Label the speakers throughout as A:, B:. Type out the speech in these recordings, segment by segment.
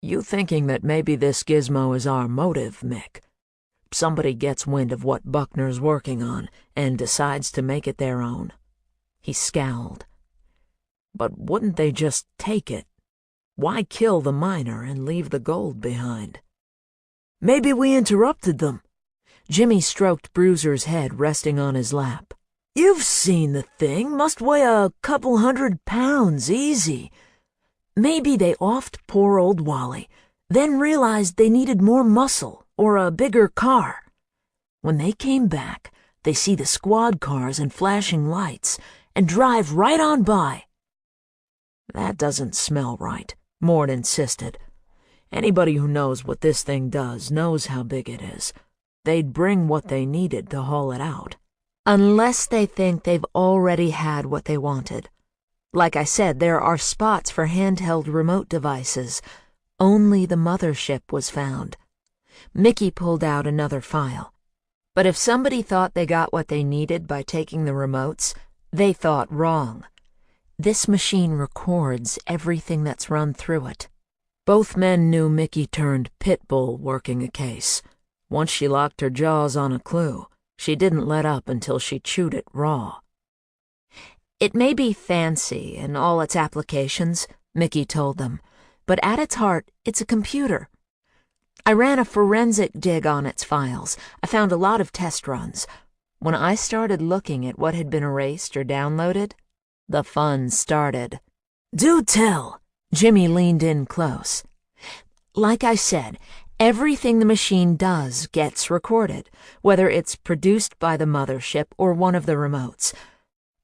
A: You thinking that maybe this gizmo is our motive, Mick? Somebody gets wind of what Buckner's working on and decides to make it their own." He scowled. "But wouldn't they just take it? Why kill the miner and leave the gold behind?" "Maybe we interrupted them." Jimmy stroked Bruiser's head resting on his lap. "You've seen the thing. Must weigh a couple 100 pounds, easy. Maybe they offed poor old Wally, then realized they needed more muscle or a bigger car. When they came back, they see the squad cars and flashing lights and drive right on by." "That doesn't smell right," Mort insisted. "Anybody who knows what this thing does knows how big it is. They'd bring what they needed to haul it out." "Unless they think they've already had what they wanted. Like I said, there are spots for handheld remote devices. Only the mothership was found." Mickey pulled out another file. "But if somebody thought they got what they needed by taking the remotes, they thought wrong. This machine records everything that's run through it." Both men knew Mickey turned pit bull working a case. Once she locked her jaws on a clue, she didn't let up until she chewed it raw. "It may be fancy in all its applications," Mickey told them, "but at its heart, it's a computer. I ran a forensic dig on its files. I found a lot of test runs. When I started looking at what had been erased or downloaded, the fun started." "Do tell." Jimmy leaned in close. "Like I said, everything the machine does gets recorded, whether it's produced by the mothership or one of the remotes.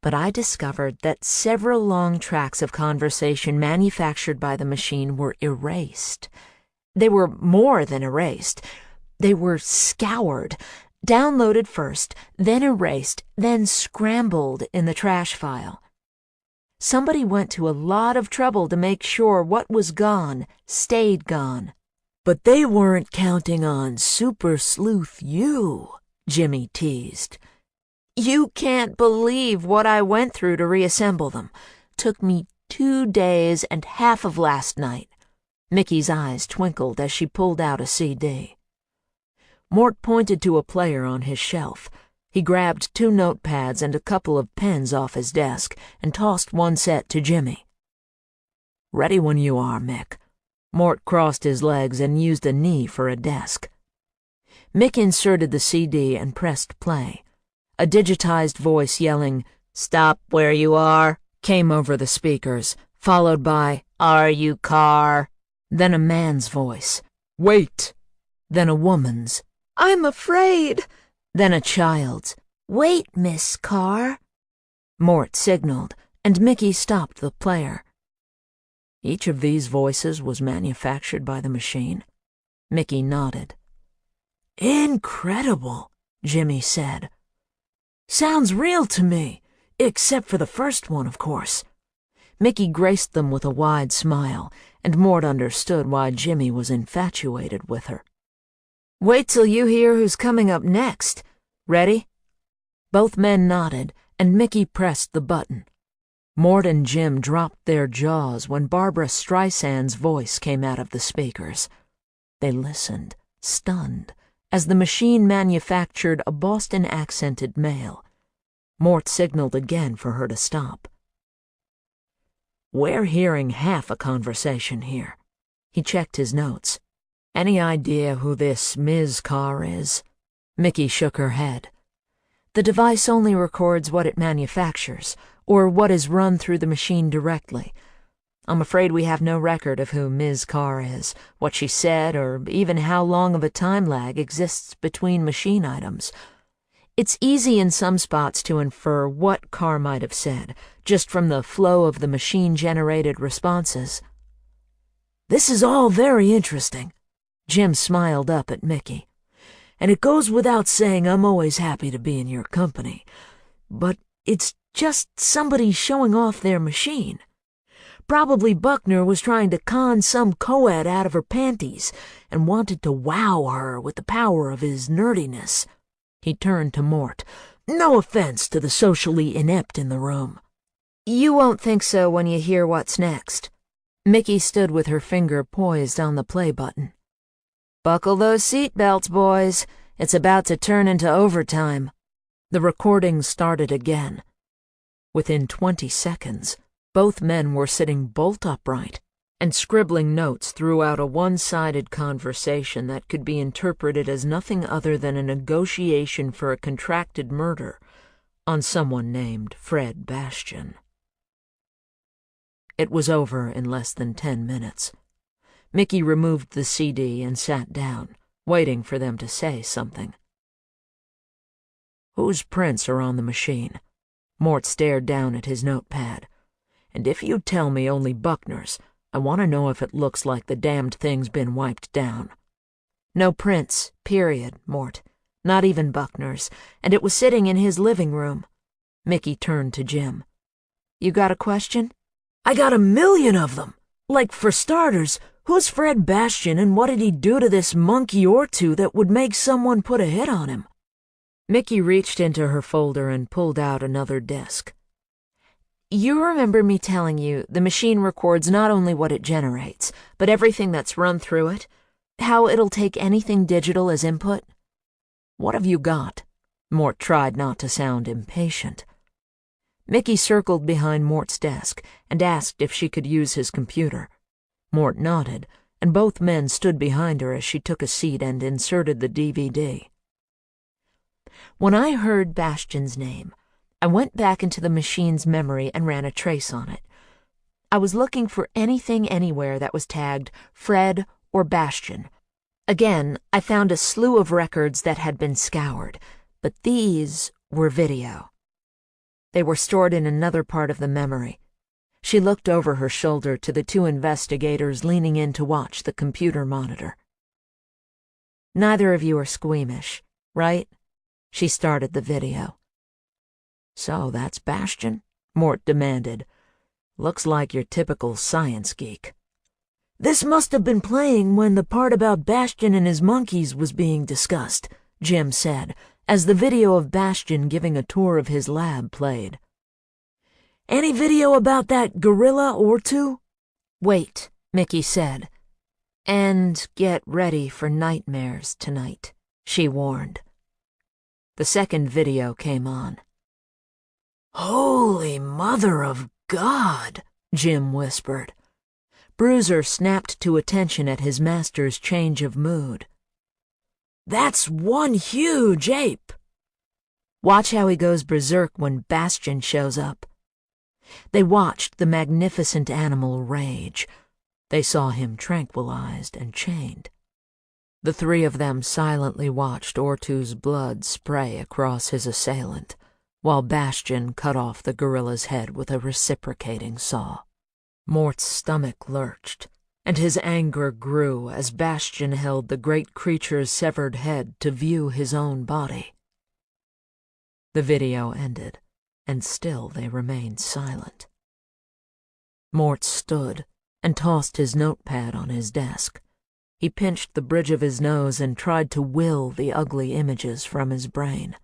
A: But I discovered that several long tracks of conversation manufactured by the machine were erased. They were more than erased. They were scoured, downloaded first, then erased, then scrambled in the trash file. Somebody went to a lot of trouble to make sure what was gone stayed gone." "But they weren't counting on Super Sleuth you," Jimmy teased. "You can't believe what I went through to reassemble them. Took me 2 days and half of last night." Mickey's eyes twinkled as she pulled out a CD. Mort pointed to a player on his shelf. He grabbed 2 notepads and a couple of pens off his desk and tossed one set to Jimmy. "Ready when you are, Mick." Mort crossed his legs and used a knee for a desk. Mick inserted the CD and pressed play. A digitized voice yelling, "Stop where you are," came over the speakers, followed by, "Are you car?" Then a man's voice, "Wait." Then a woman's, "I'm afraid." Then a child's, "Wait, Miss Carr." Mort signaled, and Mickey stopped the player. "Each of these voices was manufactured by the machine?" Mickey nodded. "Incredible," Jimmy said. "Sounds real to me, except for the first one, of course." Mickey graced them with a wide smile, and Mort understood why Jimmy was infatuated with her. "Wait till you hear who's coming up next. Ready?" Both men nodded, and Mickey pressed the button. Mort and Jim dropped their jaws when Barbra Streisand's voice came out of the speakers. They listened, stunned, as the machine manufactured a Boston-accented male. Mort signaled again for her to stop. "We're hearing half a conversation here." He checked his notes. "Any idea who this Ms. Carr is?" Mickey shook her head. "The device only records what it manufactures, or what is run through the machine directly. I'm afraid we have no record of who Ms. Carr is, what she said, or even how long of a time lag exists between machine items. It's easy in some spots to infer what Carr might have said, just from the flow of the machine-generated responses." "This is all very interesting." Jim smiled up at Mickey. "And it goes without saying I'm always happy to be in your company. But it's just somebody showing off their machine. Probably Buckner was trying to con some co-ed out of her panties and wanted to wow her with the power of his nerdiness." He turned to Mort. "No offense to the socially inept in the room." "You won't think so when you hear what's next." Mickey stood with her finger poised on the play button. "Buckle those seatbelts, boys. It's about to turn into overtime." The recording started again. Within 20 seconds, both men were sitting bolt upright and scribbling notes throughout a one-sided conversation that could be interpreted as nothing other than a negotiation for a contracted murder on someone named Fred Bastian. It was over in less than 10 minutes. Mickey removed the CD and sat down, waiting for them to say something. "Whose prints are on the machine?" Mort stared down at his notepad. "And if you tell me only Buckner's, I want to know if it looks like the damned thing's been wiped down." "No prints, period, Mort. Not even Buckner's, and it was sitting in his living room." Mickey turned to Jim. "You got a question?" "I got a million of them. Like, for starters, who's Fred Bastian and what did he do to this monkey or two that would make someone put a hit on him?" Mickey reached into her folder and pulled out another disc. "You remember me telling you the machine records not only what it generates, but everything that's run through it? How it'll take anything digital as input?" "What have you got?" Mort tried not to sound impatient. Mickey circled behind Mort's desk and asked if she could use his computer. Mort nodded, and both men stood behind her as she took a seat and inserted the DVD. "When I heard Bastian's name, I went back into the machine's memory and ran a trace on it. I was looking for anything anywhere that was tagged Fred or Bastian. Again, I found a slew of records that had been scoured, but these were video. They were stored in another part of the memory." She looked over her shoulder to the two investigators leaning in to watch the computer monitor. "Neither of you are squeamish, right?" She started the video. "So that's Bastian?" Mort demanded. "Looks like your typical science geek." "This must have been playing when the part about Bastian and his monkeys was being discussed," Jim said, as the video of Bastian giving a tour of his lab played. "Any video about that gorilla or two?" "Wait," Mickey said. "And get ready for nightmares tonight," she warned. The second video came on. "Holy Mother of God," Jim whispered. Bruiser snapped to attention at his master's change of mood. "That's one huge ape." "Watch how he goes berserk when Bastian shows up." They watched the magnificent animal rage. They saw him tranquilized and chained. The three of them silently watched Ortu's blood spray across his assailant, while Bastian cut off the gorilla's head with a reciprocating saw. Mort's stomach lurched, and his anger grew as Bastian held the great creature's severed head to view his own body. The video ended, and still they remained silent. Mort stood and tossed his notepad on his desk. He pinched the bridge of his nose and tried to will the ugly images from his brain.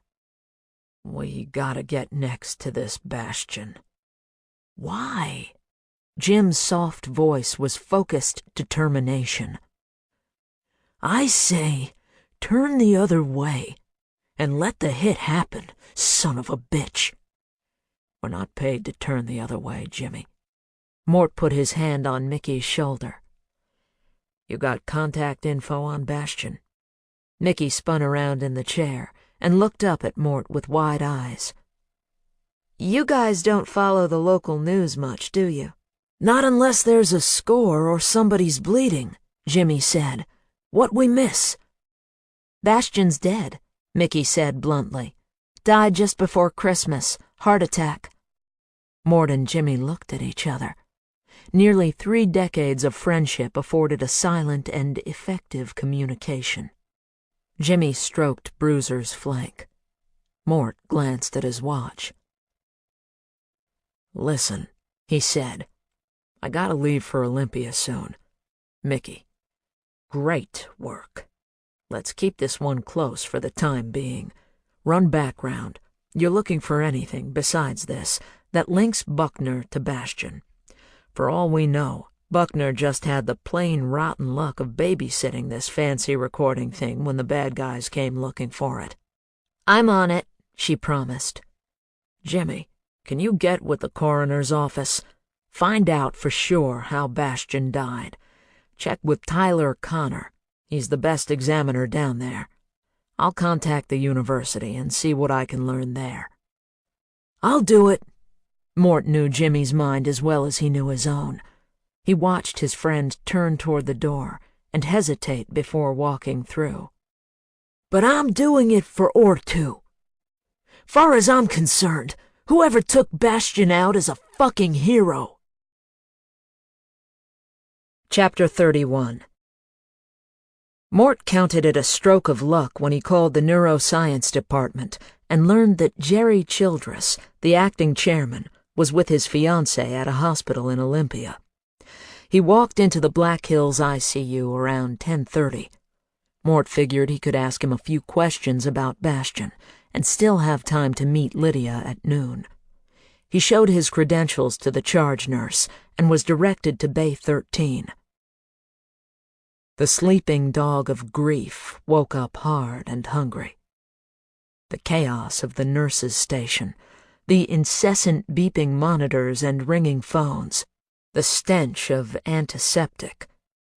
A: "We gotta get next to this Bastian." "Why?" Jim's soft voice was focused determination. "I say, turn the other way and let the hit happen, son of a bitch." "We're not paid to turn the other way, Jimmy." Mort put his hand on Mickey's shoulder. "You got contact info on Bastian?" Mickey spun around in the chair and looked up at Mort with wide eyes. "You guys don't follow the local news much, do you?" "Not unless there's a score or somebody's bleeding," Jimmy said. "What we miss?" "Bastian's dead," Mickey said bluntly. "Died just before Christmas. Heart attack." Mort and Jimmy looked at each other. Nearly 3 decades of friendship afforded a silent and effective communication. Jimmy stroked Bruiser's flank. Mort glanced at his watch. "Listen," he said. "I gotta leave for Olympia soon. Mickey, great work. Let's keep this one close for the time being. Run background. You're looking for anything besides this that links Buckner to Bastian. For all we know, Buckner just had the plain rotten luck of babysitting this fancy recording thing when the bad guys came looking for it. "I'm on it," she promised. "Jimmy, can you get with the coroner's office? Find out for sure how Bastian died. Check with Tyler Connor. He's the best examiner down there. I'll contact the university and see what I can learn there." "I'll do it." Mort knew Jimmy's mind as well as he knew his own. He watched his friend turn toward the door and hesitate before walking through. "But I'm doing it for Ortu. Far as I'm concerned, whoever took Bastian out is a fucking hero." Chapter 31. Mort counted it a stroke of luck when he called the neuroscience department and learned that Jerry Childress, the acting chairman, was with his fiancée at a hospital in Olympia. He walked into the Black Hills ICU around 10:30. Mort figured he could ask him a few questions about Bastian and still have time to meet Lydia at noon. He showed his credentials to the charge nurse and was directed to Bay 13. The sleeping dog of grief woke up hard and hungry. The chaos of the nurse's station, the incessant beeping monitors and ringing phones, the stench of antiseptic,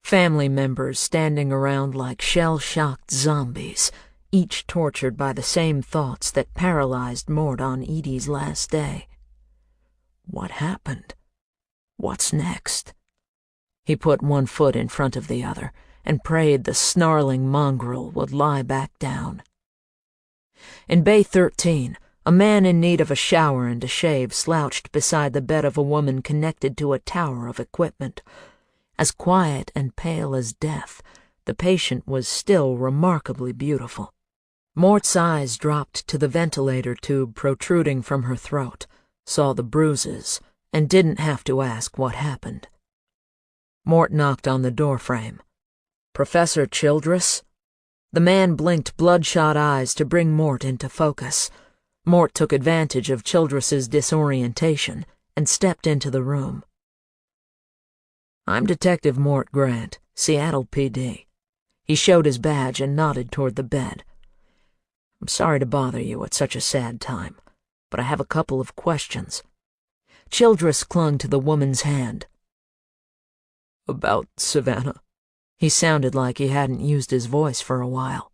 A: family members standing around like shell-shocked zombies, each tortured by the same thoughts that paralyzed Mort on Edie's last day. What happened? What's next? He put one foot in front of the other and prayed the snarling mongrel would lie back down. In Bay 13, a man in need of a shower and a shave slouched beside the bed of a woman connected to a tower of equipment. As quiet and pale as death, the patient was still remarkably beautiful. Mort's eyes dropped to the ventilator tube protruding from her throat, saw the bruises, and didn't have to ask what happened. Mort knocked on the doorframe. "Professor Childress?" The man blinked bloodshot eyes to bring Mort into focus. Mort took advantage of Childress's disorientation and stepped into the room. "I'm Detective Mort Grant, Seattle PD." He showed his badge and nodded toward the bed. "I'm sorry to bother you at such a sad time, but I have a couple of questions." Childress clung to the woman's hand. "About Savannah?" He sounded like he hadn't used his voice for a while.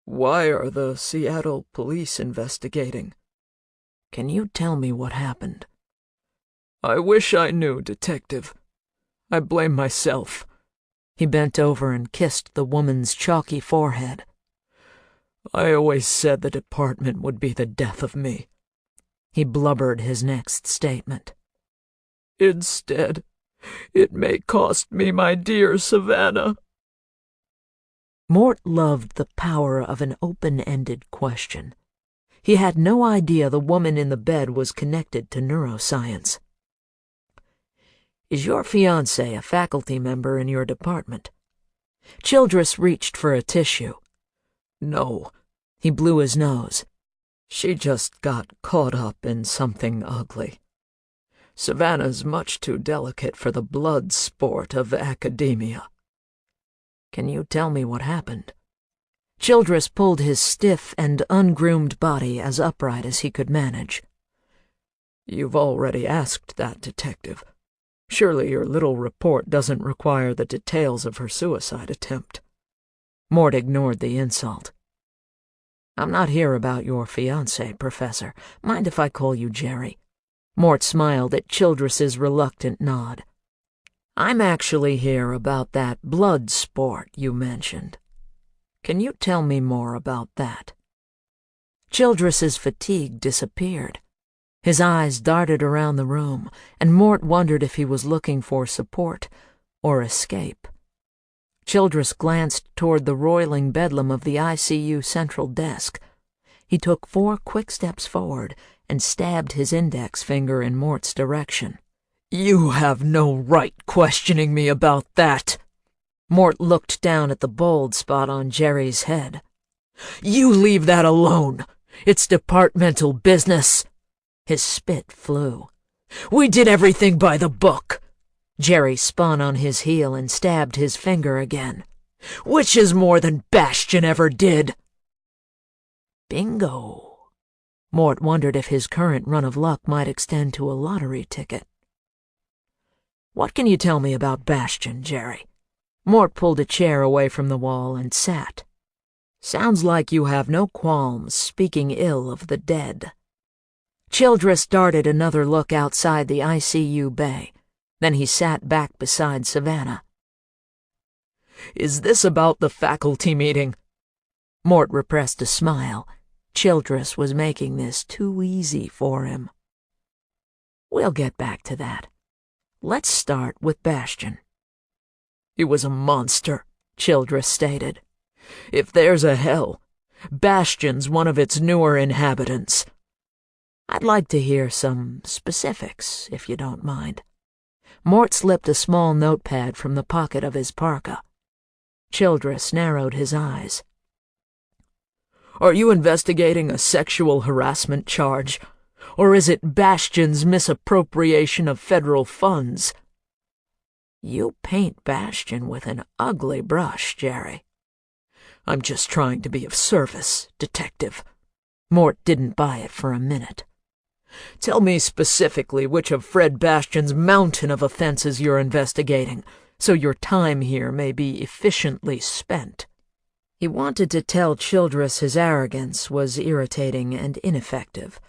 A: "Why are the Seattle police investigating?" "Can you tell me what happened?" "I wish I knew, Detective. I blame myself." He bent over and kissed the woman's chalky forehead. "I always said the department would be the death of me." He blubbered his next statement. "Instead, it may cost me my dear Savannah." Mort loved the power of an open-ended question. He had no idea the woman in the bed was connected to neuroscience. "Is your fiancée a faculty member in your department?" Childress reached for a tissue. "No." He blew his nose. "She just got caught up in something ugly. Savannah's much too delicate for the blood sport of academia." "Can you tell me what happened?" Childress pulled his stiff and ungroomed body as upright as he could manage. "You've already asked that, Detective. Surely your little report doesn't require the details of her suicide attempt." Mort ignored the insult. "I'm not here about your fiancé, Professor. Mind if I call you Jerry?" Mort smiled at Childress's reluctant nod. "I'm actually here about that blood sport you mentioned. Can you tell me more about that?" Childress's fatigue disappeared. His eyes darted around the room, and Mort wondered if he was looking for support or escape. Childress glanced toward the roiling bedlam of the ICU central desk. He took 4 quick steps forward and stabbed his index finger in Mort's direction. "You have no right questioning me about that." Mort looked down at the bald spot on Jerry's head. "You leave that alone. It's departmental business." His spit flew. "We did everything by the book." Jerry spun on his heel and stabbed his finger again. "Which is more than Bastion ever did?" Bingo. Mort wondered if his current run of luck might extend to a lottery ticket. "What can you tell me about Bastion, Jerry?" Mort pulled a chair away from the wall and sat. "Sounds like you have no qualms speaking ill of the dead." Childress darted another look outside the ICU bay. Then he sat back beside Savannah. "Is this about the faculty meeting?" Mort repressed a smile. Childress was making this too easy for him. "We'll get back to that. Let's start with Bastion." "He was a monster," Childress stated. "If there's a hell, Bastion's one of its newer inhabitants." "I'd like to hear some specifics, if you don't mind." Mort slipped a small notepad from the pocket of his parka. Childress narrowed his eyes. "Are you investigating a sexual harassment charge? Or is it Bastion's misappropriation of federal funds?" "You paint Bastion with an ugly brush, Jerry." "I'm just trying to be of service, Detective." Mort didn't buy it for a minute. "Tell me specifically which of Fred Bastion's mountain of offenses you're investigating, so your time here may be efficiently spent." He wanted to tell Childress his arrogance was irritating and ineffective.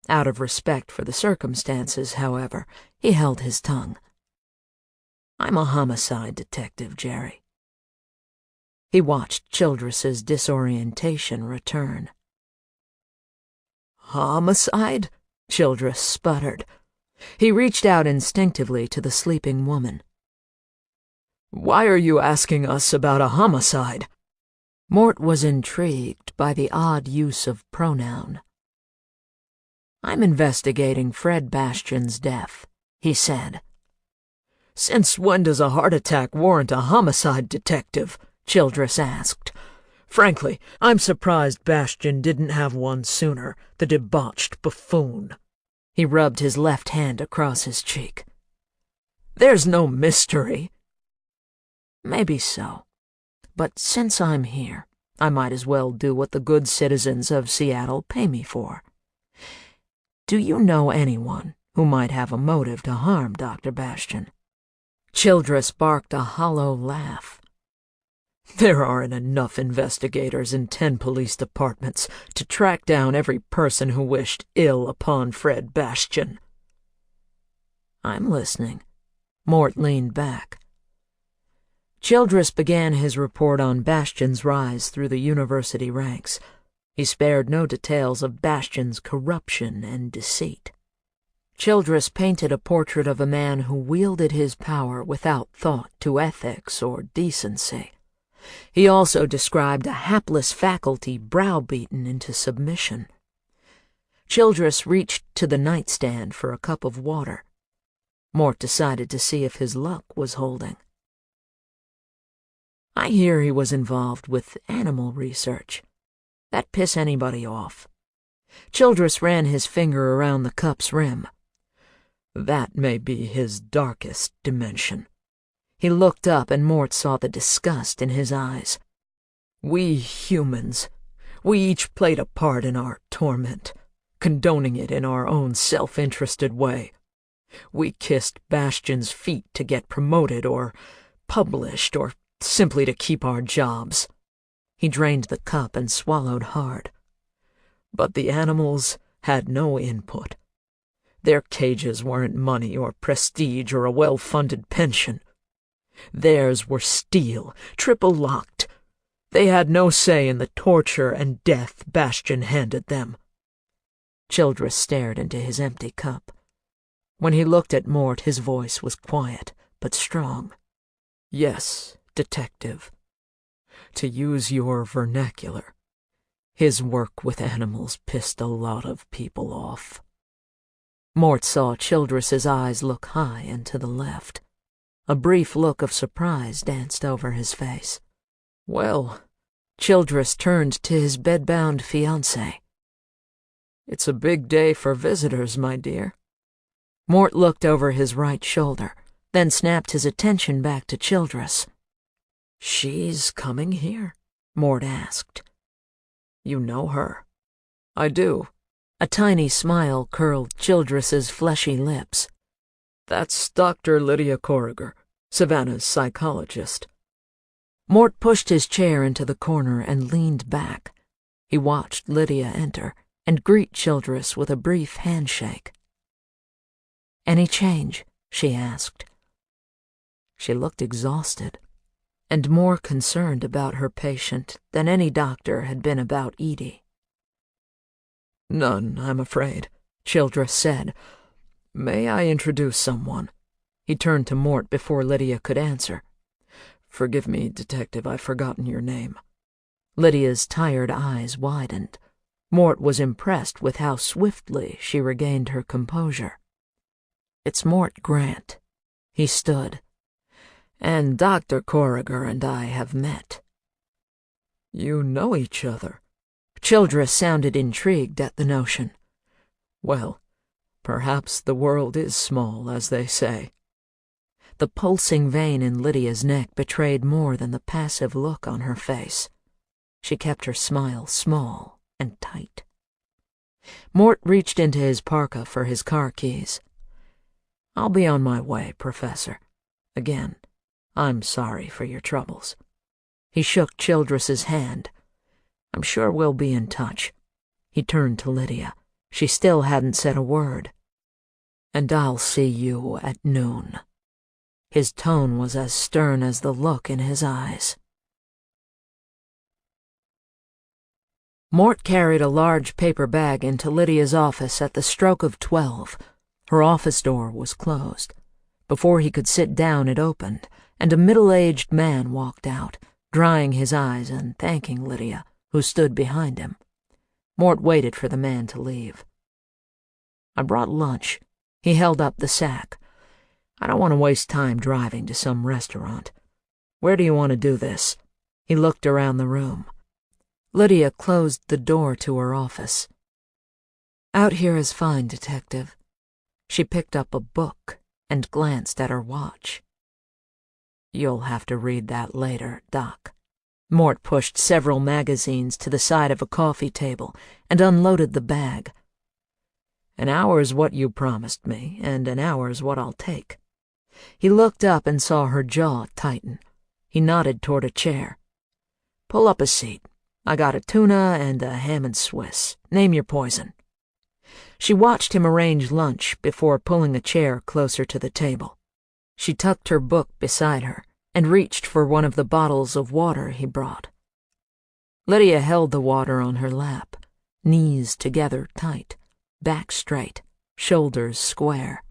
A: Out of respect for the circumstances, however, he held his tongue. "I'm a homicide detective, Jerry." He watched Childress's disorientation return. "Homicide?" Childress sputtered. He reached out instinctively to the sleeping woman. "Why are you asking us about a homicide?" Mort was intrigued by the odd use of pronoun. "I'm investigating Fred Bastion's death," he said. "Since when does a heart attack warrant a homicide, Detective?" Childress asked. "Frankly, I'm surprised Bastion didn't have one sooner, the debauched buffoon." He rubbed his left hand across his cheek. "There's no mystery." "Maybe so. But since I'm here, I might as well do what the good citizens of Seattle pay me for. Do you know anyone who might have a motive to harm Dr. Bastion?" Childress barked a hollow laugh. "There aren't enough investigators in 10 police departments to track down every person who wished ill upon Fred Bastion." "I'm listening." Mort leaned back. Childress began his report on Bastion's rise through the university ranks. He spared no details of Bastion's corruption and deceit. Childress painted a portrait of a man who wielded his power without thought to ethics or decency. He also described a hapless faculty browbeaten into submission. Childress reached to the nightstand for a cup of water. Mort decided to see if his luck was holding. "I hear he was involved with animal research. That piss anybody off?" Childress ran his finger around the cup's rim. "That may be his darkest dimension." He looked up and Mort saw the disgust in his eyes. "We humans, we each played a part in our torment, condoning it in our own self-interested way. We kissed Bastion's feet to get promoted or published or simply to keep our jobs." He drained the cup and swallowed hard. "But the animals had no input. Their cages weren't money or prestige or a well-funded pension. Theirs were steel, triple-locked. They had no say in the torture and death Bastion handed them." Childress stared into his empty cup. When he looked at Mort, his voice was quiet but strong. "Yes, Detective. To use your vernacular, his work with animals pissed a lot of people off." Mort saw Childress's eyes look high and to the left. A brief look of surprise danced over his face. "Well," Childress turned to his bedbound fiancée. "It's a big day for visitors, my dear." Mort looked over his right shoulder. then snapped his attention back to Childress. "She's coming here?" Mort asked. "You know her?" "I do." A tiny smile curled Childress's fleshy lips. "That's Dr. Lydia Corriger, Savannah's psychologist." Mort pushed his chair into the corner and leaned back. He watched Lydia enter and greet Childress with a brief handshake. "Any change?" she asked. She looked exhausted, and more concerned about her patient than any doctor had been about Edie. "None, I'm afraid," Childress said. "May I introduce someone?" He turned to Mort before Lydia could answer. "Forgive me, Detective, I've forgotten your name." Lydia's tired eyes widened. Mort was impressed with how swiftly she regained her composure. "It's Mort Grant." He stood. "And Dr. Corriger and I have met." "You know each other?" Childress sounded intrigued at the notion. "Well, perhaps the world is small, as they say." The pulsing vein in Lydia's neck betrayed more than the passive look on her face. She kept her smile small and tight. Mort reached into his parka for his car keys. "I'll be on my way, Professor. Again, I'm sorry for your troubles." He shook Childress's hand. "I'm sure we'll be in touch." He turned to Lydia. She still hadn't said a word. "And I'll see you at noon." His tone was as stern as the look in his eyes. Mort carried a large paper bag into Lydia's office at the stroke of 12. Her office door was closed. Before he could sit down, it opened, and a middle-aged man walked out, drying his eyes and thanking Lydia, who stood behind him. Mort waited for the man to leave. "I brought lunch." He held up the sack. "I don't want to waste time driving to some restaurant. Where do you want to do this?" He looked around the room. Lydia closed the door to her office. "Out here is fine, Detective." She picked up a book and glanced at her watch. "You'll have to read that later, Doc." Mort pushed several magazines to the side of a coffee table and unloaded the bag. "An hour's what you promised me, and an hour's what I'll take." He looked up and saw her jaw tighten. He nodded toward a chair. "Pull up a seat. I got a tuna and a ham and Swiss. Name your poison." She watched him arrange lunch before pulling a chair closer to the table. She tucked her book beside her and reached for one of the bottles of water he brought. Lydia held the water on her lap, knees together tight, back straight, shoulders square.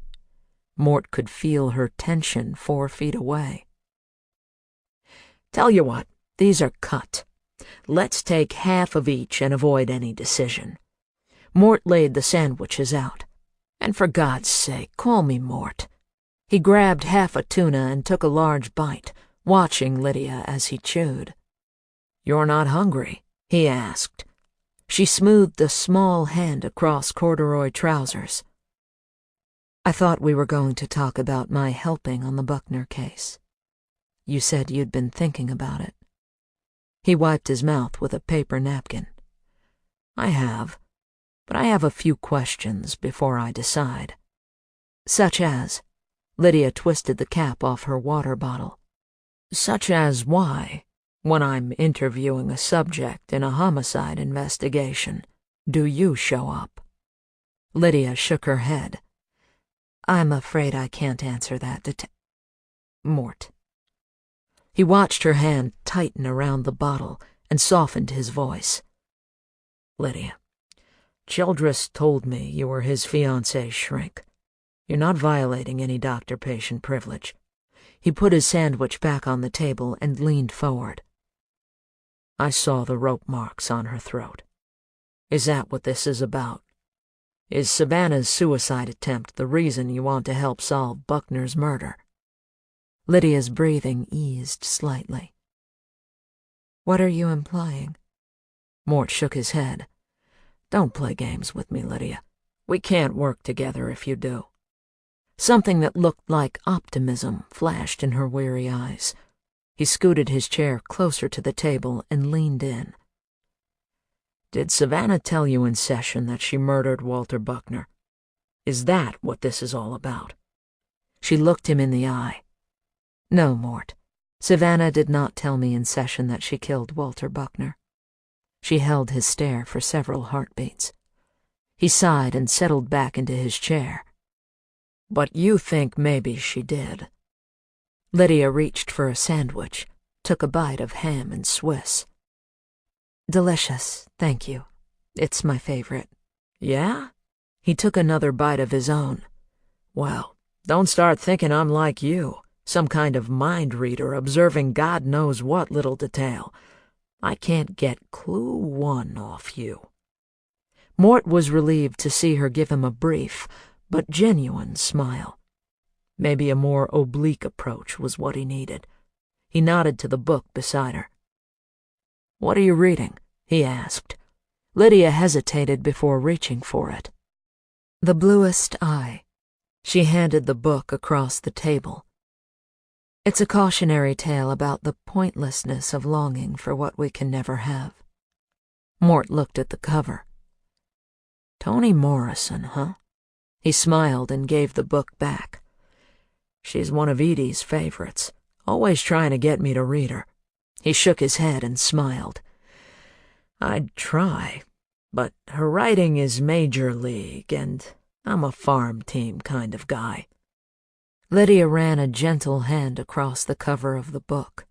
A: Mort could feel her tension 4 feet away. "Tell you what, these are cut. Let's take half of each and avoid any decision." Mort laid the sandwiches out. "And for God's sake, call me Mort." He grabbed half a tuna and took a large bite, watching Lydia as he chewed. "You're not hungry?" he asked. She smoothed a small hand across corduroy trousers. "I thought we were going to talk about my helping on the Buckner case. You said you'd been thinking about it." He wiped his mouth with a paper napkin. "I have, but I have a few questions before I decide." "Such as?" Lydia twisted the cap off her water bottle. "Such as why, when I'm interviewing a subject in a homicide investigation, do you show up?" Lydia shook her head. "I'm afraid I can't answer that, Mort." He watched her hand tighten around the bottle and softened his voice. "Lydia, Childress told me you were his fiancée's shrink. You're not violating any doctor-patient privilege." He put his sandwich back on the table and leaned forward. "I saw the rope marks on her throat. Is that what this is about? Is Savannah's suicide attempt the reason you want to help solve Buckner's murder?" Lydia's breathing eased slightly. "What are you implying?" Mort shook his head. "Don't play games with me, Lydia. We can't work together if you do." Something that looked like optimism flashed in her weary eyes. He scooted his chair closer to the table and leaned in. "Did Savannah tell you in session that she murdered Walter Buckner? Is that what this is all about?" She looked him in the eye. "No, Mort. Savannah did not tell me in session that she killed Walter Buckner." She held his stare for several heartbeats. He sighed and settled back into his chair. "But you think maybe she did." Lydia reached for a sandwich, took a bite of ham and Swiss. "Delicious, thank you. It's my favorite." "Yeah?" He took another bite of his own. "Well, don't start thinking I'm like you, some kind of mind reader observing God knows what little detail. I can't get clue one off you." Mort was relieved to see her give him a brief, but genuine smile. Maybe a more oblique approach was what he needed. He nodded to the book beside her. "What are you reading?" he asked. Lydia hesitated before reaching for it. "The Bluest Eye." She handed the book across the table. "It's a cautionary tale about the pointlessness of longing for what we can never have." Mort looked at the cover. "Toni Morrison, huh?" He smiled and gave the book back. "She's one of Edie's favorites, always trying to get me to read her." He shook his head and smiled. "I'd try, but her writing is major league, and I'm a farm team kind of guy." Lydia ran a gentle hand across the cover of the book.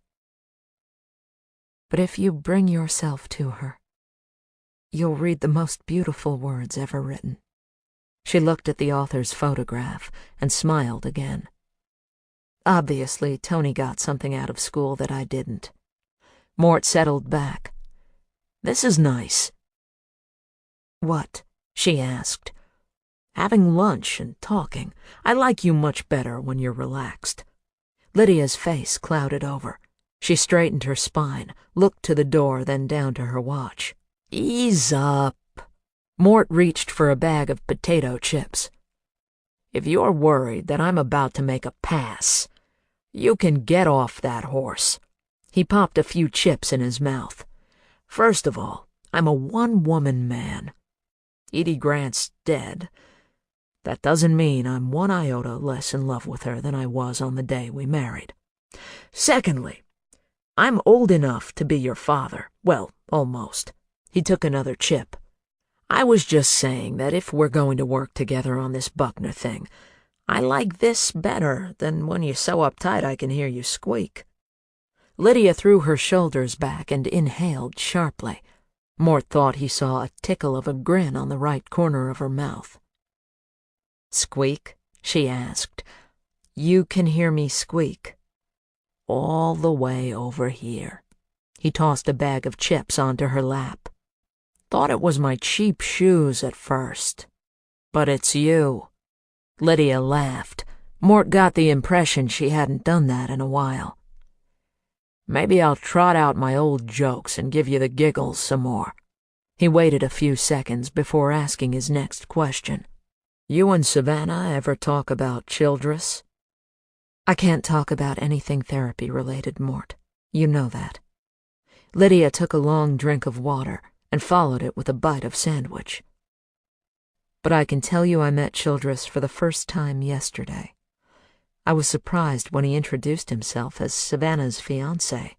A: "But if you bring yourself to her, you'll read the most beautiful words ever written." She looked at the author's photograph and smiled again. "Obviously, Toni got something out of school that I didn't." Mort settled back. "This is nice." "What?" she asked. "Having lunch and talking. I like you much better when you're relaxed." Lydia's face clouded over. She straightened her spine, looked to the door, then down to her watch. "Ease up." Mort reached for a bag of potato chips. "If you're worried that I'm about to make a pass, you can get off that horse." He popped a few chips in his mouth. "First of all, I'm a one-woman man. Edie Grant's dead. That doesn't mean I'm one iota less in love with her than I was on the day we married. Secondly, I'm old enough to be your father. Well, almost." He took another chip. "I was just saying that if we're going to work together on this Buckner thing, I like this better than when you're so uptight I can hear you squeak." Lydia threw her shoulders back and inhaled sharply. Mort thought he saw a tickle of a grin on the right corner of her mouth. "Squeak?" she asked. "You can hear me squeak?" "All the way over here." He tossed a bag of chips onto her lap. "Thought it was my cheap shoes at first. But it's you." Lydia laughed. Mort got the impression she hadn't done that in a while. "Maybe I'll trot out my old jokes and give you the giggles some more." He waited a few seconds before asking his next question. "You and Savannah ever talk about Childress?" "I can't talk about anything therapy-related, Mort. You know that." Lydia took a long drink of water and followed it with a bite of sandwich. "But I can tell you I met Childress for the first time yesterday. I was surprised when he introduced himself as Savannah's fiancé."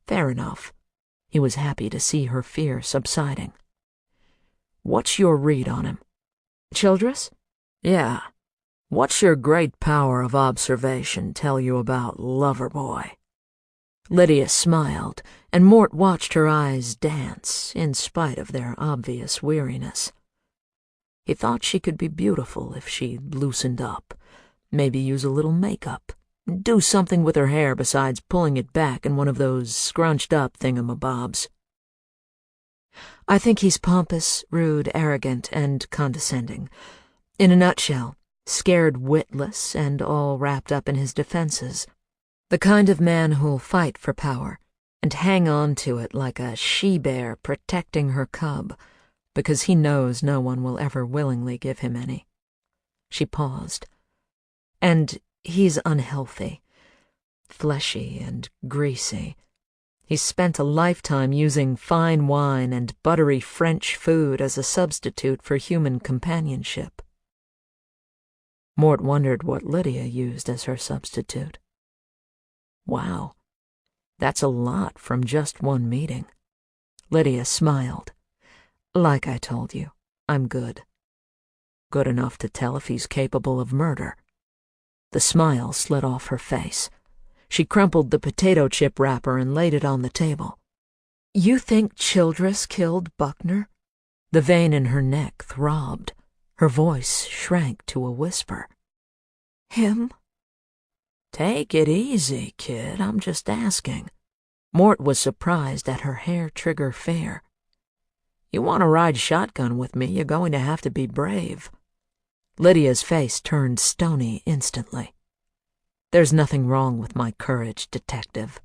A: "Fair enough." He was happy to see her fear subsiding. "What's your read on him?" "Childress?" "Yeah. What's your great power of observation tell you about Loverboy?" Lydia smiled, and Mort watched her eyes dance in spite of their obvious weariness. He thought she could be beautiful if she loosened up, maybe use a little makeup, do something with her hair besides pulling it back in one of those scrunched-up thingamabobs. "I think he's pompous, rude, arrogant, and condescending. In a nutshell, scared witless and all wrapped up in his defenses. The kind of man who'll fight for power and hang on to it like a she-bear protecting her cub, because he knows no one will ever willingly give him any." She paused. And he's unhealthy, fleshy and greasy. He's spent a lifetime using fine wine and buttery French food as a substitute for human companionship. Mort wondered what Lydia used as her substitute. Wow, that's a lot from just one meeting. Lydia smiled. Like I told you, I'm good. Good enough to tell if he's capable of murder. The smile slid off her face. She crumpled the potato chip wrapper and laid it on the table. You think Childress killed Buckner? The vein in her neck throbbed. Her voice shrank to a whisper. Him? Take it easy, kid. I'm just asking. Mort was surprised at her hair-trigger fare. You want to ride shotgun with me, you're going to have to be brave. Lydia's face turned stony instantly. There's nothing wrong with my courage, detective.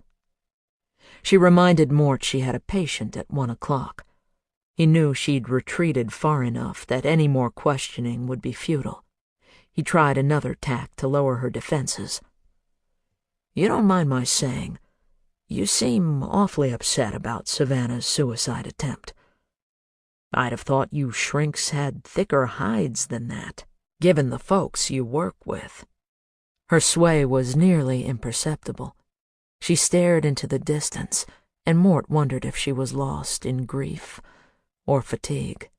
A: She reminded Mort she had a patient at 1 o'clock. He knew she'd retreated far enough that any more questioning would be futile. He tried another tack to lower her defenses. You don't mind my saying, you seem awfully upset about Savannah's suicide attempt. I'd have thought you shrinks had thicker hides than that, given the folks you work with. Her sway was nearly imperceptible. She stared into the distance, and Mort wondered if she was lost in grief or fatigue.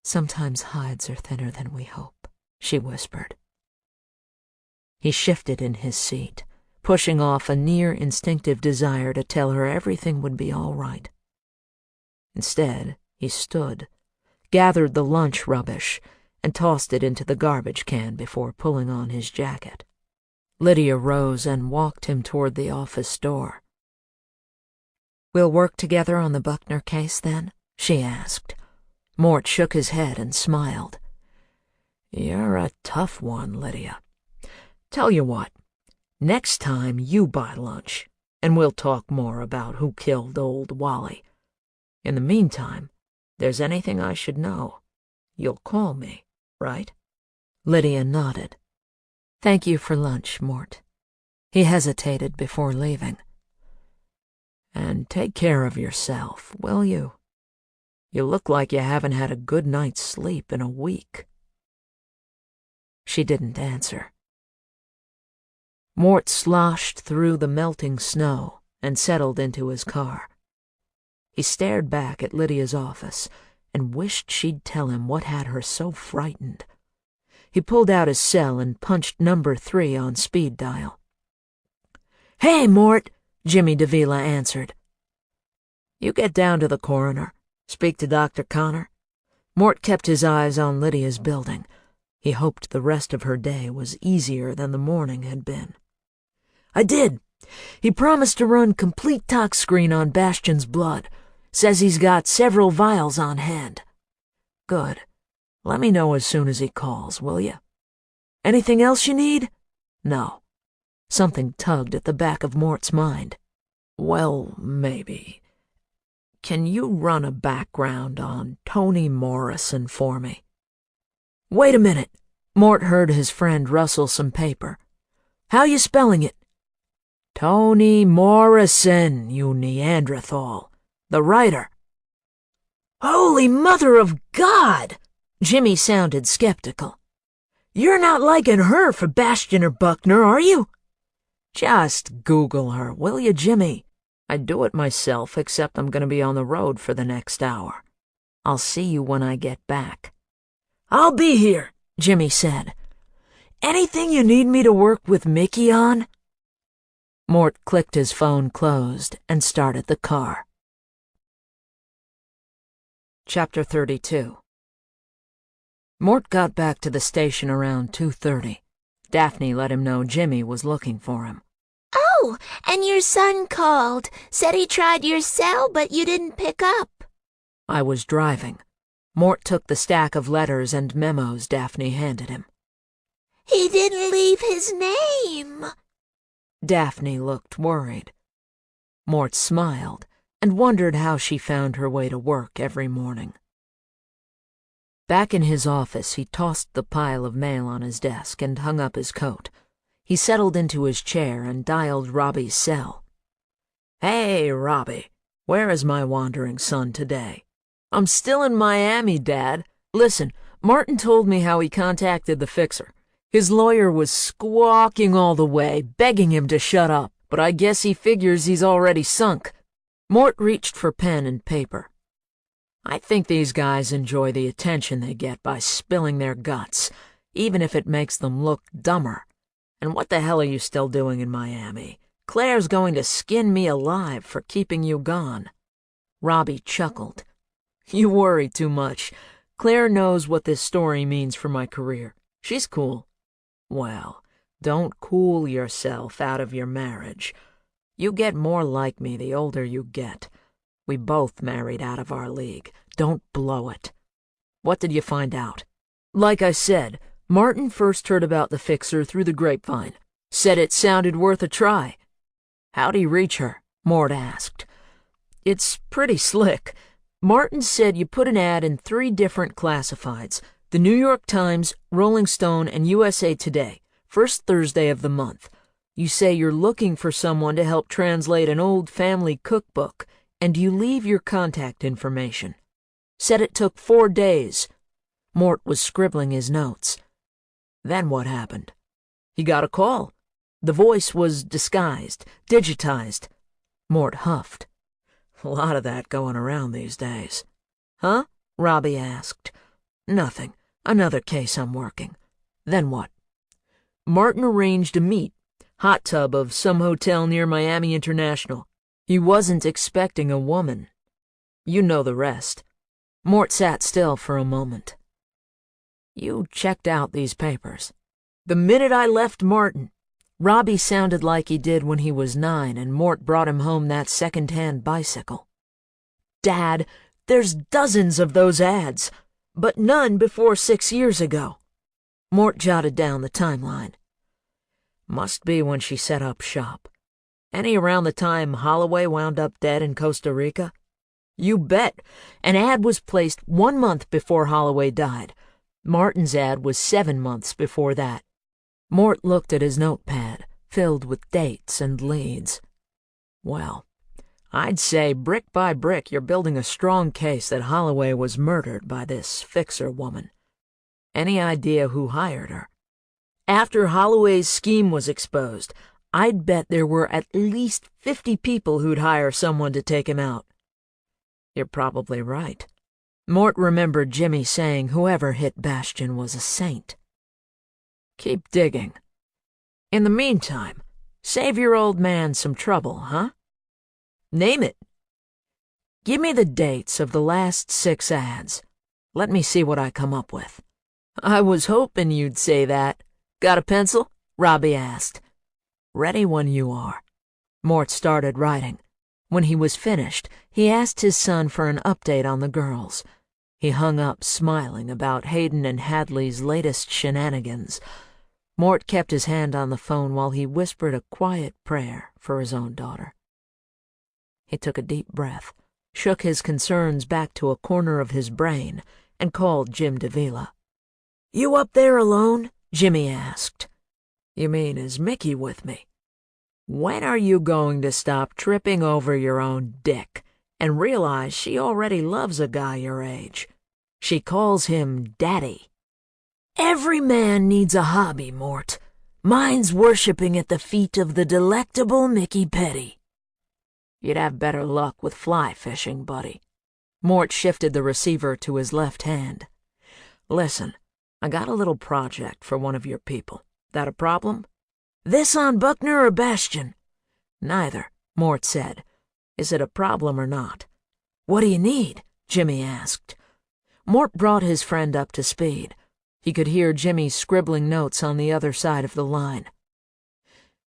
A: Sometimes hides are thinner than we hope, she whispered. He shifted in his seat, pushing off a near-instinctive desire to tell her everything would be all right. Instead, he stood, gathered the lunch rubbish, and tossed it into the garbage can before pulling on his jacket. Lydia rose and walked him toward the office door. We'll work together on the Buckner case, then? She asked. Mort shook his head and smiled. You're a tough one, Lydia. Tell you what, next time you buy lunch, and we'll talk more about who killed old Wally. In the meantime, there's anything I should know, you'll call me, right? Lydia nodded. Thank you for lunch, Mort. He hesitated before leaving. And take care of yourself, will you? You look like you haven't had a good night's sleep in a week. She didn't answer. Mort sloshed through the melting snow and settled into his car. He stared back at Lydia's office and wished she'd tell him what had her so frightened. He pulled out his cell and punched number 3 on speed dial. Hey, Mort, Jimmy Davila answered. You get down to the coroner. Speak to Dr. Connor. Mort kept his eyes on Lydia's building. He hoped the rest of her day was easier than the morning had been. I did. He promised to run complete tox screen on Bastian's blood. Says he's got several vials on hand. Good. Let me know as soon as he calls, will you? Anything else you need? No. Something tugged at the back of Mort's mind. Well, maybe. Can you run a background on Toni Morrison for me? Wait a minute. Mort heard his friend rustle some paper. How you spelling it? Toni Morrison, you Neanderthal. The writer. Holy Mother of God! Jimmy sounded skeptical. You're not liking her for Bastian or Buckner, are you? Just Google her, will you, Jimmy? I'd do it myself, except I'm going to be on the road for the next hour. I'll see you when I get back. I'll be here, Jimmy said. Anything you need me to work with Mickey on? Mort clicked his phone closed and started the car. Chapter 32. Mort got back to the station around 2:30. Daphne let him know Jimmy was looking for him.
B: Oh, and your son called. Said he tried your cell, but you didn't pick up.
A: I was driving. Mort took the stack of letters and memos Daphne handed him.
B: He didn't leave his name.
A: Daphne looked worried. Mort smiled and wondered how she found her way to work every morning. Back in his office, he tossed the pile of mail on his desk and hung up his coat. He settled into his chair and dialed Robbie's cell. "Hey, Robbie, where is my wandering son today?" "I'm still in Miami, Dad. Listen, Martin told me how he contacted the fixer. His lawyer was squawking all the way, begging him to shut up, but I guess he figures he's already sunk." Mort reached for pen and paper. "I think these guys enjoy the attention they get by spilling their guts, even if it makes them look dumber. And what the hell are you still doing in Miami? Claire's going to skin me alive for keeping you gone." Robbie chuckled. "You worry too much. Claire knows what this story means for my career. She's cool." "Well, don't cool yourself out of your marriage. You get more like me the older you get. We both married out of our league. Don't blow it." "What did you find out?" "Like I said, Martin first heard about the fixer through the grapevine. Said it sounded worth a try." "How'd he reach her?" Mort asked. "It's pretty slick. Martin said you put an ad in 3 different classifieds: the New York Times, Rolling Stone, and USA Today, first Thursday of the month. You say you're looking for someone to help translate an old family cookbook, and you leave your contact information. Said it took 4 days. Mort was scribbling his notes. "Then what happened?" "He got a call. The voice was disguised, digitized." Mort huffed. "A lot of that going around these days." "Huh?" Robbie asked. "Nothing. Another case I'm working." "Then what?" "Martin arranged a meet. Hot tub of some hotel near Miami International. He wasn't expecting a woman. You know the rest." Mort sat still for a moment. "You checked out these papers." "The minute I left Martin." Robbie sounded like he did when he was 9 and Mort brought him home that second-hand bicycle. "Dad, there's dozens of those ads, but none before 6 years ago." Mort jotted down the timeline. "Must be when she set up shop. Any around the time Holloway wound up dead in Costa Rica?" "You bet. An ad was placed 1 month before Holloway died. Martin's ad was 7 months before that." Mort looked at his notepad, filled with dates and leads. "Well, I'd say brick by brick you're building a strong case that Holloway was murdered by this fixer woman. Any idea who hired her?" "After Holloway's scheme was exposed, I'd bet there were at least 50 people who'd hire someone to take him out." "You're probably right." Mort remembered Jimmy saying whoever hit Bastian was a saint. "Keep digging. In the meantime, save your old man some trouble, huh?" "Name it." "Give me the dates of the last 6 ads. Let me see what I come up with." "I was hoping you'd say that. Got a pencil?" Robbie asked. "Ready when you are." Mort started writing. When he was finished, he asked his son for an update on the girls. He hung up smiling about Hayden and Hadley's latest shenanigans. Mort kept his hand on the phone while he whispered a quiet prayer for his own daughter. He took a deep breath, shook his concerns back to a corner of his brain, and called Jim Davila. "You up there alone?" Jimmy asked. "You mean, is Mickey with me?" "When are you going to stop tripping over your own dick and realize she already loves a guy your age? She calls him Daddy." "Every man needs a hobby, Mort. Mine's worshipping at the feet of the delectable Mickey Petty." "You'd have better luck with fly fishing, buddy." Mort shifted the receiver to his left hand. "Listen, I got a little project for one of your people. That a problem?" "This on Buckner or Bastian?" "Neither," Mort said. "Is it a problem or not?" "What do you need?" Jimmy asked. Mort brought his friend up to speed. He could hear Jimmy scribbling notes on the other side of the line.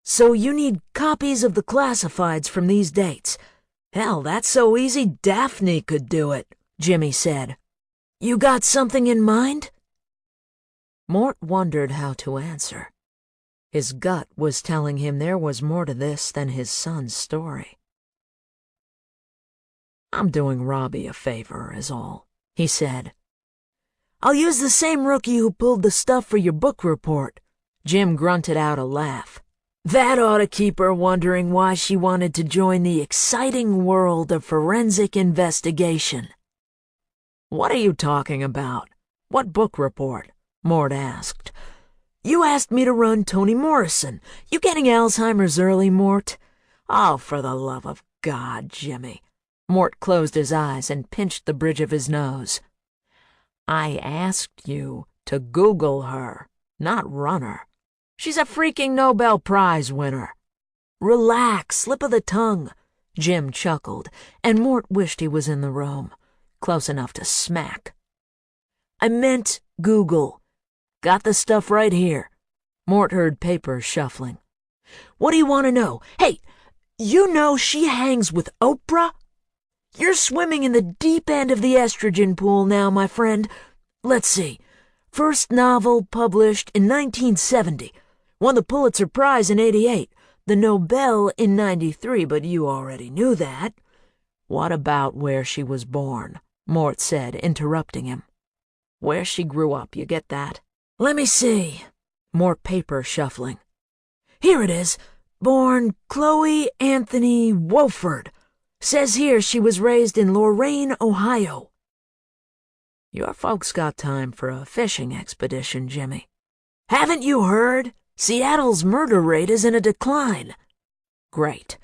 A: "So you need copies of the classifieds from these dates. Hell, that's so easy Daphne could do it," Jimmy said. "You got something in mind?" Mort wondered how to answer. His gut was telling him there was more to this than his son's story. "I'm doing Robbie a favor, is all," he said. I'll use the same rookie who pulled the stuff for your book report." Jim grunted out a laugh. That ought to keep her wondering why she wanted to join the exciting world of forensic investigation. "What are you talking about? What book report?" Mort asked. "You asked me to run Toni Morrison. You getting Alzheimer's early, Mort?" "Oh, for the love of God, Jimmy." Mort closed his eyes and pinched the bridge of his nose. "I asked you to Google her, not run her. She's a freaking Nobel Prize winner." "Relax, slip of the tongue." Jim chuckled, and Mort wished he was in the room, close enough to smack. "I meant Google. Got the stuff right here." Mort heard papers shuffling. "What do you want to know? Hey, you know she hangs with Oprah? You're swimming in the deep end of the estrogen pool now, my friend. Let's see. First novel published in 1970. Won the Pulitzer Prize in 88. The Nobel in 93, but you already knew that." "What about where she was born?" Mort said, interrupting him. "Where she grew up, you get that?" "Let me see." More paper shuffling. "Here it is. Born Chloe Anthony Wofford. Says here she was raised in Lorain, Ohio." "Your folks got time for a fishing expedition, Jimmy." "Haven't you heard? Seattle's murder rate is in a decline." "Great.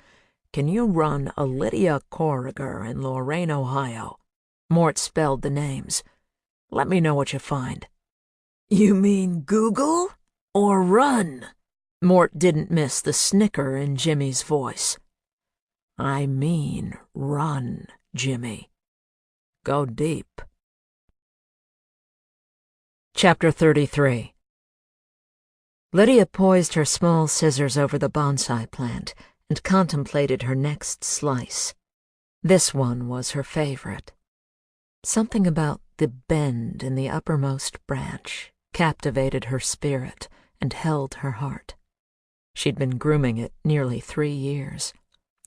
A: Can you run a Lydia Corriger in Lorain, Ohio?" Mort spelled the names. "Let me know what you find." "You mean Google or run?" Mort didn't miss the snicker in Jimmy's voice. "I mean run, Jimmy. Go deep." Chapter 33. Lydia poised her small scissors over the bonsai plant and contemplated her next slice. This one was her favorite. Something about the bend in the uppermost branch captivated her spirit and held her heart. She'd been grooming it nearly 3 years.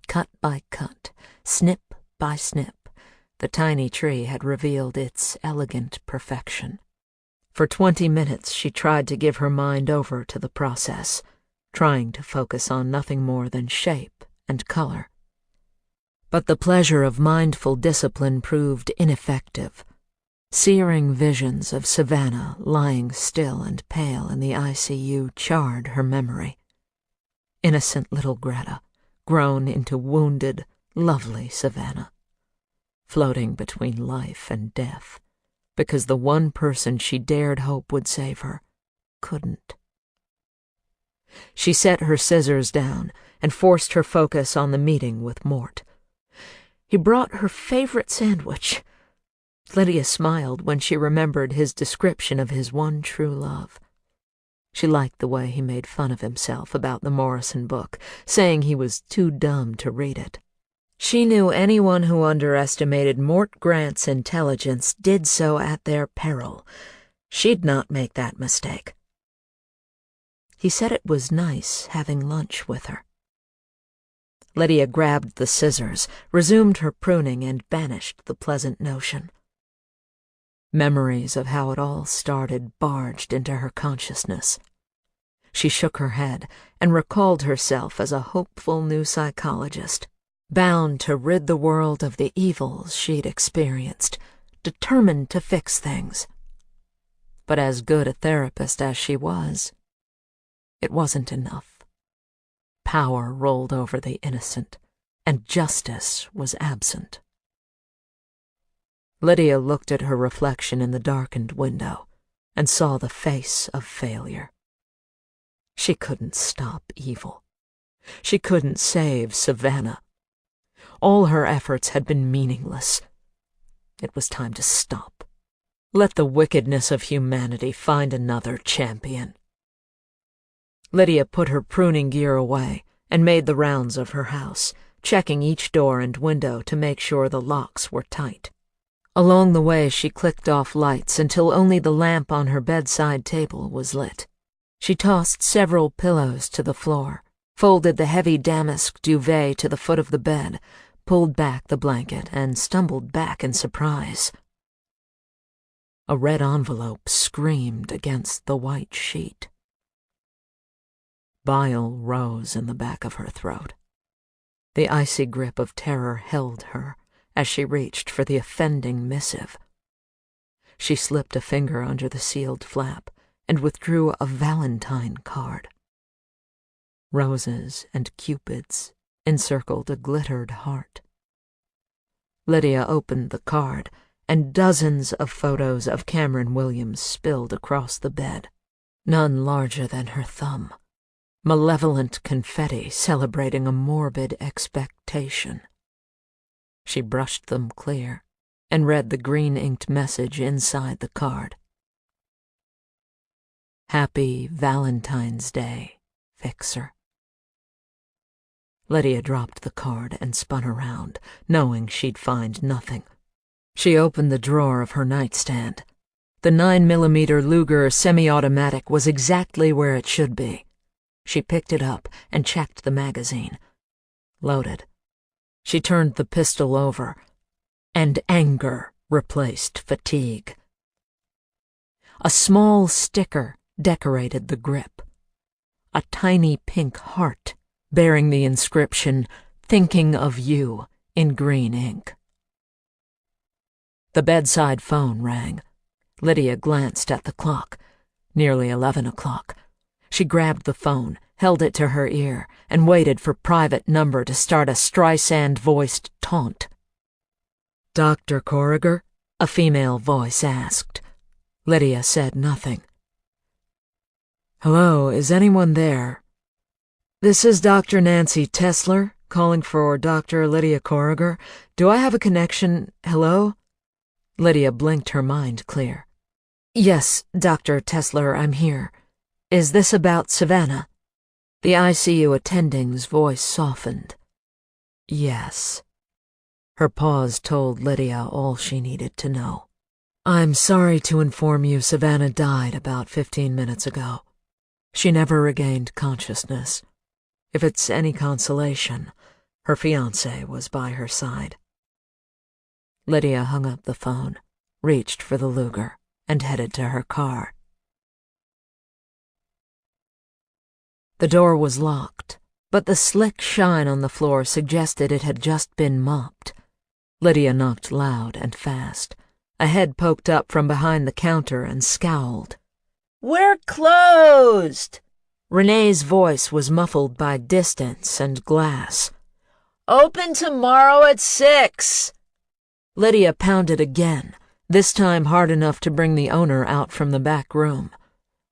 A: Cut by cut, snip by snip, the tiny tree had revealed its elegant perfection. For 20 minutes she tried to give her mind over to the process, trying to focus on nothing more than shape and color. But the pleasure of mindful discipline proved ineffective. Searing visions of Savannah lying still and pale in the ICU charred her memory. Innocent little Greta, grown into wounded, lovely Savannah, floating between life and death, because the one person she dared hope would save her couldn't. She set her scissors down and forced her focus on the meeting with Mort. He brought her favorite sandwich. Lydia smiled when she remembered his description of his one true love. She liked the way he made fun of himself about the Morrison book, saying he was too dumb to read it. She knew anyone who underestimated Mort Grant's intelligence did so at their peril. She'd not make that mistake. He said it was nice having lunch with her. Lydia grabbed the scissors, resumed her pruning, and banished the pleasant notion. Memories of how it all started barged into her consciousness. She shook her head and recalled herself as a hopeful new psychologist, bound to rid the world of the evils she'd experienced, determined to fix things. But as good a therapist as she was, it wasn't enough. Power rolled over the innocent, and justice was absent. Lydia looked at her reflection in the darkened window and saw the face of failure. She couldn't stop evil. She couldn't save Savannah. All her efforts had been meaningless. It was time to stop. Let the wickedness of humanity find another champion. Lydia put her pruning gear away and made the rounds of her house, checking each door and window to make sure the locks were tight. Along the way, she clicked off lights until only the lamp on her bedside table was lit. She tossed several pillows to the floor, folded the heavy damask duvet to the foot of the bed, pulled back the blanket, and stumbled back in surprise. A red envelope screamed against the white sheet. Bile rose in the back of her throat. The icy grip of terror held her as she reached for the offending missive. She slipped a finger under the sealed flap and withdrew a Valentine card. Roses and cupids encircled a glittered heart. Lydia opened the card, and dozens of photos of Cameron Williams spilled across the bed, none larger than her thumb. Malevolent confetti celebrating a morbid expectation. She brushed them clear and read the green-inked message inside the card. Happy Valentine's Day, Fixer. Lydia dropped the card and spun around, knowing she'd find nothing. She opened the drawer of her nightstand. The 9mm Luger semi-automatic was exactly where it should be. She picked it up and checked the magazine. Loaded. She turned the pistol over, and anger replaced fatigue. A small sticker decorated the grip. A tiny pink heart bearing the inscription, "Thinking of You," in green ink. The bedside phone rang. Lydia glanced at the clock. Nearly 11 o'clock. She grabbed the phone, held it to her ear, and waited for private number to start a Streisand-voiced taunt. "Dr. Corriger?" a female voice asked. Lydia said nothing. "Hello, is anyone there? This is Dr. Nancy Tesler, calling for Dr. Lydia Corriger. Do I have a connection? Hello?" Lydia blinked her mind clear. "Yes, Dr. Tesler, I'm here. Is this about Savannah?" The ICU attending's voice softened. "Yes." Her pause told Lydia all she needed to know. "I'm sorry to inform you Savannah died about 15 minutes ago. She never regained consciousness. If it's any consolation, her fiancé was by her side." Lydia hung up the phone, reached for the Luger, and headed to her car. The door was locked, but the slick shine on the floor suggested it had just been mopped. Lydia knocked loud and fast. A head poked up from behind the counter and scowled. "We're closed!" Renee's voice was muffled by distance and glass. "Open tomorrow at 6. Lydia pounded again, this time hard enough to bring the owner out from the back room.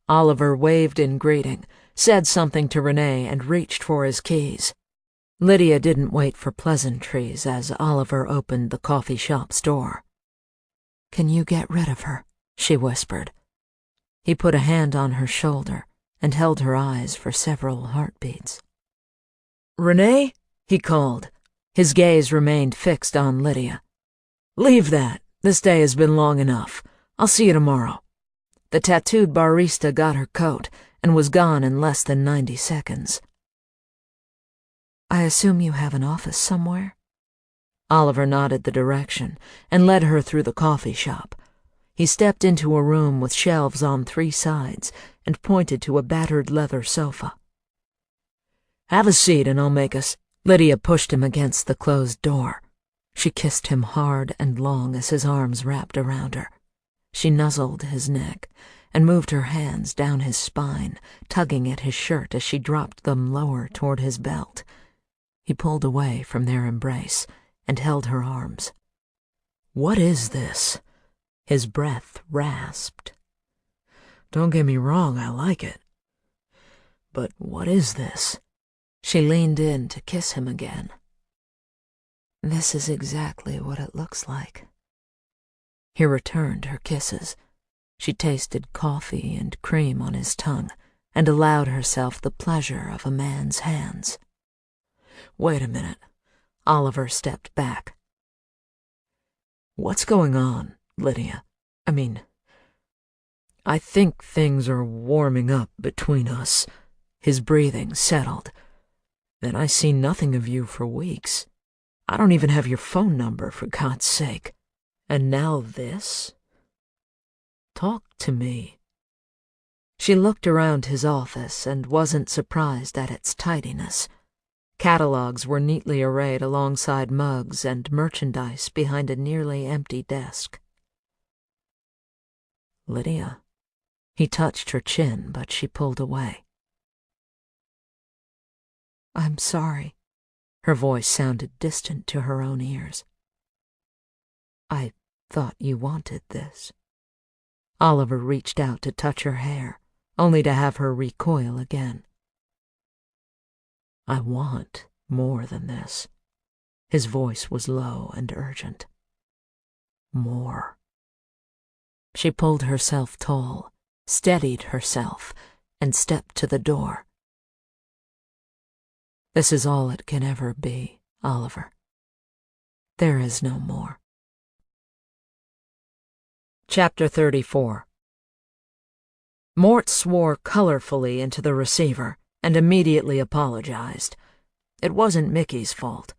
A: Oliver waved in greeting, said something to Renee, and reached for his keys. Lydia didn't wait for pleasantries as Oliver opened the coffee shop's door. "Can you get rid of her?" she whispered. He put a hand on her shoulder and held her eyes for several heartbeats. "Renee?" he called. His gaze remained fixed on Lydia. "Leave that. This day has been long enough. I'll see you tomorrow." The tattooed barista got her coat and was gone in less than 90 seconds. "I assume you have an office somewhere?" Oliver nodded the direction and led her through the coffee shop. He stepped into a room with shelves on 3 sides and pointed to a battered leather sofa. "Have a seat and I'll make us—" Lydia pushed him against the closed door. She kissed him hard and long as his arms wrapped around her. She nuzzled his neck and moved her hands down his spine, tugging at his shirt as she dropped them lower toward his belt. He pulled away from their embrace and held her arms. "What is this?" His breath rasped. "Don't get me wrong, I like it. But what is this?" She leaned in to kiss him again. "This is exactly what it looks like." He returned her kisses. She tasted coffee and cream on his tongue and allowed herself the pleasure of a man's hands. "Wait a minute." Oliver stepped back. "What's going on, Lydia? I think things are warming up between us." His breathing settled. "Then I see nothing of you for weeks. I don't even have your phone number, for God's sake. And now this?" Talk to me. She looked around his office and wasn't surprised at its tidiness. Catalogs were neatly arrayed alongside mugs and merchandise behind a nearly empty desk. Lydia. He touched her chin, but she pulled away. I'm sorry. Her voice sounded distant to her own ears. I thought you wanted this. Oliver reached out to touch her hair, only to have her recoil again. I want more than this. His voice was low and urgent. More. She pulled herself tall, steadied herself, and stepped to the door. This is all it can ever be, Oliver. There is no more. Chapter 34. Mort swore colorfully into the receiver and immediately apologized. It wasn't Mickey's fault.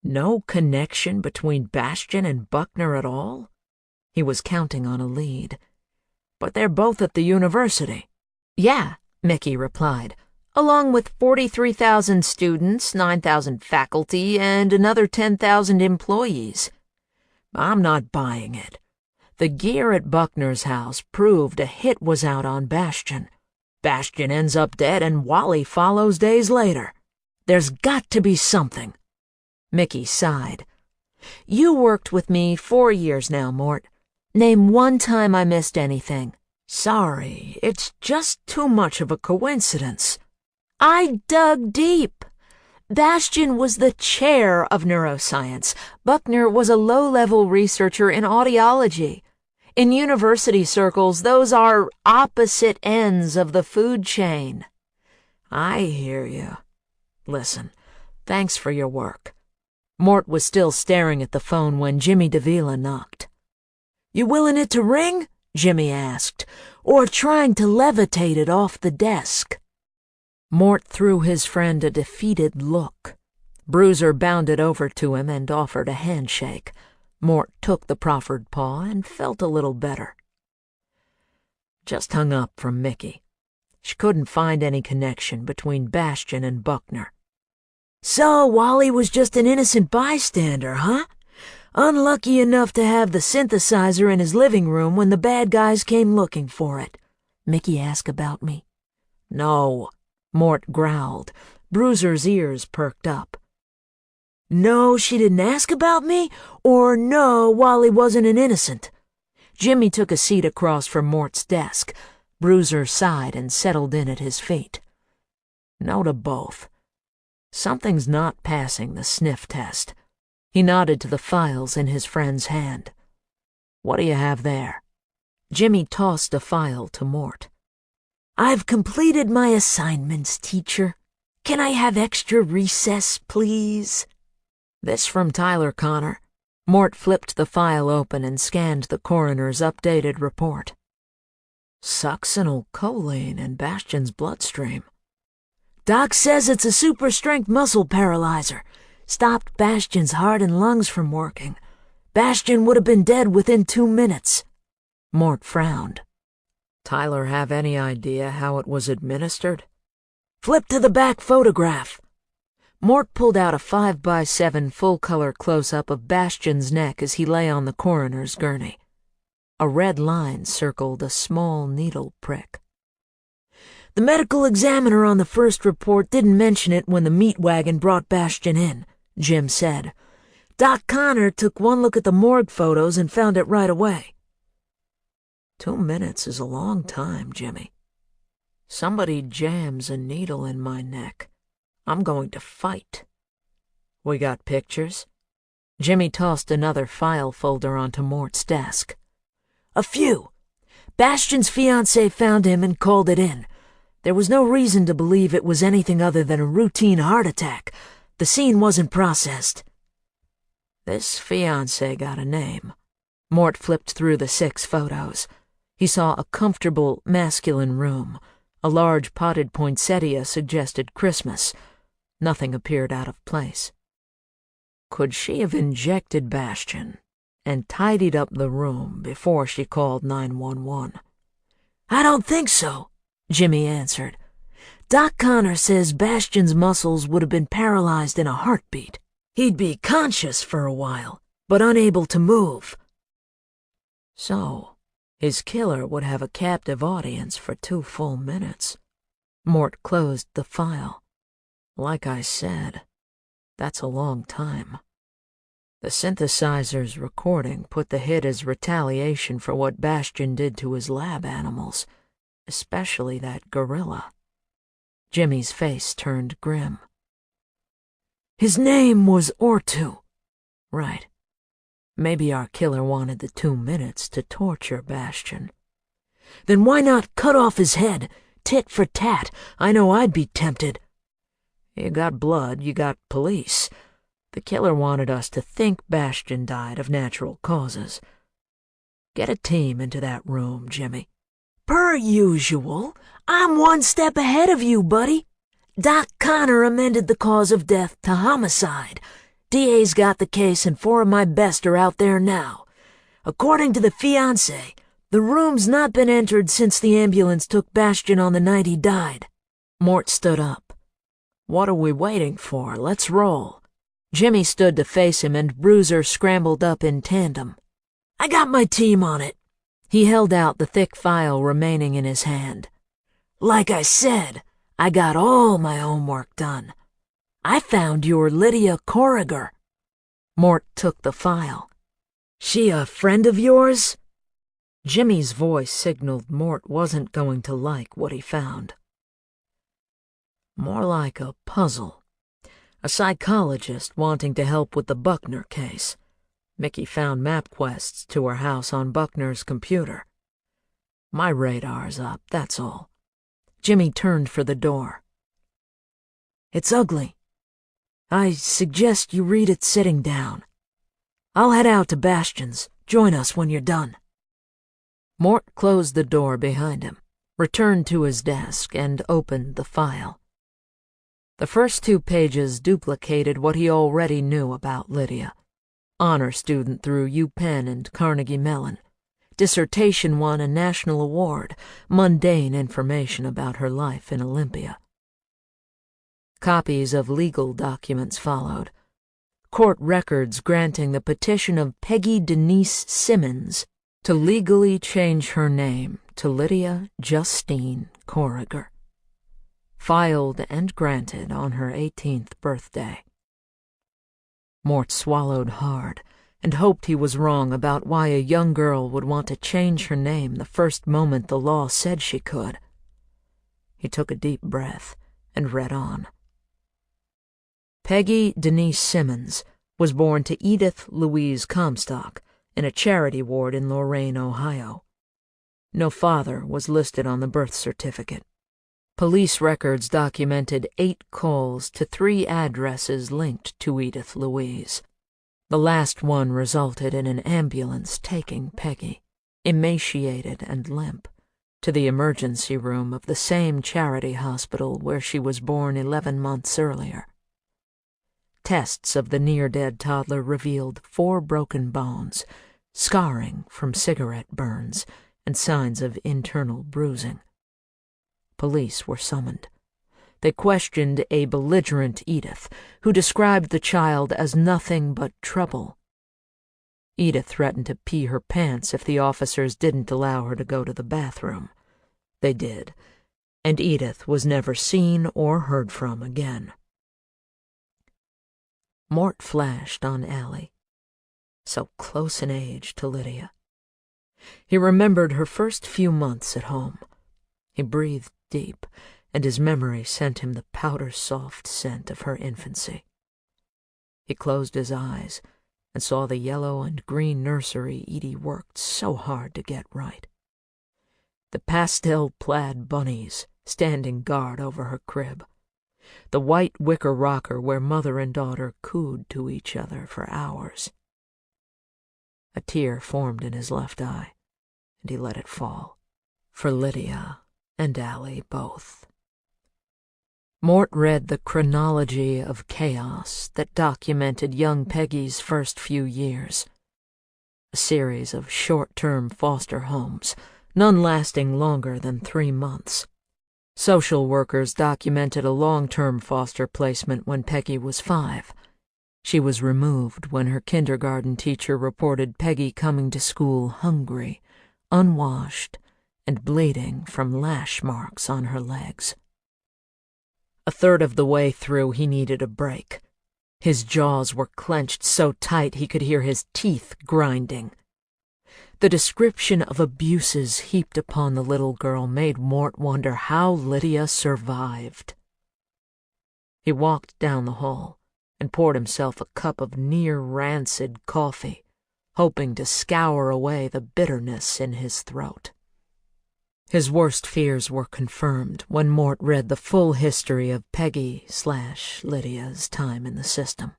A: No connection between Bastian and Buckner at all? He was counting on a lead. But they're both at the university. Yeah, Mickey replied, along with 43,000 students, 9,000 faculty, and another 10,000 employees. I'm not buying it. The gear at Buckner's house proved a hit was out on Bastian. Bastian ends up dead and Wally follows days later. There's got to be something. Mickey sighed. You worked with me 4 years now, Mort. Name one time I missed anything. Sorry, it's just too much of a coincidence. I dug deep. Bastian was the chair of neuroscience. Buckner was a low-level researcher in audiology. In university circles, those are opposite ends of the food chain. I hear you. Listen, thanks for your work. Mort was still staring at the phone when Jimmy Davila knocked. You willing it to ring? Jimmy asked, or trying to levitate it off the desk. Mort threw his friend a defeated look. Bruiser bounded over to him and offered a handshake. Mort took the proffered paw and felt a little better. Just hung up from Mickey. She couldn't find any connection between Bastian and Buckner. So Wally was just an innocent bystander, huh? Unlucky enough to have the synthesizer in his living room when the bad guys came looking for it. Mickey asked about me. No, Mort growled. Bruiser's ears perked up. No, she didn't ask about me, or no, Wally wasn't an innocent. Jimmy took a seat across from Mort's desk. Bruiser sighed and settled in at his feet. No to both. Something's not passing the sniff test. He nodded to the files in his friend's hand. What do you have there? Jimmy tossed a file to Mort. I've completed my assignments, teacher. Can I have extra recess, please? This from Tyler Connor. Mort flipped the file open and scanned the coroner's updated report. Succinylcholine in Bastian's bloodstream. Doc says it's a super-strength muscle paralyzer. Stopped Bastian's heart and lungs from working. Bastian would have been dead within 2 minutes. Mort frowned. Tyler have any idea how it was administered? Flip to the back photograph. Mort pulled out a 5x7 full-color close-up of Bastian's neck as he lay on the coroner's gurney. A red line circled a small needle prick. The medical examiner on the first report didn't mention it when the meat wagon brought Bastian in, Jim said. Doc Connor took one look at the morgue photos and found it right away. 2 minutes is a long time, Jimmy. Somebody jams a needle in my neck. I'm going to fight. We got pictures? Jimmy tossed another file folder onto Mort's desk. A few. Bastian's fiancée found him and called it in. There was no reason to believe it was anything other than a routine heart attack. The scene wasn't processed. This fiancée got a name. Mort flipped through the 6 photos. He saw a comfortable, masculine room. A large potted poinsettia suggested Christmas. Nothing appeared out of place. Could she have injected Bastian? and tidied up the room before she called 911. "I don't think so," Jimmy answered. "Doc Connor says Bastian's muscles would have been paralyzed in a heartbeat. He'd be conscious for a while, but unable to move." So, his killer would have a captive audience for 2 full minutes. Mort closed the file. Like I said, that's a long time. The synthesizer's recording put the hit as retaliation for what Bastian did to his lab animals, especially that gorilla. Jimmy's face turned grim. "His name was Ortu." Right. Maybe our killer wanted the 2 minutes to torture Bastian. "Then why not cut off his head, tit for tat? I know I'd be tempted." "You got blood, you got police. The killer wanted us to think Bastian died of natural causes. Get a team into that room, Jimmy." "Per usual, I'm 1 step ahead of you, buddy. Doc Connor amended the cause of death to homicide. DA's got the case and 4 of my best are out there now. According to the fiancé, the room's not been entered since the ambulance took Bastian on the night he died." Mort stood up. "What are we waiting for? Let's roll." Jimmy stood to face him and Bruiser scrambled up in tandem. "I got my team on it." He held out the thick file remaining in his hand. "Like I said, I got all my homework done. I found your Lydia Corriger." Mort took the file. "She a friend of yours?" Jimmy's voice signaled Mort wasn't going to like what he found. "More like a puzzle. A psychologist wanting to help with the Buckner case. Mickey found MapQuests to her house on Buckner's computer. My radar's up, that's all." Jimmy turned for the door. "It's ugly. I suggest you read it sitting down. I'll head out to Bastian's. Join us when you're done." Mort closed the door behind him, returned to his desk, and opened the file. The first 2 pages duplicated what he already knew about Lydia. Honor student through UPenn and Carnegie Mellon. Dissertation won a national award. Mundane information about her life in Olympia. Copies of legal documents followed. Court records granting the petition of Peggy Denise Simmons to legally change her name to Lydia Justine Corriger. Filed and granted on her 18th birthday. Mort swallowed hard and hoped he was wrong about why a young girl would want to change her name the first moment the law said she could. He took a deep breath and read on. Peggy Denise Simmons was born to Edith Louise Comstock in a charity ward in Lorain, Ohio. No father was listed on the birth certificate. Police records documented 8 calls to 3 addresses linked to Edith Louise. The last one resulted in an ambulance taking Peggy, emaciated and limp, to the emergency room of the same charity hospital where she was born 11 months earlier. Tests of the near-dead toddler revealed 4 broken bones, scarring from cigarette burns, and signs of internal bruising. Police were summoned. They questioned a belligerent Edith, who described the child as nothing but trouble. Edith threatened to pee her pants if the officers didn't allow her to go to the bathroom. They did, and Edith was never seen or heard from again. Mort flashed on Allie, so close in age to Lydia. He remembered her first few months at home. He breathed deep, and his memory sent him the powder-soft scent of her infancy. He closed his eyes and saw the yellow and green nursery Edie worked so hard to get right. The pastel-plaid bunnies standing guard over her crib. The white wicker rocker where mother and daughter cooed to each other for hours. A tear formed in his left eye, and he let it fall. For Lydia and Allie both. Mort read the chronology of chaos that documented young Peggy's first few years. a series of short-term foster homes, none lasting longer than 3 months. Social workers documented a long-term foster placement when Peggy was 5. She was removed when her kindergarten teacher reported Peggy coming to school hungry, unwashed, and bleeding from lash marks on her legs. A third of the way through, he needed a break. His jaws were clenched so tight he could hear his teeth grinding. The description of abuses heaped upon the little girl made Mort wonder how Lydia survived. He walked down the hall and poured himself a cup of near-rancid coffee, hoping to scour away the bitterness in his throat. His worst fears were confirmed when Mort read the full history of Peggy/Lydia's time in the system.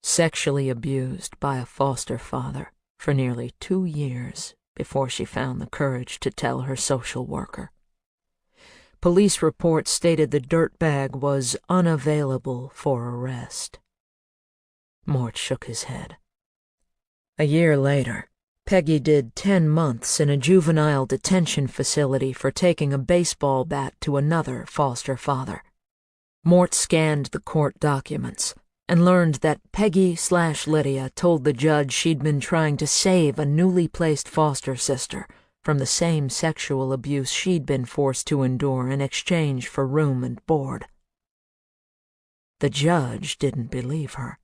A: Sexually abused by a foster father for nearly 2 years before she found the courage to tell her social worker. Police reports stated the dirtbag was unavailable for arrest. Mort shook his head. A year later, Peggy did 10 months in a juvenile detention facility for taking a baseball bat to another foster father. Mort scanned the court documents and learned that Peggy/Lydia told the judge she'd been trying to save a newly placed foster sister from the same sexual abuse she'd been forced to endure in exchange for room and board. The judge didn't believe her.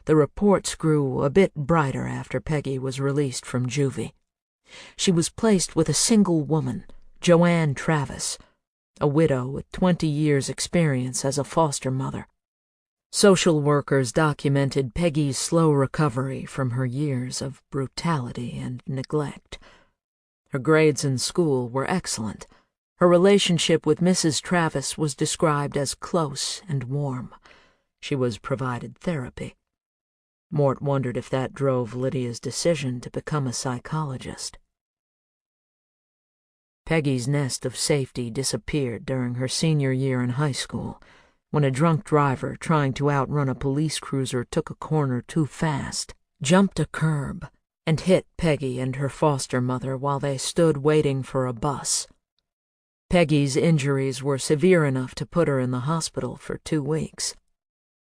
A: The reports grew a bit brighter after Peggy was released from juvie. She was placed with a single woman, Joanne Travis, a widow with 20 years' experience as a foster mother. Social workers documented Peggy's slow recovery from her years of brutality and neglect. Her grades in school were excellent. Her relationship with Mrs. Travis was described as close and warm. She was provided therapy. Mort wondered if that drove Lydia's decision to become a psychologist. Peggy's nest of safety disappeared during her senior year in high school, when a drunk driver trying to outrun a police cruiser took a corner too fast, jumped a curb, and hit Peggy and her foster mother while they stood waiting for a bus. Peggy's injuries were severe enough to put her in the hospital for 2 weeks.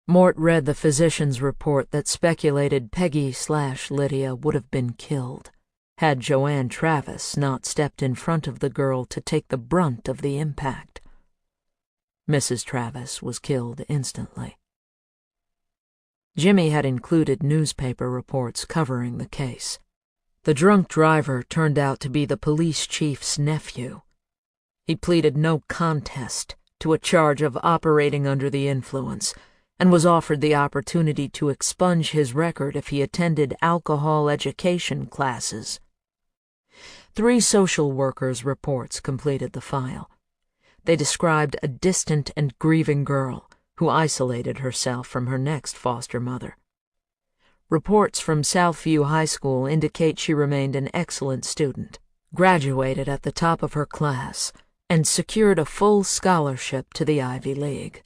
A: Mort read the physician's report that speculated Peggy/Lydia would have been killed had Joanne Travis not stepped in front of the girl to take the brunt of the impact. Mrs. Travis was killed instantly. Jimmy had included newspaper reports covering the case. The drunk driver turned out to be the police chief's nephew. He pleaded no contest to a charge of operating under the influence and was offered the opportunity to expunge his record if he attended alcohol education classes. 3 social workers' reports completed the file. They described a distant and grieving girl who isolated herself from her next foster mother. Reports from Southview High School indicate she remained an excellent student, graduated at the top of her class, and secured a full scholarship to the Ivy League.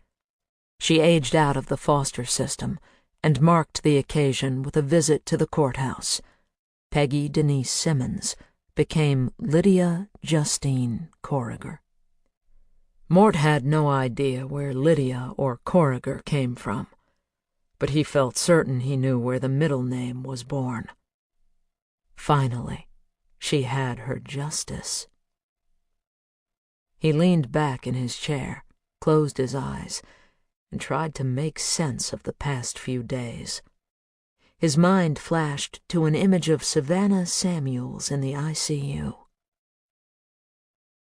A: She aged out of the foster system and marked the occasion with a visit to the courthouse. Peggy Denise Simmons became Lydia Justine Corriger. Mort had no idea where Lydia or Corriger came from, but he felt certain he knew where the middle name was born. Finally, she had her justice. He leaned back in his chair, closed his eyes, and tried to make sense of the past few days. His mind flashed to an image of Savannah Samuels in the ICU.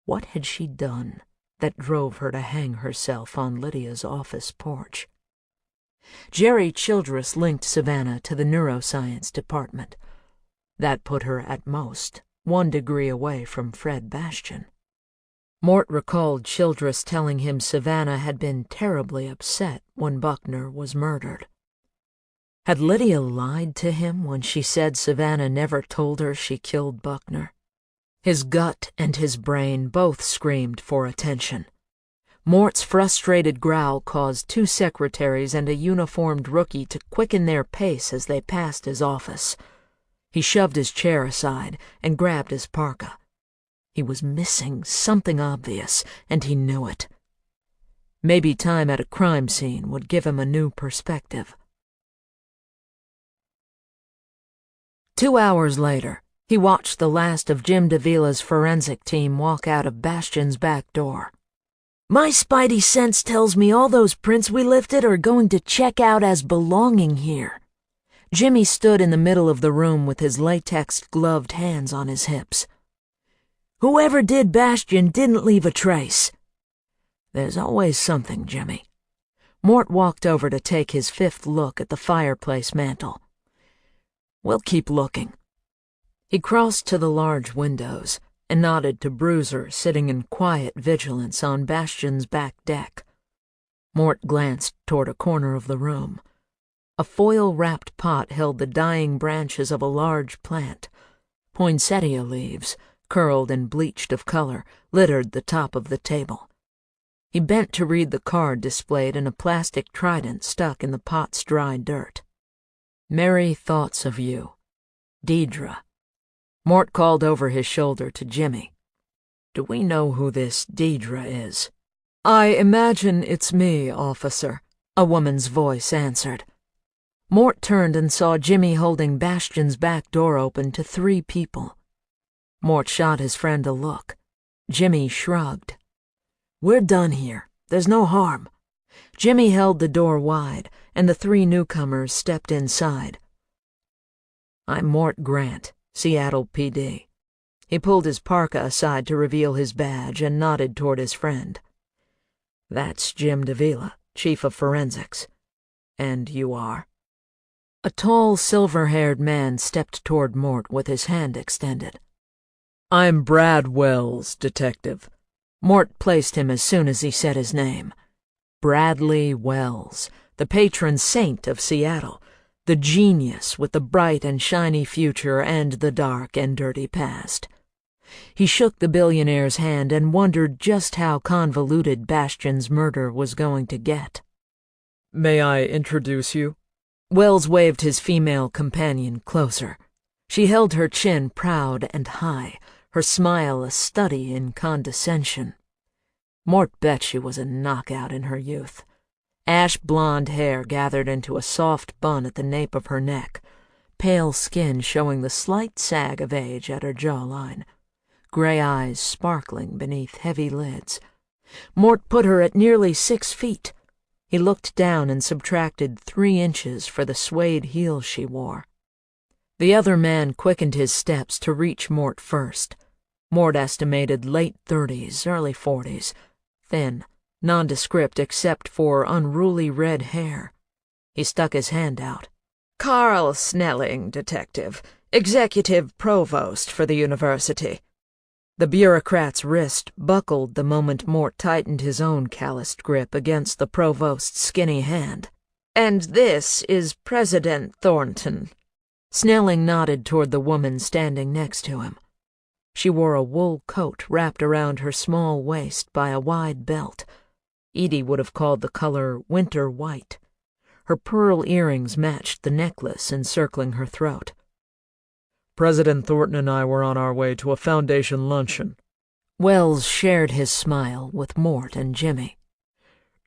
A: What had she done that drove her to hang herself on Lydia's office porch? Jerry Childress linked Savannah to the neuroscience department. That put her at most 1 degree away from Fred Bastian. Mort recalled Childress telling him Savannah had been terribly upset when Buckner was murdered. Had Lydia lied to him when she said Savannah never told her she killed Buckner? His gut and his brain both screamed for attention. Mort's frustrated growl caused 2 secretaries and a uniformed rookie to quicken their pace as they passed his office. He shoved his chair aside and grabbed his parka. He was missing something obvious, and he knew it. Maybe time at a crime scene would give him a new perspective. 2 hours later, he watched the last of Jim Davila's forensic team walk out of Bastion's back door. My spidey sense tells me all those prints we lifted are going to check out as belonging here. Jimmy stood in the middle of the room with his latex-gloved hands on his hips. Whoever did Bastion didn't leave a trace. There's always something, Jimmy. Mort walked over to take his fifth look at the fireplace mantel. We'll keep looking. He crossed to the large windows and nodded to Bruiser sitting in quiet vigilance on Bastion's back deck. Mort glanced toward a corner of the room. A foil-wrapped pot held the dying branches of a large plant. Poinsettia leaves, curled and bleached of color, littered the top of the table. He bent to read the card displayed in a plastic trident stuck in the pot's dry dirt. Merry thoughts of you. Deidre. Mort called over his shoulder to Jimmy. Do we know who this Deidre is? I imagine it's me, officer, a woman's voice answered. Mort turned and saw Jimmy holding Bastion's back door open to 3 people. Mort shot his friend a look. Jimmy shrugged. We're done here. There's no harm. Jimmy held the door wide, and the 3 newcomers stepped inside. I'm Mort Grant, Seattle PD. He pulled his parka aside to reveal his badge and nodded toward his friend. That's Jim Davila, Chief of Forensics. And you are? A tall, silver-haired man stepped toward Mort with his hand extended. I'm Brad Wells, Detective. Mort placed him as soon as he said his name. Bradley Wells, the patron saint of Seattle, the genius with the bright and shiny future and the dark and dirty past. He shook the billionaire's hand and wondered just how convoluted Bastion's murder was going to get. May I introduce you? Wells waved his female companion closer. She held her chin proud and high, her smile a study in condescension. Mort bet she was a knockout in her youth. Ash-blonde hair gathered into a soft bun at the nape of her neck, pale skin showing the slight sag of age at her jawline, gray eyes sparkling beneath heavy lids. Mort put her at nearly 6 feet. He looked down and subtracted 3 inches for the suede heels she wore. The other man quickened his steps to reach Mort first. Mort estimated late 30s, early 40s, thin, nondescript except for unruly red hair. He stuck his hand out. Carl Snelling, Detective, Executive Provost for the university. The bureaucrat's wrist buckled the moment Mort tightened his own calloused grip against the provost's skinny hand. And this is President Thornton. Snelling nodded toward the woman standing next to him. She wore a wool coat wrapped around her small waist by a wide belt. Edie would have called the color winter white. Her pearl earrings matched the necklace encircling her throat. President Thornton and I were on our way to a Foundation luncheon. Wells shared his smile with Mort and Jimmy.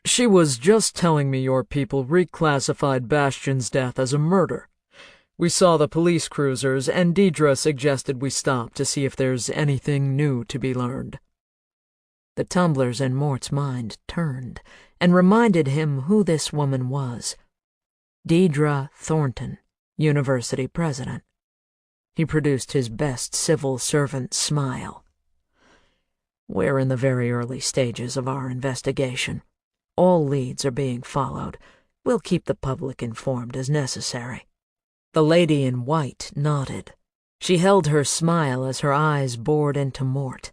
A: She was just telling me your people reclassified Bastion's death as a murder. We saw the police cruisers, and Deidre suggested we stop to see if there's anything new to be learned. The tumblers in Mort's mind turned and reminded him who this woman was. Deidre Thornton, university president. He produced his best civil servant smile. We're in the very early stages of our investigation. All leads are being followed. We'll keep the public informed as necessary. The lady in white nodded. She held her smile as her eyes bored into Mort.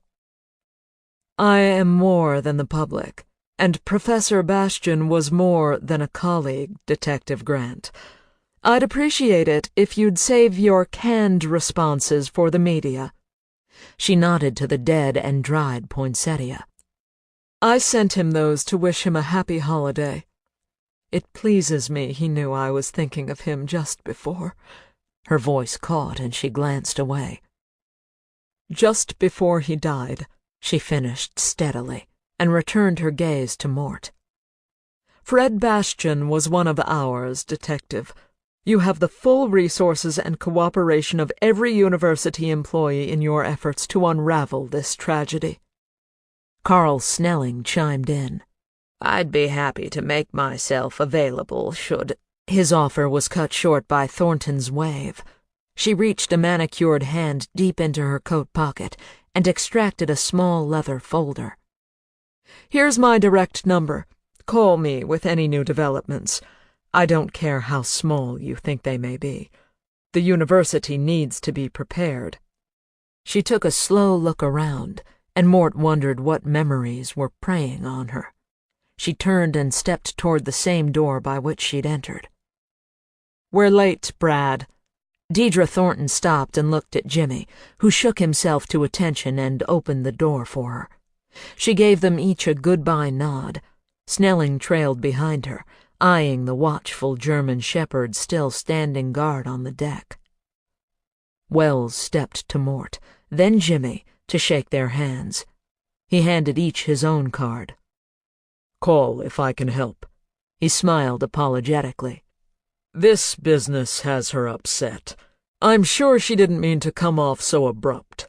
A: I am more than the public, and Professor Bastion was more than a colleague, Detective Grant. I'd appreciate it if you'd save your canned responses for the media. She nodded to the dead and dried poinsettia. I sent him those to wish him a happy holiday. It pleases me he knew I was thinking of him just before. Her voice caught and she glanced away. "Just before he died," she finished steadily, and returned her gaze to Mort. "Fred Bastian was one of ours, Detective. You have the full resources and cooperation of every university employee in your efforts to unravel this tragedy." Carl Snelling chimed in. "I'd be happy to make myself available should—" His offer was cut short by Thornton's wave. She reached a manicured hand deep into her coat pocket and extracted a small leather folder. "Here's my direct number. Call me with any new developments. I don't care how small you think they may be. The university needs to be prepared." She took a slow look around, and Mort wondered what memories were preying on her. She turned and stepped toward the same door by which she'd entered. "We're late, Brad." Deidre Thornton stopped and looked at Jimmy, who shook himself to attention and opened the door for her. She gave them each a goodbye nod. Snelling trailed behind her, eyeing the watchful German shepherd still standing guard on the deck. Wells stepped to Mort, then Jimmy, to shake their hands. He handed each his own card. "Call if I can help." He smiled apologetically. "This business has her upset. I'm sure she didn't mean to come off so abrupt."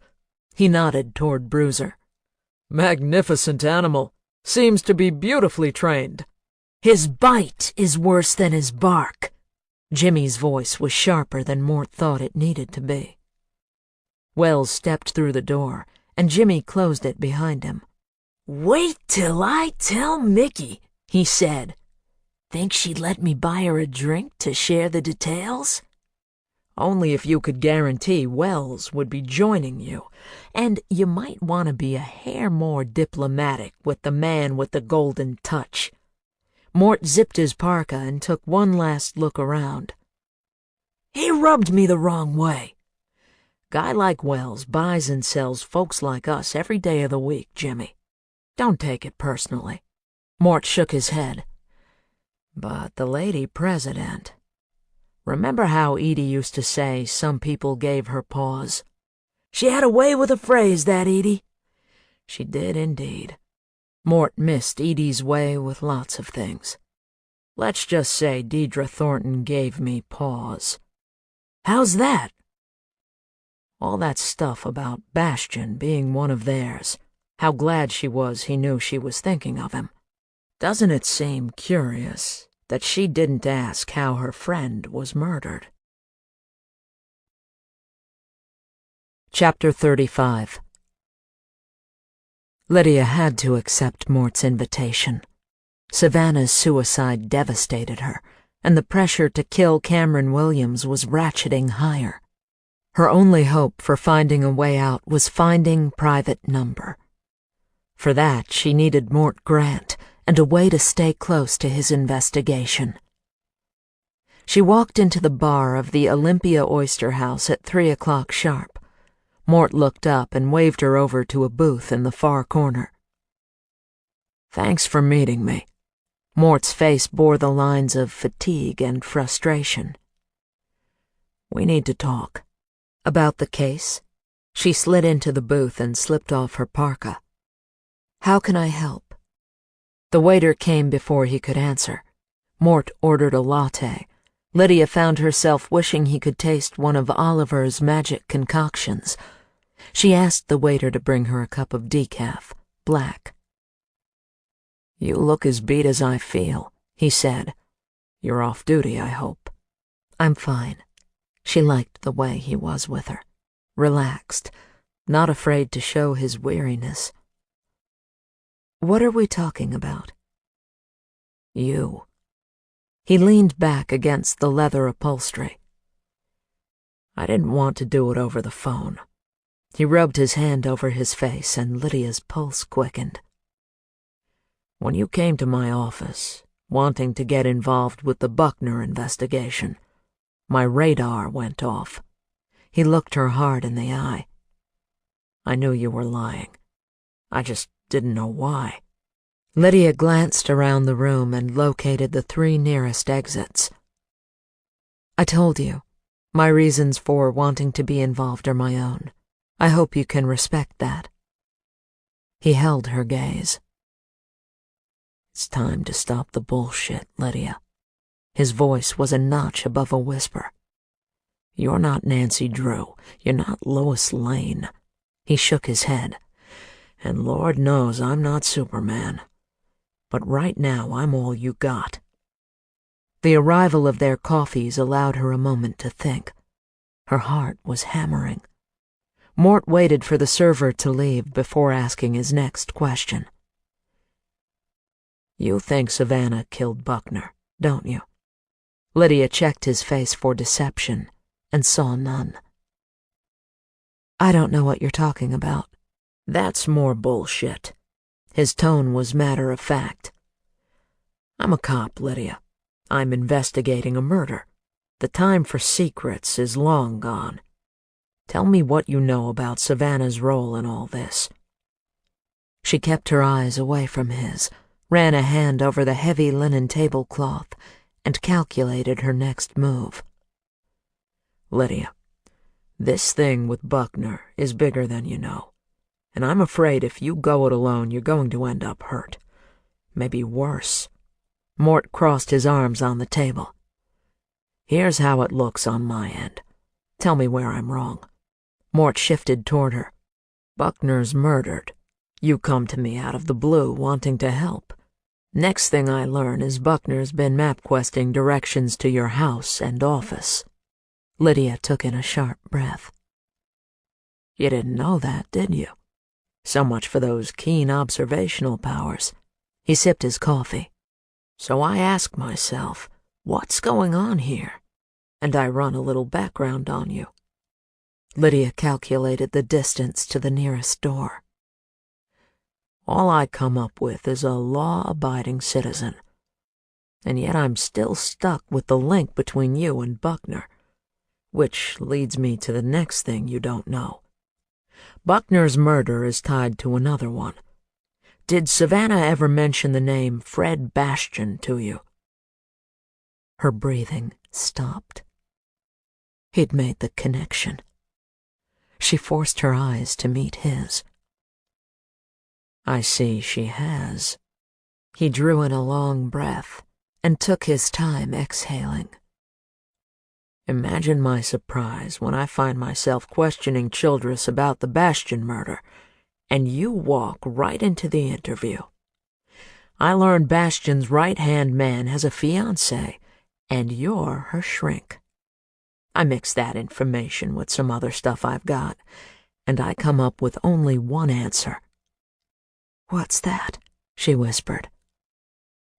A: He nodded toward Bruiser. "Magnificent animal. Seems to be beautifully trained." "His bite is worse than his bark." Jimmy's voice was sharper than Mort thought it needed to be. Wells stepped through the door, and Jimmy closed it behind him. "Wait till I tell Mickey," he said. "Think she'd let me buy her a drink to share the details?" "Only if you could guarantee Wells would be joining you, and you might want to be a hair more diplomatic with the man with the golden touch." Mort zipped his parka and took one last look around. "He rubbed me the wrong way." "Guy like Wells buys and sells folks like us every day of the week, Jimmy. Don't take it personally." Mort shook his head. "But the lady president. Remember how Edie used to say some people gave her pause?" "She had a way with a phrase, that Edie." "She did indeed." Mort missed Edie's way with lots of things. "Let's just say Deidre Thornton gave me pause." "How's that?" "All that stuff about Bastian being one of theirs. How glad she was he knew she was thinking of him. Doesn't it seem curious that she didn't ask how her friend was murdered?" Chapter 35. Lydia had to accept Mort's invitation. Savannah's suicide devastated her, and the pressure to kill Cameron Williams was ratcheting higher. Her only hope for finding a way out was finding Private Number. For that, she needed Mort Grant and a way to stay close to his investigation. She walked into the bar of the Olympia Oyster House at 3:00 sharp. Mort looked up and waved her over to a booth in the far corner. "Thanks for meeting me." Mort's face bore the lines of fatigue and frustration. "We need to talk." "About the case?" She slid into the booth and slipped off her parka. "How can I help?" The waiter came before he could answer. Mort ordered a latte. Lydia found herself wishing he could taste one of Oliver's magic concoctions. She asked the waiter to bring her a cup of decaf, black. "You look as beat as I feel," he said. "You're off duty, I hope." "I'm fine." She liked the way he was with her. Relaxed, not afraid to show his weariness. "What are we talking about?" "You." He leaned back against the leather upholstery. "I didn't want to do it over the phone." He rubbed his hand over his face, and Lydia's pulse quickened. "When you came to my office, wanting to get involved with the Buckner investigation, my radar went off." He looked her hard in the eye. "I knew you were lying. I just didn't know why." Lydia glanced around the room and located the 3 nearest exits. "I told you, My reasons for wanting to be involved are my own. I hope you can respect that." He held her gaze. "It's time to stop the bullshit, Lydia." His voice was a notch above a whisper. "You're not Nancy Drew. You're not Lois Lane." He shook his head. "And Lord knows I'm not Superman. But right now I'm all you got." The arrival of their coffees allowed her a moment to think. Her heart was hammering. Mort waited for the server to leave before asking his next question. "You think Savannah killed Buckner, don't you?" Lydia checked his face for deception and saw none. "I don't know what you're talking about." "That's more bullshit." His tone was matter of fact. "I'm a cop, Lydia. I'm investigating a murder. The time for secrets is long gone. Tell me what you know about Savannah's role in all this." She kept her eyes away from his, ran a hand over the heavy linen tablecloth, and calculated her next move. "Lydia, this thing with Buckner is bigger than you know, and I'm afraid if you go it alone you're going to end up hurt. Maybe worse." Mort crossed his arms on the table. "Here's how it looks on my end. Tell me where I'm wrong." Mort shifted toward her. "Buckner's murdered. You come to me out of the blue wanting to help. Next thing I learn is Buckner's been map-questing directions to your house and office." Lydia took in a sharp breath. "You didn't know that, did you? So much for those keen observational powers." He sipped his coffee. "So I ask myself, what's going on here? And I run a little background on you." Lydia calculated the distance to the nearest door. "All I come up with is a law-abiding citizen. And yet I'm still stuck with the link between you and Buckner. Which leads me to the next thing you don't know. Buckner's murder is tied to another one. Did Savannah ever mention the name Fred Bastian to you?" Her breathing stopped. He'd made the connection. She forced her eyes to meet his. "I see she has." He drew in a long breath and took his time exhaling. "Imagine my surprise when I find myself questioning Childress about the Bastian murder, and you walk right into the interview. I learn Bastian's right-hand man has a fiancée, and you're her shrink. I mix that information with some other stuff I've got, and I come up with only one answer." "What's that?" she whispered.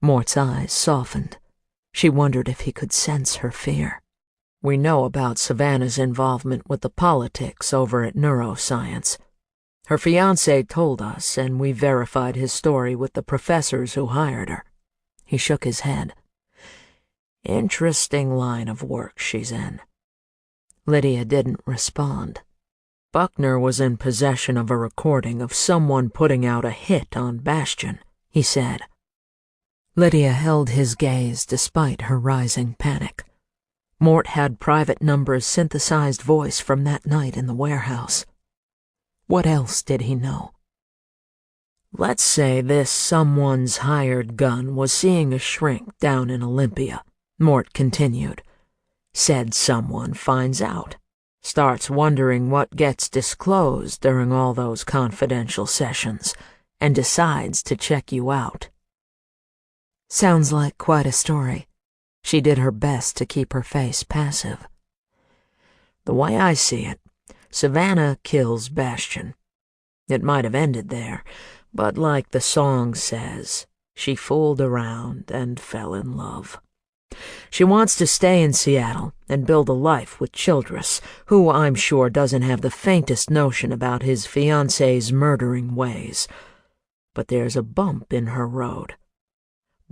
A: Mort's eyes softened. She wondered if he could sense her fear. "We know about Savannah's involvement with the politics over at Neuroscience. Her fiancé told us, and we verified his story with the professors who hired her." He shook his head. "Interesting line of work she's in." Lydia didn't respond. "Buckner was in possession of a recording of someone putting out a hit on Bastian," he said. Lydia held his gaze despite her rising panic. Mort had Private Number's synthesized voice from that night in the warehouse. What else did he know? "Let's say this someone's hired gun was seeing a shrink down in Olympia," Mort continued. "Said someone finds out, starts wondering what gets disclosed during all those confidential sessions, and decides to check you out." Sounds like quite a story. She did her best to keep her face passive. "The way I see it, Savannah kills Bastian. It might have ended there, but like the song says, she fooled around and fell in love. She wants to stay in Seattle and build a life with Childress, who I'm sure doesn't have the faintest notion about his fiancée's murdering ways. But there's a bump in her road.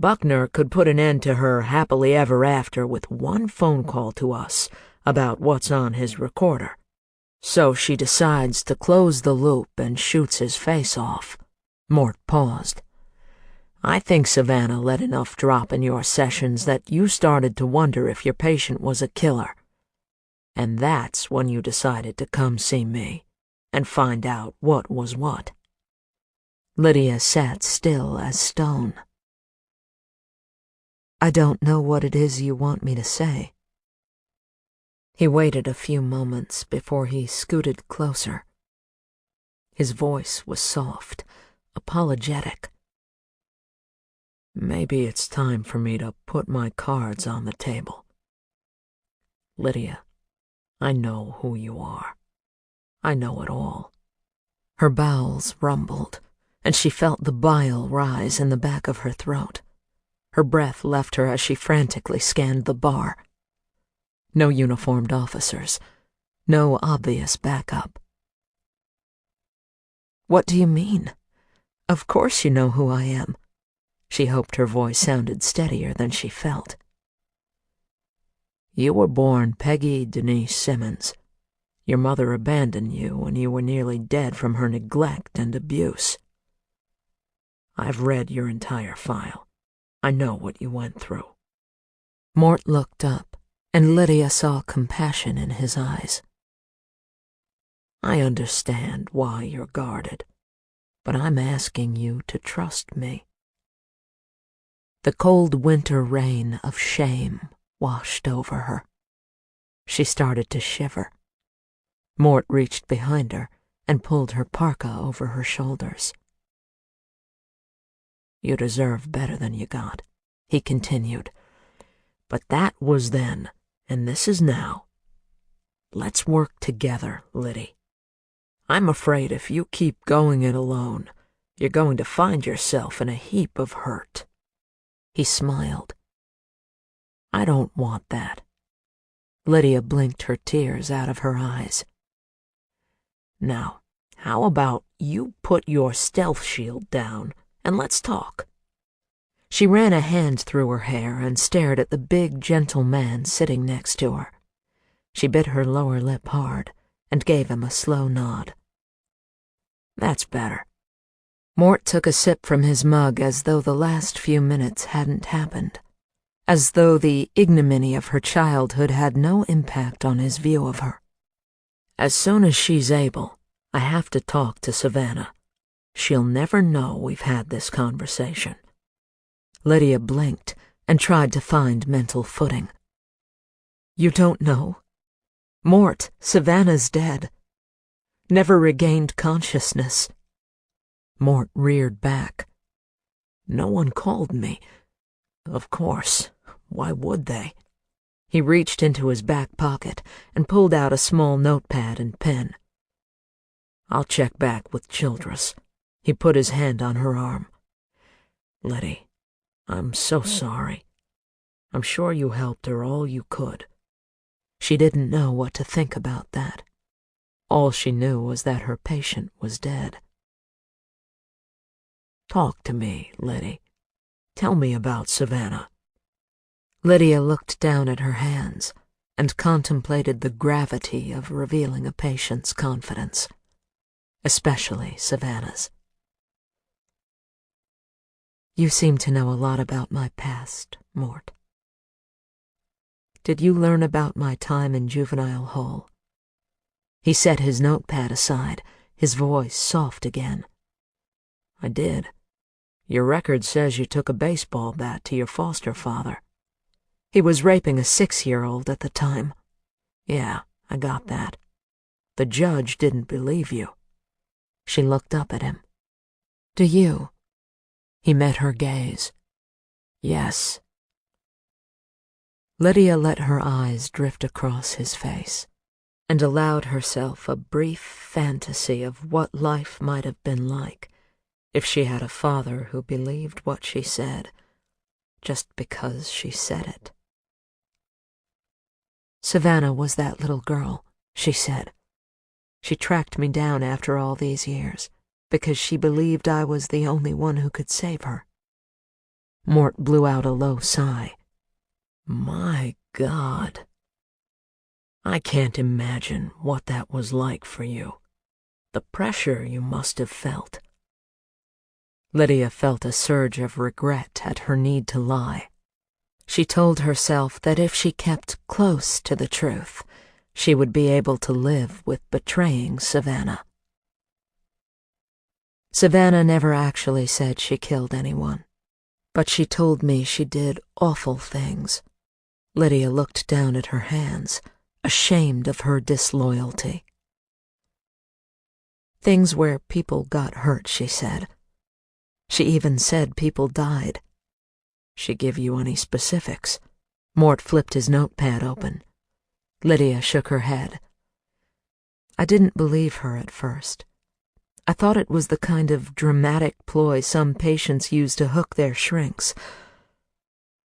A: Buckner could put an end to her happily ever after with one phone call to us about what's on his recorder. So she decides to close the loop and shoots his face off." Mort paused. "I think Savannah let enough drop in your sessions that you started to wonder if your patient was a killer. And that's when you decided to come see me and find out what was what." Lydia sat still as stone. "I don't know what it is you want me to say." He waited a few moments before he scooted closer. His voice was soft, apologetic. "Maybe it's time for me to put my cards on the table. Lydia, I know who you are. I know it all." Her bowels rumbled, and she felt the bile rise in the back of her throat. Her breath left her as she frantically scanned the bar. No uniformed officers, no obvious backup. "What do you mean? Of course you know who I am." She hoped her voice sounded steadier than she felt. "You were born Peggy Denise Simmons. Your mother abandoned you when you were nearly dead from her neglect and abuse. I've read your entire file. I know what you went through." Mort looked up, and Lydia saw compassion in his eyes. "I understand why you're guarded, but I'm asking you to trust me." The cold winter rain of shame washed over her. She started to shiver. Mort reached behind her and pulled her parka over her shoulders. "You deserve better than you got," he continued. "But that was then, and this is now. Let's work together, Liddy. I'm afraid if you keep going it alone, you're going to find yourself in a heap of hurt." He smiled. "I don't want that." Lydia blinked her tears out of her eyes. "Now, how about you put your stealth shield down and let's talk?" She ran a hand through her hair and stared at the big, gentle man sitting next to her. She bit her lower lip hard and gave him a slow nod. "That's better." Mort took a sip from his mug as though the last few minutes hadn't happened, as though the ignominy of her childhood had no impact on his view of her. "As soon as she's able, I have to talk to Savannah. She'll never know we've had this conversation." Lydia blinked and tried to find mental footing. "You don't know? Mort, Savannah's dead. Never regained consciousness." Mort reared back. "No one called me. Of course, why would they?" He reached into his back pocket and pulled out a small notepad and pen. "I'll check back with Childress." He put his hand on her arm. "Letty, I'm so sorry. I'm sure you helped her all you could." She didn't know what to think about that. All she knew was that her patient was dead. "Talk to me, Letty. Tell me about Savannah." Lydia looked down at her hands and contemplated the gravity of revealing a patient's confidence, especially Savannah's. "You seem to know a lot about my past, Mort. Did you learn about my time in juvenile hall?" He set his notepad aside, his voice soft again. "I did. Your record says you took a baseball bat to your foster father. He was raping a 6-year-old at the time. Yeah, I got that. The judge didn't believe you." She looked up at him. "Do you?" He met her gaze. "Yes." Lydia let her eyes drift across his face and allowed herself a brief fantasy of what life might have been like if she had a father who believed what she said, just because she said it. "Savannah was that little girl," she said. "She tracked me down after all these years, because she believed I was the only one who could save her." Mort blew out a low sigh. "My God. I can't imagine what that was like for you. The pressure you must have felt." Lydia felt a surge of regret at her need to lie. She told herself that if she kept close to the truth, she would be able to live with betraying Savannah. Savannah never actually said she killed anyone, but she told me she did awful things. Lydia looked down at her hands, ashamed of her disloyalty. Things where people got hurt, she said. She even said people died. She give you any specifics? Mort flipped his notepad open. Lydia shook her head. I didn't believe her at first. I thought it was the kind of dramatic ploy some patients use to hook their shrinks.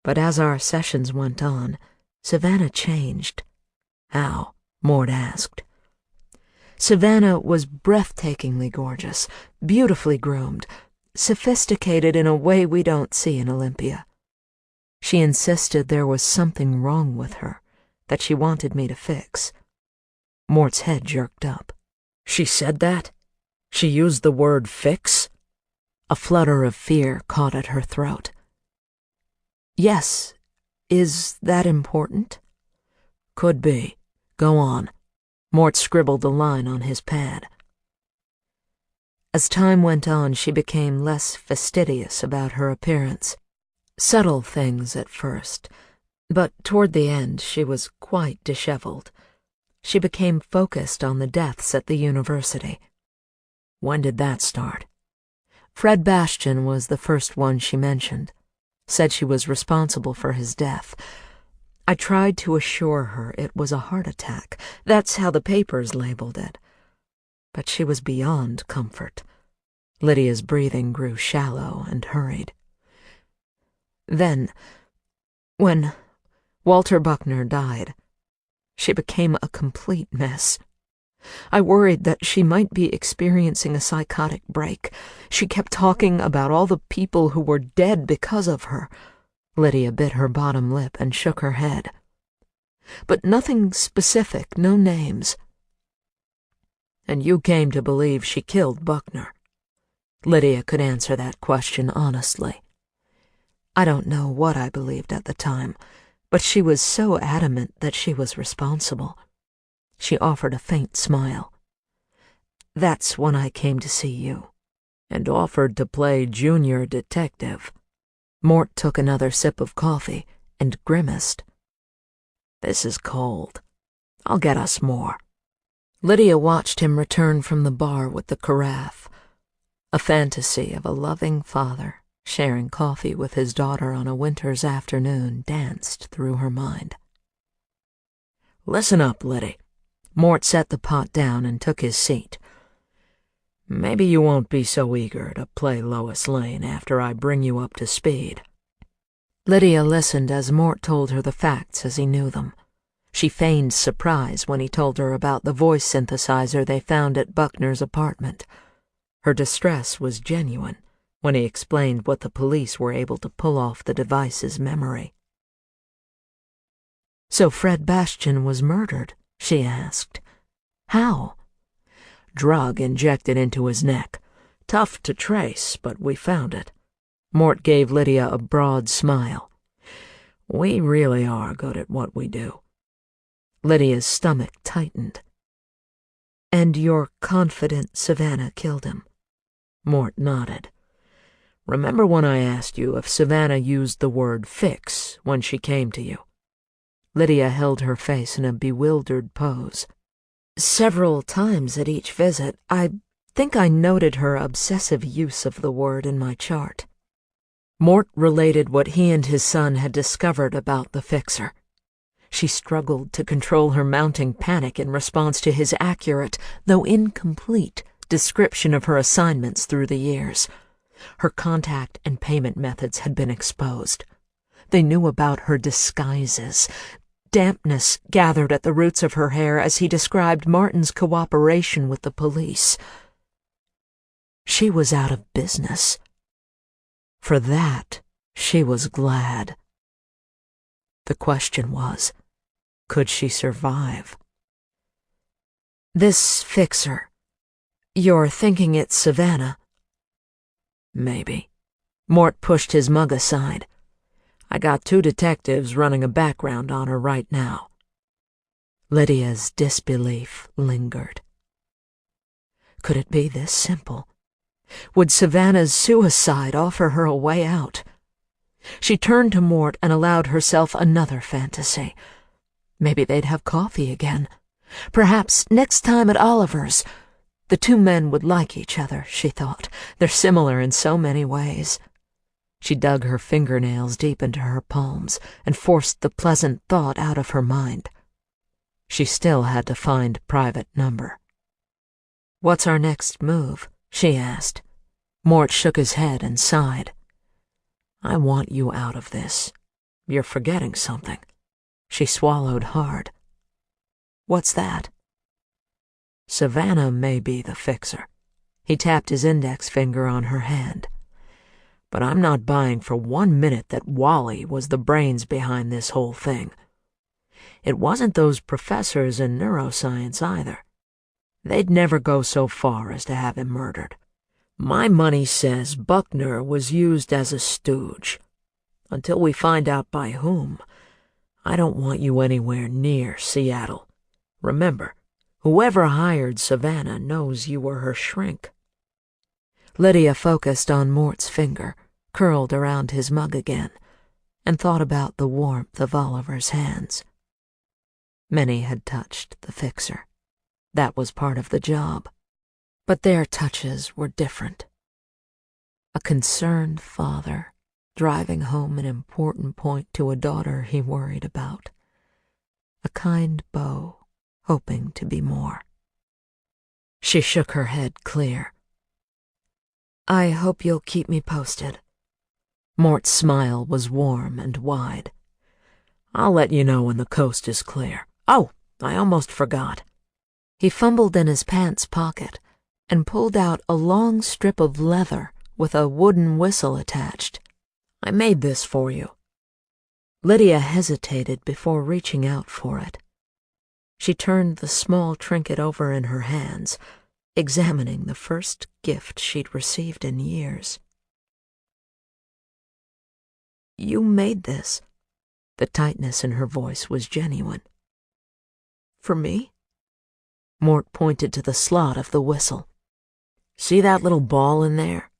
A: But as our sessions went on, Savannah changed. How? Mort asked. Savannah was breathtakingly gorgeous, beautifully groomed, sophisticated in a way we don't see in Olympia. She insisted there was something wrong with her that she wanted me to fix. Mort's head jerked up. She said that? She used the word fix? A flutter of fear caught at her throat. Yes. Is that important? Could be. Go on. Mort scribbled a line on his pad. As time went on, she became less fastidious about her appearance. Subtle things at first, but toward the end she was quite disheveled. She became focused on the deaths at the university. When did that start? Fred Bastian was the first one she mentioned. Said she was responsible for his death. I tried to assure her it was a heart attack. That's how the papers labeled it. But she was beyond comfort. Lydia's breathing grew shallow and hurried. Then, when Walter Buckner died, she became a complete mess. I worried that she might be experiencing a psychotic break. She kept talking about all the people who were dead because of her. Lydia bit her bottom lip and shook her head. But nothing specific, no names. And you came to believe she killed Buckner? Lydia could answer that question honestly. I don't know what I believed at the time, but she was so adamant that she was responsible. She offered a faint smile. That's when I came to see you, and offered to play junior detective. Mort took another sip of coffee and grimaced. This is cold. I'll get us more. Lydia watched him return from the bar with the carafe. A fantasy of a loving father sharing coffee with his daughter on a winter's afternoon danced through her mind. Listen up, Liddy. Mort set the pot down and took his seat. Maybe you won't be so eager to play Lois Lane after I bring you up to speed. Lydia listened as Mort told her the facts as he knew them. She feigned surprise when he told her about the voice synthesizer they found at Buckner's apartment. Her distress was genuine when he explained what the police were able to pull off the device's memory. So Fred Bastian was murdered, she asked. How? Drug injected into his neck. Tough to trace, but we found it. Mort gave Lydia a broad smile. We really are good at what we do. Lydia's stomach tightened. And you're confident Savannah killed him? Mort nodded. Remember when I asked you if Savannah used the word fix when she came to you? Lydia held her face in a bewildered pose. Several times at each visit, I think I noted her obsessive use of the word in my chart. Mort related what he and his son had discovered about the fixer. She struggled to control her mounting panic in response to his accurate, though incomplete, description of her assignments through the years. Her contact and payment methods had been exposed. They knew about her disguises. Dampness gathered at the roots of her hair as he described Martin's cooperation with the police. She was out of business. For that, she was glad. The question was, could she survive? This fixer, you're thinking it's Savannah? Maybe. Mort pushed his mug aside. I got 2 detectives running a background on her right now. Lydia's disbelief lingered. Could it be this simple? Would Savannah's suicide offer her a way out? She turned to Mort and allowed herself another fantasy. Maybe they'd have coffee again. Perhaps next time at Oliver's. The two men would like each other, she thought. They're similar in so many ways. She dug her fingernails deep into her palms and forced the pleasant thought out of her mind. She still had to find private number. "What's our next move?" she asked. Mort shook his head and sighed. "I want you out of this. You're forgetting something." She swallowed hard. "What's that?" "Savannah may be the fixer." He tapped his index finger on her hand. "But I'm not buying for 1 minute that Wally was the brains behind this whole thing. It wasn't those professors in neuroscience either. They'd never go so far as to have him murdered. My money says Buckner was used as a stooge. Until we find out by whom, I don't want you anywhere near Seattle. Remember, whoever hired Savannah knows you were her shrink." Lydia focused on Mort's finger, curled around his mug again, and thought about the warmth of Oliver's hands. Many had touched the fixer. That was part of the job. But their touches were different. A concerned father driving home an important point to a daughter he worried about. A kind beau hoping to be more. She shook her head clear. "I hope you'll keep me posted." Mort's smile was warm and wide. "I'll let you know when the coast is clear. Oh, I almost forgot." He fumbled in his pants pocket and pulled out a long strip of leather with a wooden whistle attached. "I made this for you." Lydia hesitated before reaching out for it. She turned the small trinket over in her hands, examining the first gift she'd received in years. "You made this?" The tightness in her voice was genuine. "For me?" Mort pointed to the slot of the whistle. "See that little ball in there?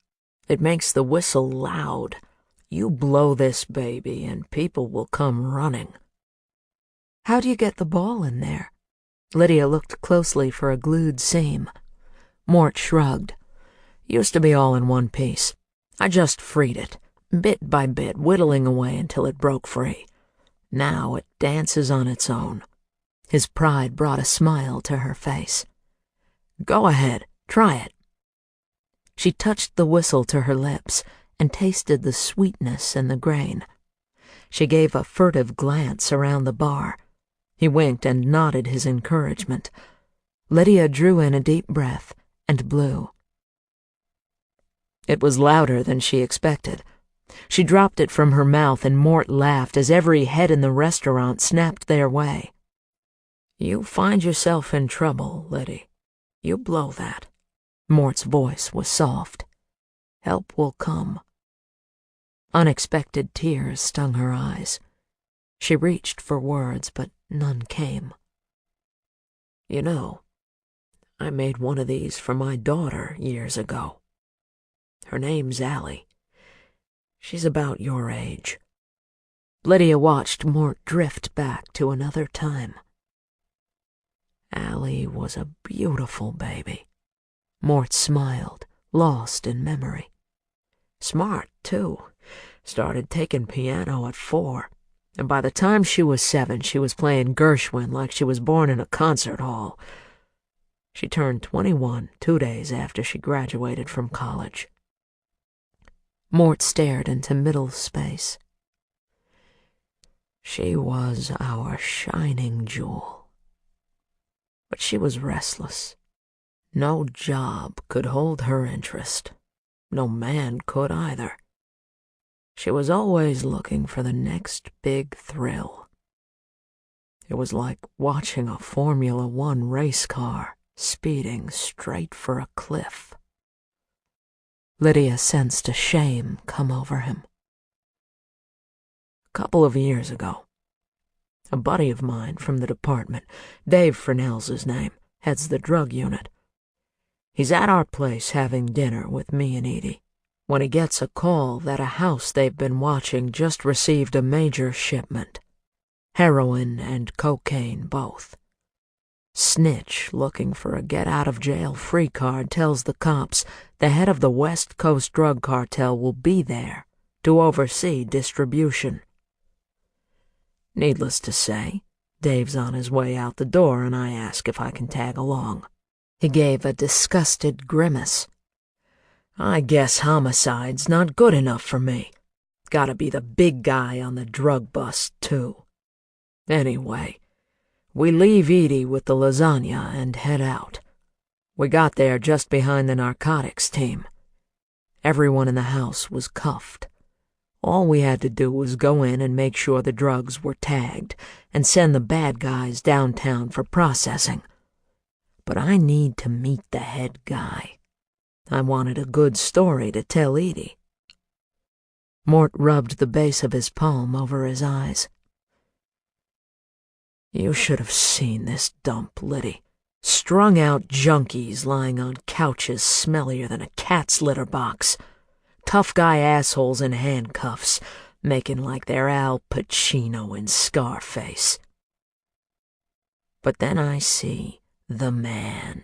A: It makes the whistle loud. You blow this baby and people will come running." "How do you get the ball in there?" Lydia looked closely for a glued seam. Mort shrugged. "Used to be all in one piece. I just freed it, bit by bit, whittling away until it broke free. Now it dances on its own." His pride brought a smile to her face. "Go ahead, try it." She touched the whistle to her lips and tasted the sweetness in the grain. She gave a furtive glance around the bar. He winked and nodded his encouragement. Lydia drew in a deep breath and blew. It was louder than she expected. She dropped it from her mouth and Mort laughed as every head in the restaurant snapped their way. "You find yourself in trouble, Liddy. You blow that." Mort's voice was soft. "Help will come." Unexpected tears stung her eyes. She reached for words, but none came. "You know, I made one of these for my daughter years ago. Her name's Allie. She's about your age." Lydia watched Mort drift back to another time. "Allie was a beautiful baby." Mort smiled, lost in memory. "Smart, too. Started taking piano at 4, and by the time she was 7, she was playing Gershwin like she was born in a concert hall. She turned 21 2 days after she graduated from college." Mort stared into middle space. "She was our shining jewel. But she was restless. No job could hold her interest. No man could either. She was always looking for the next big thrill. It was like watching a Formula One race car speeding straight for a cliff." Lydia sensed a shame come over him. "A couple of years ago, A buddy of mine from the department, Dave Fresnel's his name, heads the drug unit. He's at our place having dinner with me and Edie when he gets a call that a house they've been watching just received a major shipment. Heroin and cocaine both. Snitch looking for a get-out-of-jail-free card tells the cops the head of the West Coast drug cartel will be there to oversee distribution. Needless to say, Dave's on his way out the door and I ask if I can tag along. He gave a disgusted grimace. I guess homicide's not good enough for me. Gotta be the big guy on the drug bust, too. Anyway, we leave Edie with the lasagna and head out. We got there just behind the narcotics team. Everyone in the house was cuffed. All we had to do was go in and make sure the drugs were tagged and send the bad guys downtown for processing. But I need to meet the head guy. I wanted a good story to tell Edie. Mort rubbed the base of his palm over his eyes. You should have seen this dump, Liddy. Strung-out junkies lying on couches smellier than a cat's litter box. Tough guy assholes in handcuffs, making like they're Al Pacino in Scarface. But then I see the man.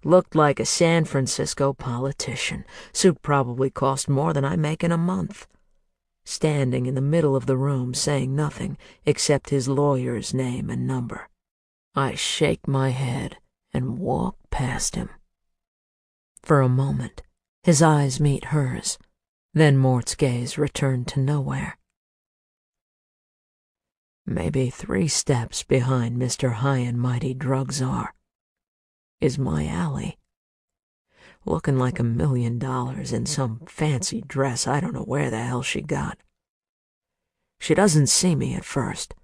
A: Looked like a San Francisco politician. Suit probably cost more than I make in a month. Standing in the middle of the room saying nothing except his lawyer's name and number. I shake my head and walk past him. For a moment, his eyes meet hers. Then Mort's gaze returned to nowhere. Maybe 3 steps behind Mr. High and Mighty Drug Czar is my Allie. Looking like $1 million in some fancy dress I don't know where the hell she got. She doesn't see me at first,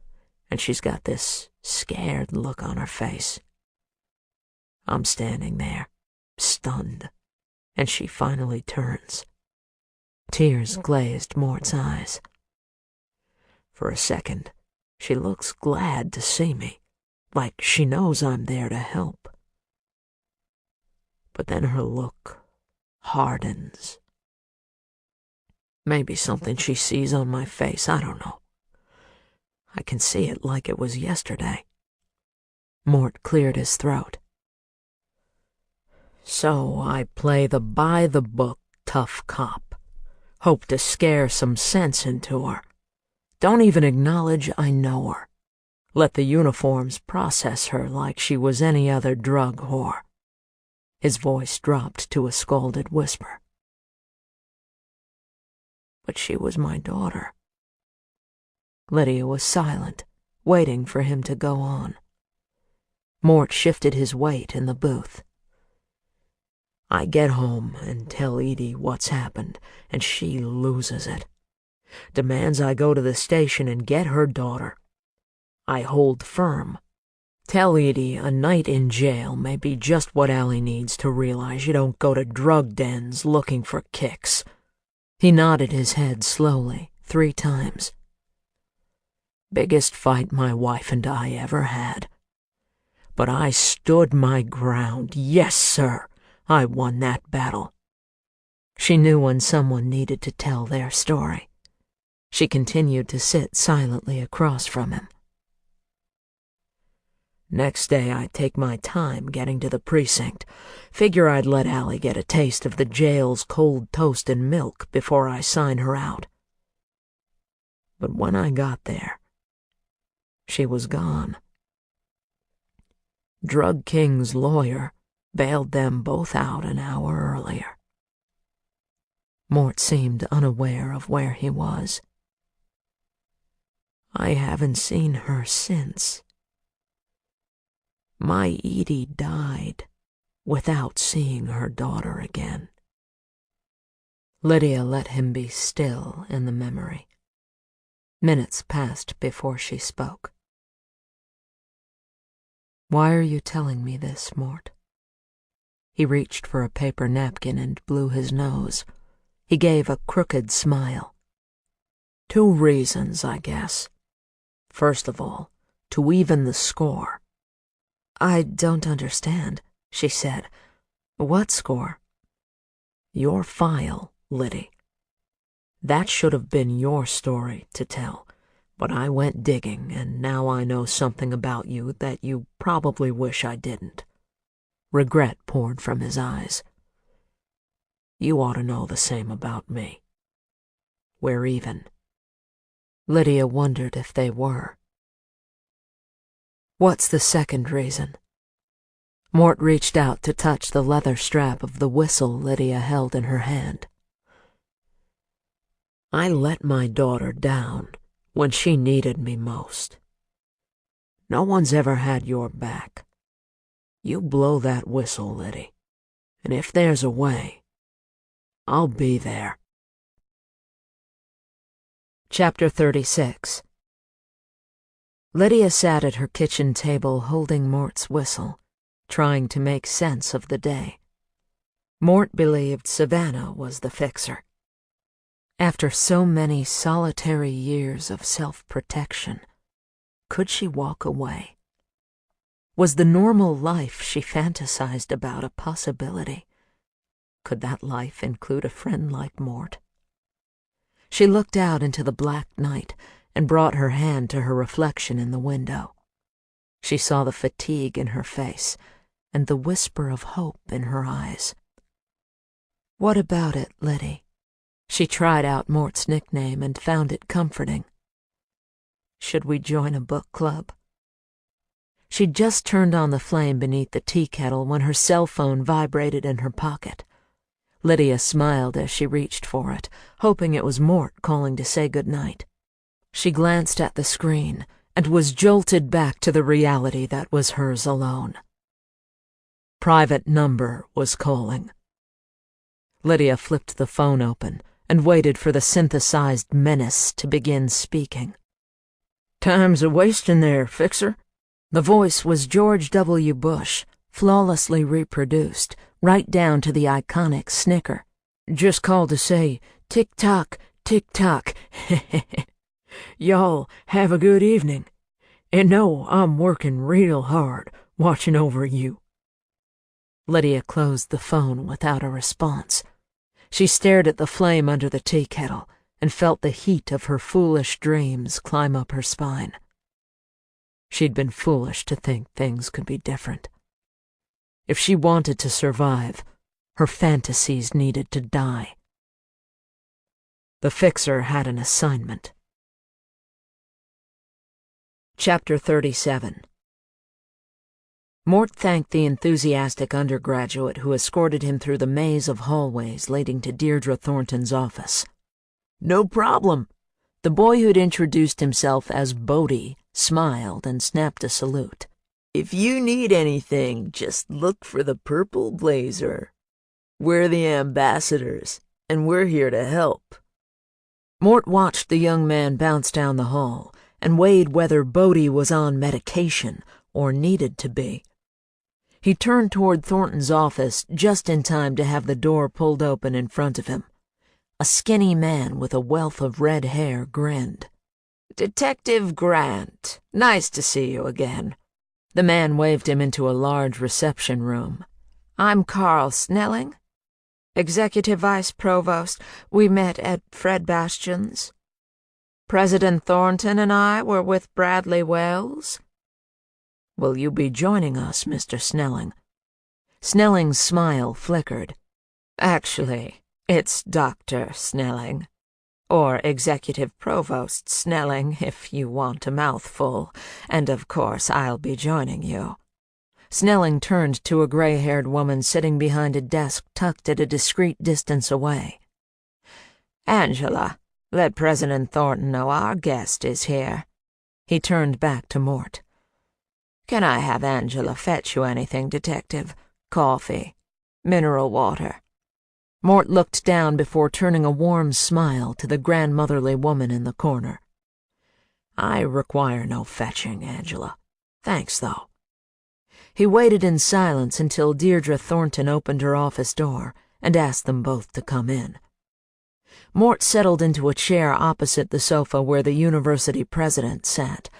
A: and she's got this scared look on her face. I'm standing there, stunned, and she finally turns. Tears glazed Mort's eyes. For a second, she looks glad to see me, like she knows I'm there to help. But then her look hardens. Maybe something she sees on my face, I don't know. I can see it like it was yesterday. Mort cleared his throat. So I play the by-the-book tough cop. Hope to scare some sense into her. Don't even acknowledge I know her. Let the uniforms process her like she was any other drug whore. His voice dropped to a scalded whisper. But she was my daughter. Lydia was silent, waiting for him to go on. Mort shifted his weight in the booth. I get home and tell Edie what's happened, and she loses it. Demands I go to the station and get her daughter. I hold firm. Tell Edie a night in jail may be just what Allie needs to realize you don't go to drug dens looking for kicks. He nodded his head slowly, 3 times. Biggest fight my wife and I ever had. But I stood my ground. Yes, sir, I won that battle. She knew when someone needed to tell their story. She continued to sit silently across from him. Next day I take my time getting to the precinct. Figure I'd let Allie get a taste of the jail's cold toast and milk before I sign her out. But when I got there, she was gone. Drug King's lawyer bailed them both out an hour earlier. Mort seemed unaware of where he was. I haven't seen her since. My Edie died without seeing her daughter again. Lydia let him be still in the memory. Minutes passed before she spoke. Why are you telling me this, Mort? He reached for a paper napkin and blew his nose. He gave a crooked smile. 2 reasons, I guess. First of all, to even the score." "I don't understand," she said. "What score?" "Your file, Liddy. That should have been your story to tell, but I went digging, and now I know something about you that you probably wish I didn't." Regret poured from his eyes. "You ought to know the same about me. We're even." Lydia wondered if they were. "What's the second reason?" Mort reached out to touch the leather strap of the whistle Lydia held in her hand. "I let my daughter down when she needed me most. No one's ever had your back. You blow that whistle, Liddy, and if there's a way, I'll be there." Chapter 36. Lydia sat at her kitchen table holding Mort's whistle, trying to make sense of the day. Mort believed Savannah was the fixer. After so many solitary years of self-protection, could she walk away? Was the normal life she fantasized about a possibility? Could that life include a friend like Mort? She looked out into the black night and brought her hand to her reflection in the window. She saw the fatigue in her face and the whisper of hope in her eyes. "What about it, Liddy?" She tried out Mort's nickname and found it comforting. "Should we join a book club?" She'd just turned on the flame beneath the tea kettle when her cell phone vibrated in her pocket. Lydia smiled as she reached for it, hoping it was Mort calling to say good night. She glanced at the screen and was jolted back to the reality that was hers alone. Private number was calling. Lydia flipped the phone open and waited for the synthesized menace to begin speaking. "Time's a-wastin' there, fixer." The voice was George W. Bush, flawlessly reproduced, right down to the iconic snicker. "Just called to say, tick-tock, tick-tock. Y'all have a good evening. And know I'm working real hard, watching over you." Lydia closed the phone without a response. She stared at the flame under the tea kettle and felt the heat of her foolish dreams climb up her spine. She'd been foolish to think things could be different. If she wanted to survive, her fantasies needed to die. The fixer had an assignment. Chapter 37. Mort thanked the enthusiastic undergraduate who escorted him through the maze of hallways leading to Deirdre Thornton's office. "No problem." The boy who'd introduced himself as Bodie smiled and snapped a salute. "If you need anything, just look for the purple blazer. We're the ambassadors, and we're here to help." Mort watched the young man bounce down the hall and weighed whether Bodie was on medication or needed to be. He turned toward Thornton's office just in time to have the door pulled open in front of him. A skinny man with a wealth of red hair grinned. "Detective Grant, nice to see you again." The man waved him into a large reception room. "I'm Carl Snelling, Executive Vice Provost. We met at Fred Bastian's. President Thornton and I were with Bradley Wells." "Will you be joining us, Mr. Snelling?" Snelling's smile flickered. "Actually, it's Dr. Snelling. Or Executive Provost Snelling, if you want a mouthful, and of course I'll be joining you." Snelling turned to a gray-haired woman sitting behind a desk tucked at a discreet distance away. "Angela, let President Thornton know our guest is here." He turned back to Mort. "Can I have Angela fetch you anything, Detective? Coffee? Mineral water?" Mort looked down before turning a warm smile to the grandmotherly woman in the corner. "I require no fetching, Angela. Thanks, though." He waited in silence until Deirdre Thornton opened her office door and asked them both to come in. Mort settled into a chair opposite the sofa where the university president sat,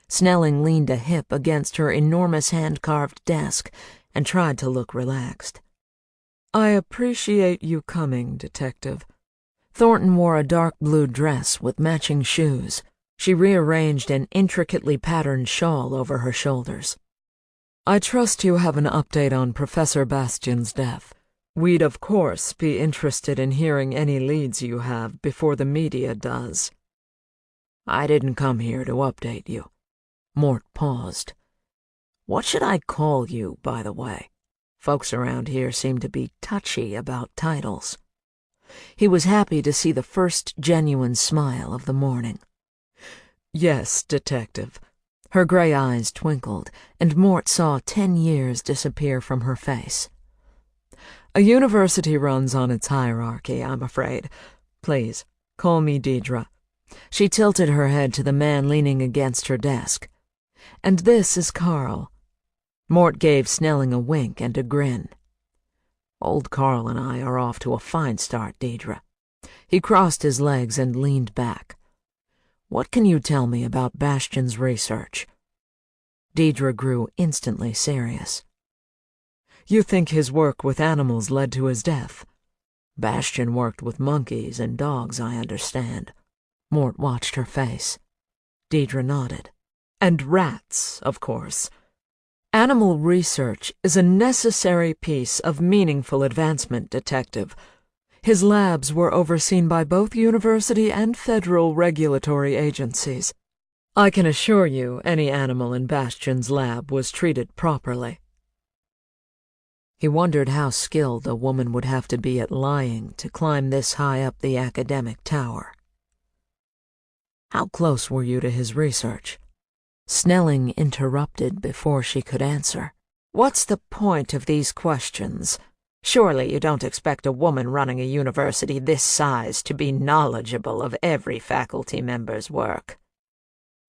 A: Snelling leaned a hip against her enormous hand-carved desk and tried to look relaxed. "I appreciate you coming, Detective." Thornton wore a dark blue dress with matching shoes. She rearranged an intricately patterned shawl over her shoulders. "I trust you have an update on Professor Bastian's death. We'd, of course, be interested in hearing any leads you have before the media does." "I didn't come here to update you." Mort paused. "What should I call you, by the way? Folks around here seem to be touchy about titles." He was happy to see the first genuine smile of the morning. "Yes, Detective." Her gray eyes twinkled, and Mort saw 10 years disappear from her face. "A university runs on its hierarchy, I'm afraid. Please, call me Deidre." She tilted her head to the man leaning against her desk. "And this is Carl." Mort gave Snelling a wink and a grin. "Old Carl and I are off to a fine start, Deidre." He crossed his legs and leaned back. "What can you tell me about Bastian's research?" Deidre grew instantly serious. "You think his work with animals led to his death?" "Bastian worked with monkeys and dogs, I understand." Mort watched her face. Deidre nodded. "And rats, of course. Animal research is a necessary piece of meaningful advancement, Detective. His labs were overseen by both university and federal regulatory agencies. I can assure you any animal in Bastian's lab was treated properly." He wondered how skilled a woman would have to be at lying to climb this high up the academic tower. "How close were you to his research?" Snelling interrupted before she could answer. "What's the point of these questions? Surely you don't expect a woman running a university this size to be knowledgeable of every faculty member's work."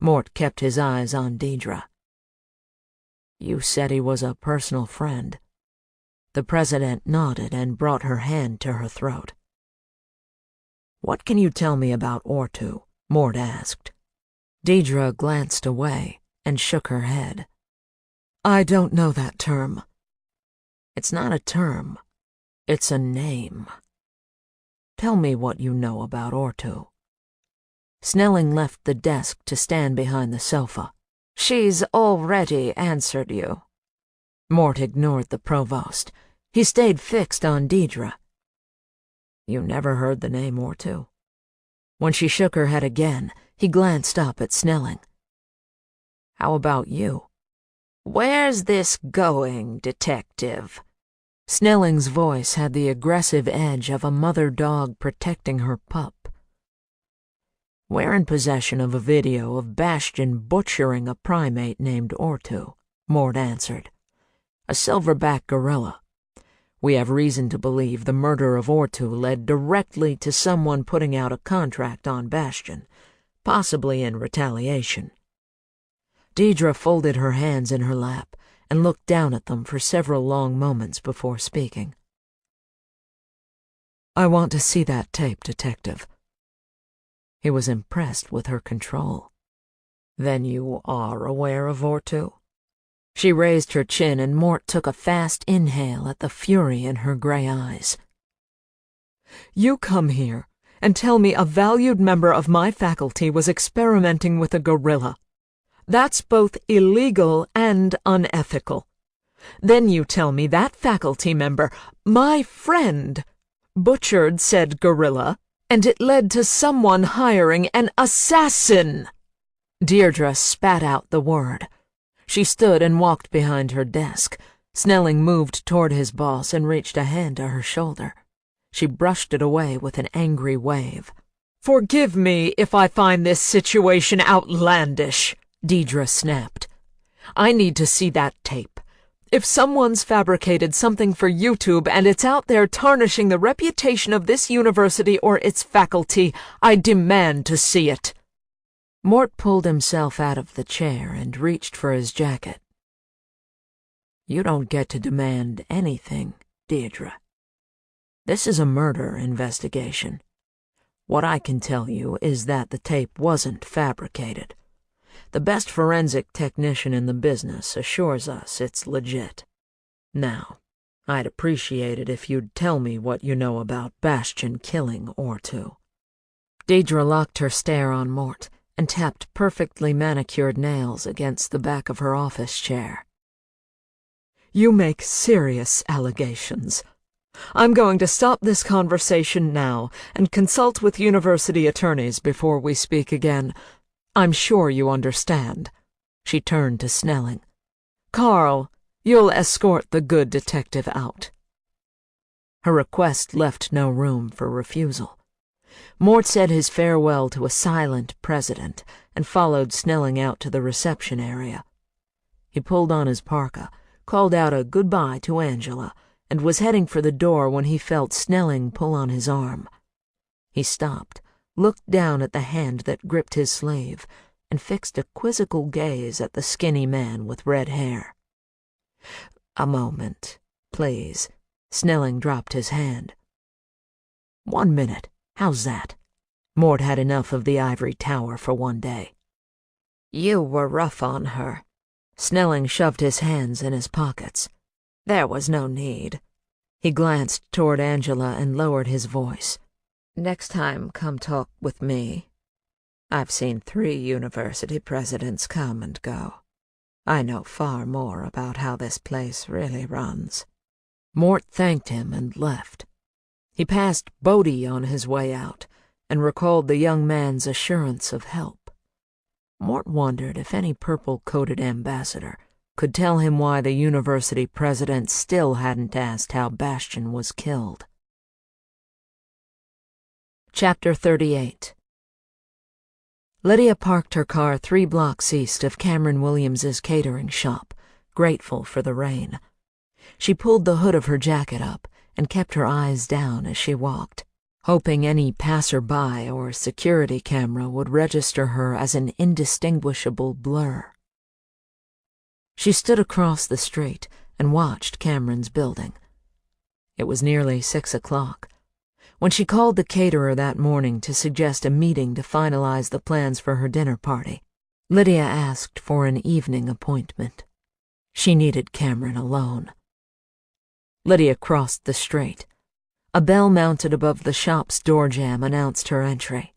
A: Mort kept his eyes on Deidre. "You said he was a personal friend." The president nodded and brought her hand to her throat. "What can you tell me about Ortu?" Mort asked. Deidre glanced away and shook her head. "I don't know that term." "It's not a term. It's a name. Tell me what you know about Ortu." Snelling left the desk to stand behind the sofa. "She's already answered you." Mort ignored the provost. He stayed fixed on Deidre. "You never heard the name Ortu?" When she shook her head again, he glanced up at Snelling. "How about you?" "Where's this going, Detective?" Snelling's voice had the aggressive edge of a mother dog protecting her pup. "We're in possession of a video of Bastian butchering a primate named Ortu," Mort answered. "A silverback gorilla. We have reason to believe the murder of Ortu led directly to someone putting out a contract on Bastian, possibly in retaliation." Deidre folded her hands in her lap and looked down at them for several long moments before speaking. "I want to see that tape, Detective." He was impressed with her control. "Then you are aware of Ortu?" She raised her chin and Mort took a fast inhale at the fury in her gray eyes. "You come here and tell me a valued member of my faculty was experimenting with a gorilla. That's both illegal and unethical. Then you tell me that faculty member, my friend, butchered said gorilla, and it led to someone hiring an assassin." Deirdre spat out the word. She stood and walked behind her desk. Snelling moved toward his boss and reached a hand to her shoulder. She brushed it away with an angry wave. "Forgive me if I find this situation outlandish," Deidre snapped. "I need to see that tape. If someone's fabricated something for YouTube and it's out there tarnishing the reputation of this university or its faculty, I demand to see it." Mort pulled himself out of the chair and reached for his jacket. "You don't get to demand anything, Deirdre. This is a murder investigation. What I can tell you is that the tape wasn't fabricated. The best forensic technician in the business assures us it's legit. Now, I'd appreciate it if you'd tell me what you know about Bastion killing or two." Deidre locked her stare on Mort and tapped perfectly manicured nails against the back of her office chair. "You make serious allegations. I'm going to stop this conversation now and consult with university attorneys before we speak again. I'm sure you understand." She turned to Snelling. "Carl, you'll escort the good detective out." Her request left no room for refusal. Mort said his farewell to a silent president and followed Snelling out to the reception area. He pulled on his parka, called out a goodbye to Angela, and was heading for the door when he felt Snelling pull on his arm. He stopped, looked down at the hand that gripped his sleeve, and fixed a quizzical gaze at the skinny man with red hair. "A moment, please." Snelling dropped his hand. "1 minute, how's that?" Mort had enough of the ivory tower for one day. "You were rough on her." Snelling shoved his hands in his pockets. "There was no need." He glanced toward Angela and lowered his voice. "Next time, come talk with me. I've seen 3 university presidents come and go. I know far more about how this place really runs." Mort thanked him and left. He passed Bodie on his way out and recalled the young man's assurance of help. Mort wondered if any purple-coated ambassador could tell him why the university president still hadn't asked how Bastion was killed. Chapter 38. Lydia parked her car 3 blocks east of Cameron Williams's catering shop, grateful for the rain. She pulled the hood of her jacket up and kept her eyes down as she walked, hoping any passerby or security camera would register her as an indistinguishable blur. She stood across the street and watched Cameron's building. It was nearly 6 o'clock. When she called the caterer that morning to suggest a meeting to finalize the plans for her dinner party, Lydia asked for an evening appointment. She needed Cameron alone. Lydia crossed the street. A bell mounted above the shop's door jamb announced her entry.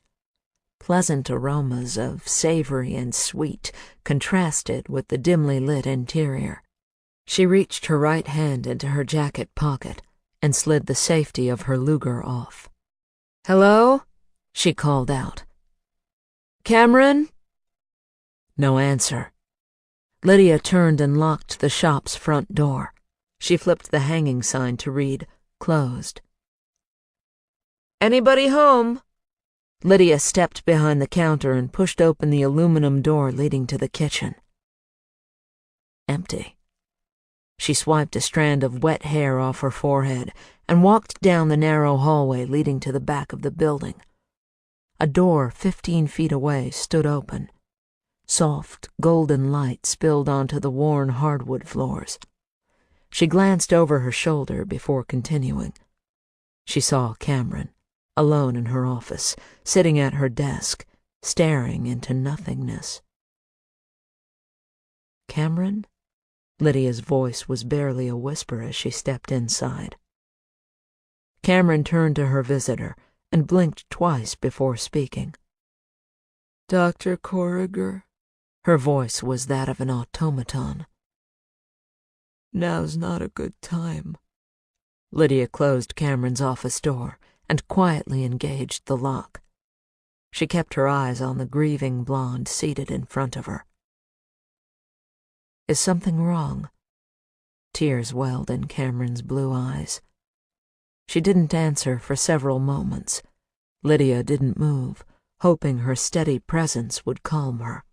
A: Pleasant aromas of savory and sweet contrasted with the dimly lit interior. She reached her right hand into her jacket pocket and slid the safety of her Luger off. "Hello?" she called out. "Cameron?" No answer. Lydia turned and locked the shop's front door. She flipped the hanging sign to read, "Closed." "Anybody home?" Lydia stepped behind the counter and pushed open the aluminum door leading to the kitchen. Empty. She swiped a strand of wet hair off her forehead and walked down the narrow hallway leading to the back of the building. A door 15 feet away stood open. Soft, golden light spilled onto the worn hardwood floors. She glanced over her shoulder before continuing. She saw Cameron, alone in her office, sitting at her desk, staring into nothingness. "Cameron?" Lydia's voice was barely a whisper as she stepped inside. Cameron turned to her visitor and blinked twice before speaking. "Dr. Corriger?" Her voice was that of an automaton. "Now's not a good time." Lydia closed Cameron's office door and quietly engaged the lock. She kept her eyes on the grieving blonde seated in front of her. "Is something wrong?" Tears welled in Cameron's blue eyes. She didn't answer for several moments. Lydia didn't move, hoping her steady presence would calm her.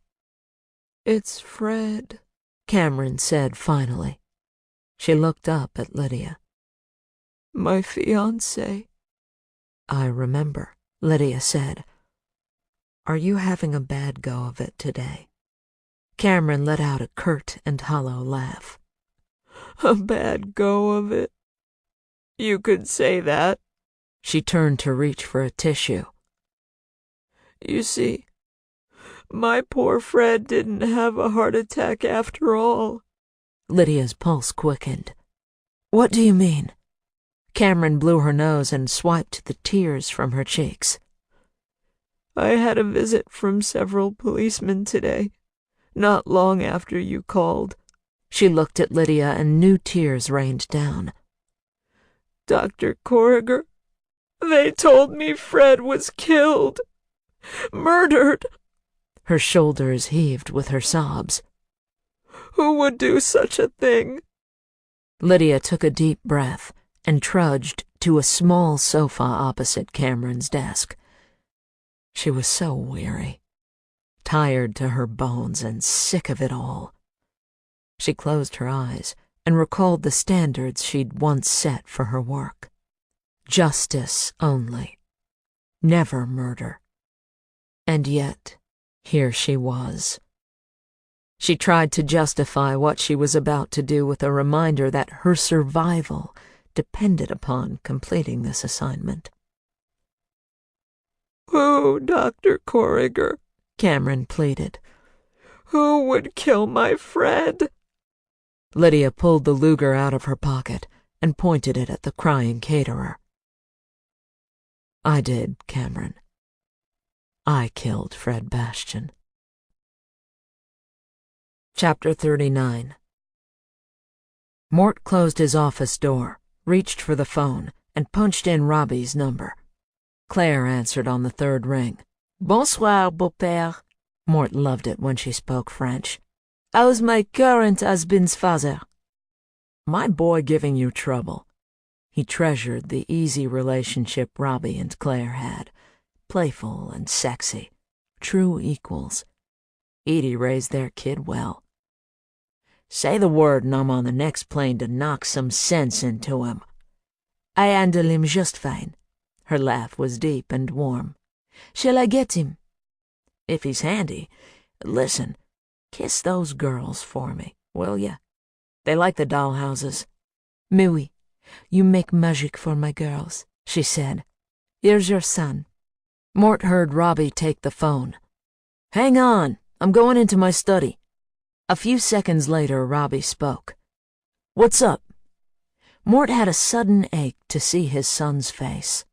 A: "It's Fred," Cameron said finally. She looked up at Lydia. "My fiancé." "I remember," Lydia said. "Are you having a bad go of it today?" Cameron let out a curt and hollow laugh. "A bad go of it? You could say that." She turned to reach for a tissue. "You see, My poor Fred didn't have a heart attack after all. Lydia's pulse quickened. What do you mean? Cameron blew her nose and swiped the tears from her cheeks. I had a visit from several policemen today, not long after you called. She looked at Lydia and new tears rained down. Dr. Corriger, they told me Fred was killed. Murdered. Her shoulders heaved with her sobs. Who would do such a thing? Lydia took a deep breath and trudged to a small sofa opposite Cameron's desk. She was so weary, tired to her bones and sick of it all. She closed her eyes and recalled the standards she'd once set for her work. Justice only, never murder. And yet, here she was. She tried to justify what she was about to do with a reminder that her survival depended upon completing this assignment. Who, Dr. Corriger? Cameron pleaded. Who would kill my Fred? Lydia pulled the Luger out of her pocket and pointed it at the crying caterer. I did, Cameron. I killed Fred Bastian. Chapter 39. Mort closed his office door, reached for the phone, and punched in Robbie's number. Claire answered on the third ring. Bonsoir, beau-père. Mort loved it when she spoke French. How's my current husband's father? My boy giving you trouble. He treasured the easy relationship Robbie and Claire had, playful and sexy, true equals. Edie raised their kid well. Say the word and I'm on the next plane to knock some sense into him. I handle him just fine. Her laugh was deep and warm. Shall I get him? If he's handy. Listen, kiss those girls for me, will ya? They like the dollhouses. Mais oui, you make magic for my girls, she said. Here's your son. Mort heard Robbie take the phone. Hang on, I'm going into my study. A few seconds later, Robbie spoke. What's up? Mort had a sudden ache to see his son's face.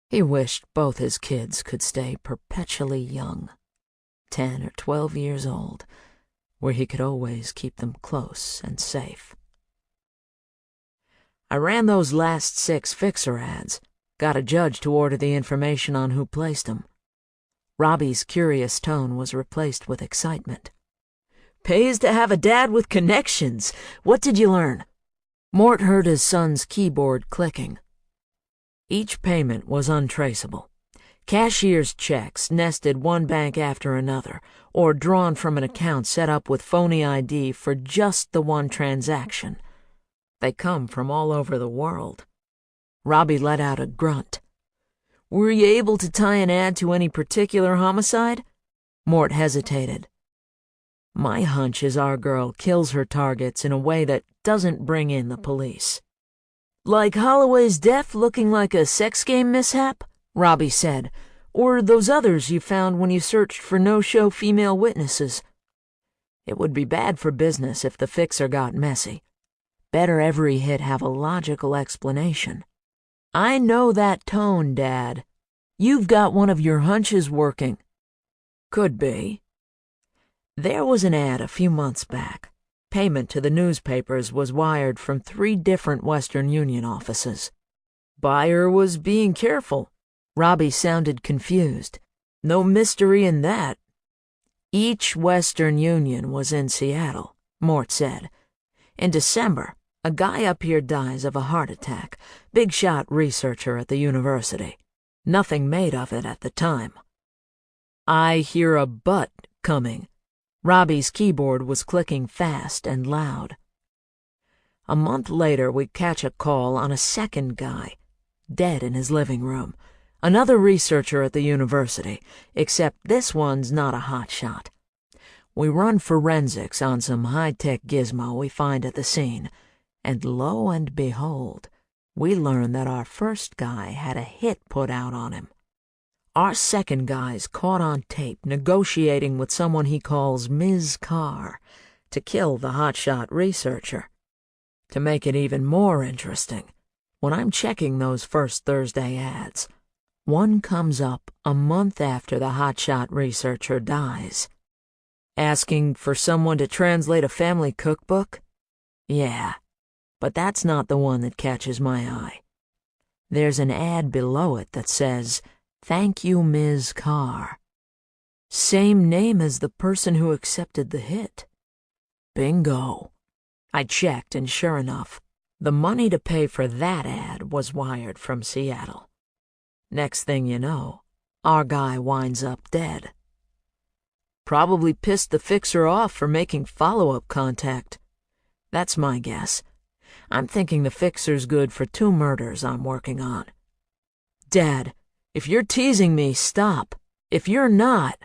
A: He wished both his kids could stay perpetually young, 10 or 12 years old, where he could always keep them close and safe. I ran those last 6 fixer ads, got a judge to order the information on who placed them. Robbie's curious tone was replaced with excitement. Pays to have a dad with connections. What did you learn? Mort heard his son's keyboard clicking. Each payment was untraceable. Cashier's checks nested one bank after another, or drawn from an account set up with phony ID for just the one transaction. They come from all over the world. Robbie let out a grunt. Were you able to tie an ad to any particular homicide? Mort hesitated. My hunch is our girl kills her targets in a way that doesn't bring in the police. Like Holloway's death looking like a sex game mishap? Robbie said. Or those others you found when you searched for no-show female witnesses. It would be bad for business if the fixer got messy. Better every hit have a logical explanation. I know that tone, Dad. You've got one of your hunches working. Could be. There was an ad a few months back. Payment to the newspapers was wired from 3 different Western Union offices. Buyer was being careful. Robbie sounded confused. No mystery in that. Each Western Union was in Seattle, Mort said. In December, a guy up here dies of a heart attack, big shot researcher at the university. Nothing made of it at the time. I hear a but coming. Robbie's keyboard was clicking fast and loud. A month later, we catch a call on a second guy, dead in his living room. Another researcher at the university, except this one's not a hotshot. We run forensics on some high-tech gizmo we find at the scene, and lo and behold, we learn that our first guy had a hit put out on him. Our second guy's caught on tape negotiating with someone he calls Ms. Carr to kill the hotshot researcher. To make it even more interesting, when I'm checking those first Thursday ads, one comes up a month after the hotshot researcher dies. Asking for someone to translate a family cookbook? Yeah, but that's not the one that catches my eye. There's an ad below it that says, "Thank you, Ms. Carr." Same name as the person who accepted the hit. Bingo. I checked, and sure enough, the money to pay for that ad was wired from Seattle. Next thing you know, our guy winds up dead. Probably pissed the fixer off for making follow-up contact. That's my guess. I'm thinking the fixer's good for 2 murders I'm working on. Dad, if you're teasing me, stop. If you're not,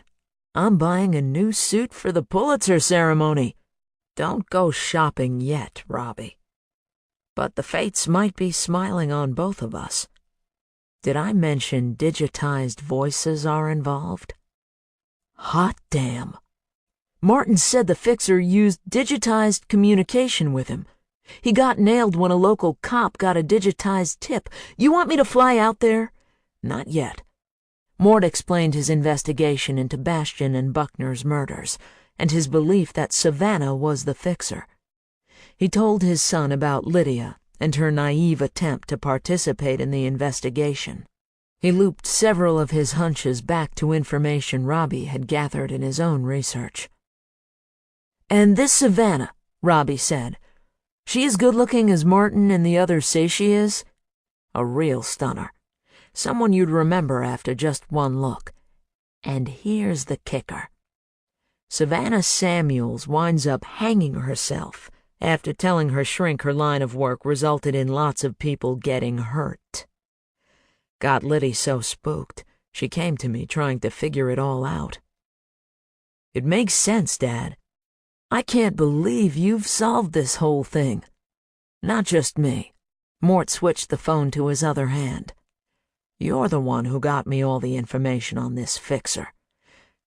A: I'm buying a new suit for the Pulitzer ceremony. Don't go shopping yet, Robbie. But the fates might be smiling on both of us. Did I mention digitized voices are involved? Hot damn. Martin said the fixer used digitized communication with him. He got nailed when a local cop got a digitized tip. You want me to fly out there? Not yet. Mort explained his investigation into Bastian and Buckner's murders, and his belief that Savannah was the fixer. He told his son about Lydia and her naive attempt to participate in the investigation. He looped several of his hunches back to information Robbie had gathered in his own research. "And this Savannah," Robbie said, "she as good-looking as Martin and the others say she is? A real stunner. Someone you'd remember after just one look. And here's the kicker. Savannah Samuels winds up hanging herself after telling her shrink her line of work resulted in lots of people getting hurt. Got Liddy so spooked, she came to me trying to figure it all out. It makes sense, Dad. I can't believe you've solved this whole thing. Not just me." Mort switched the phone to his other hand. "You're the one who got me all the information on this fixer.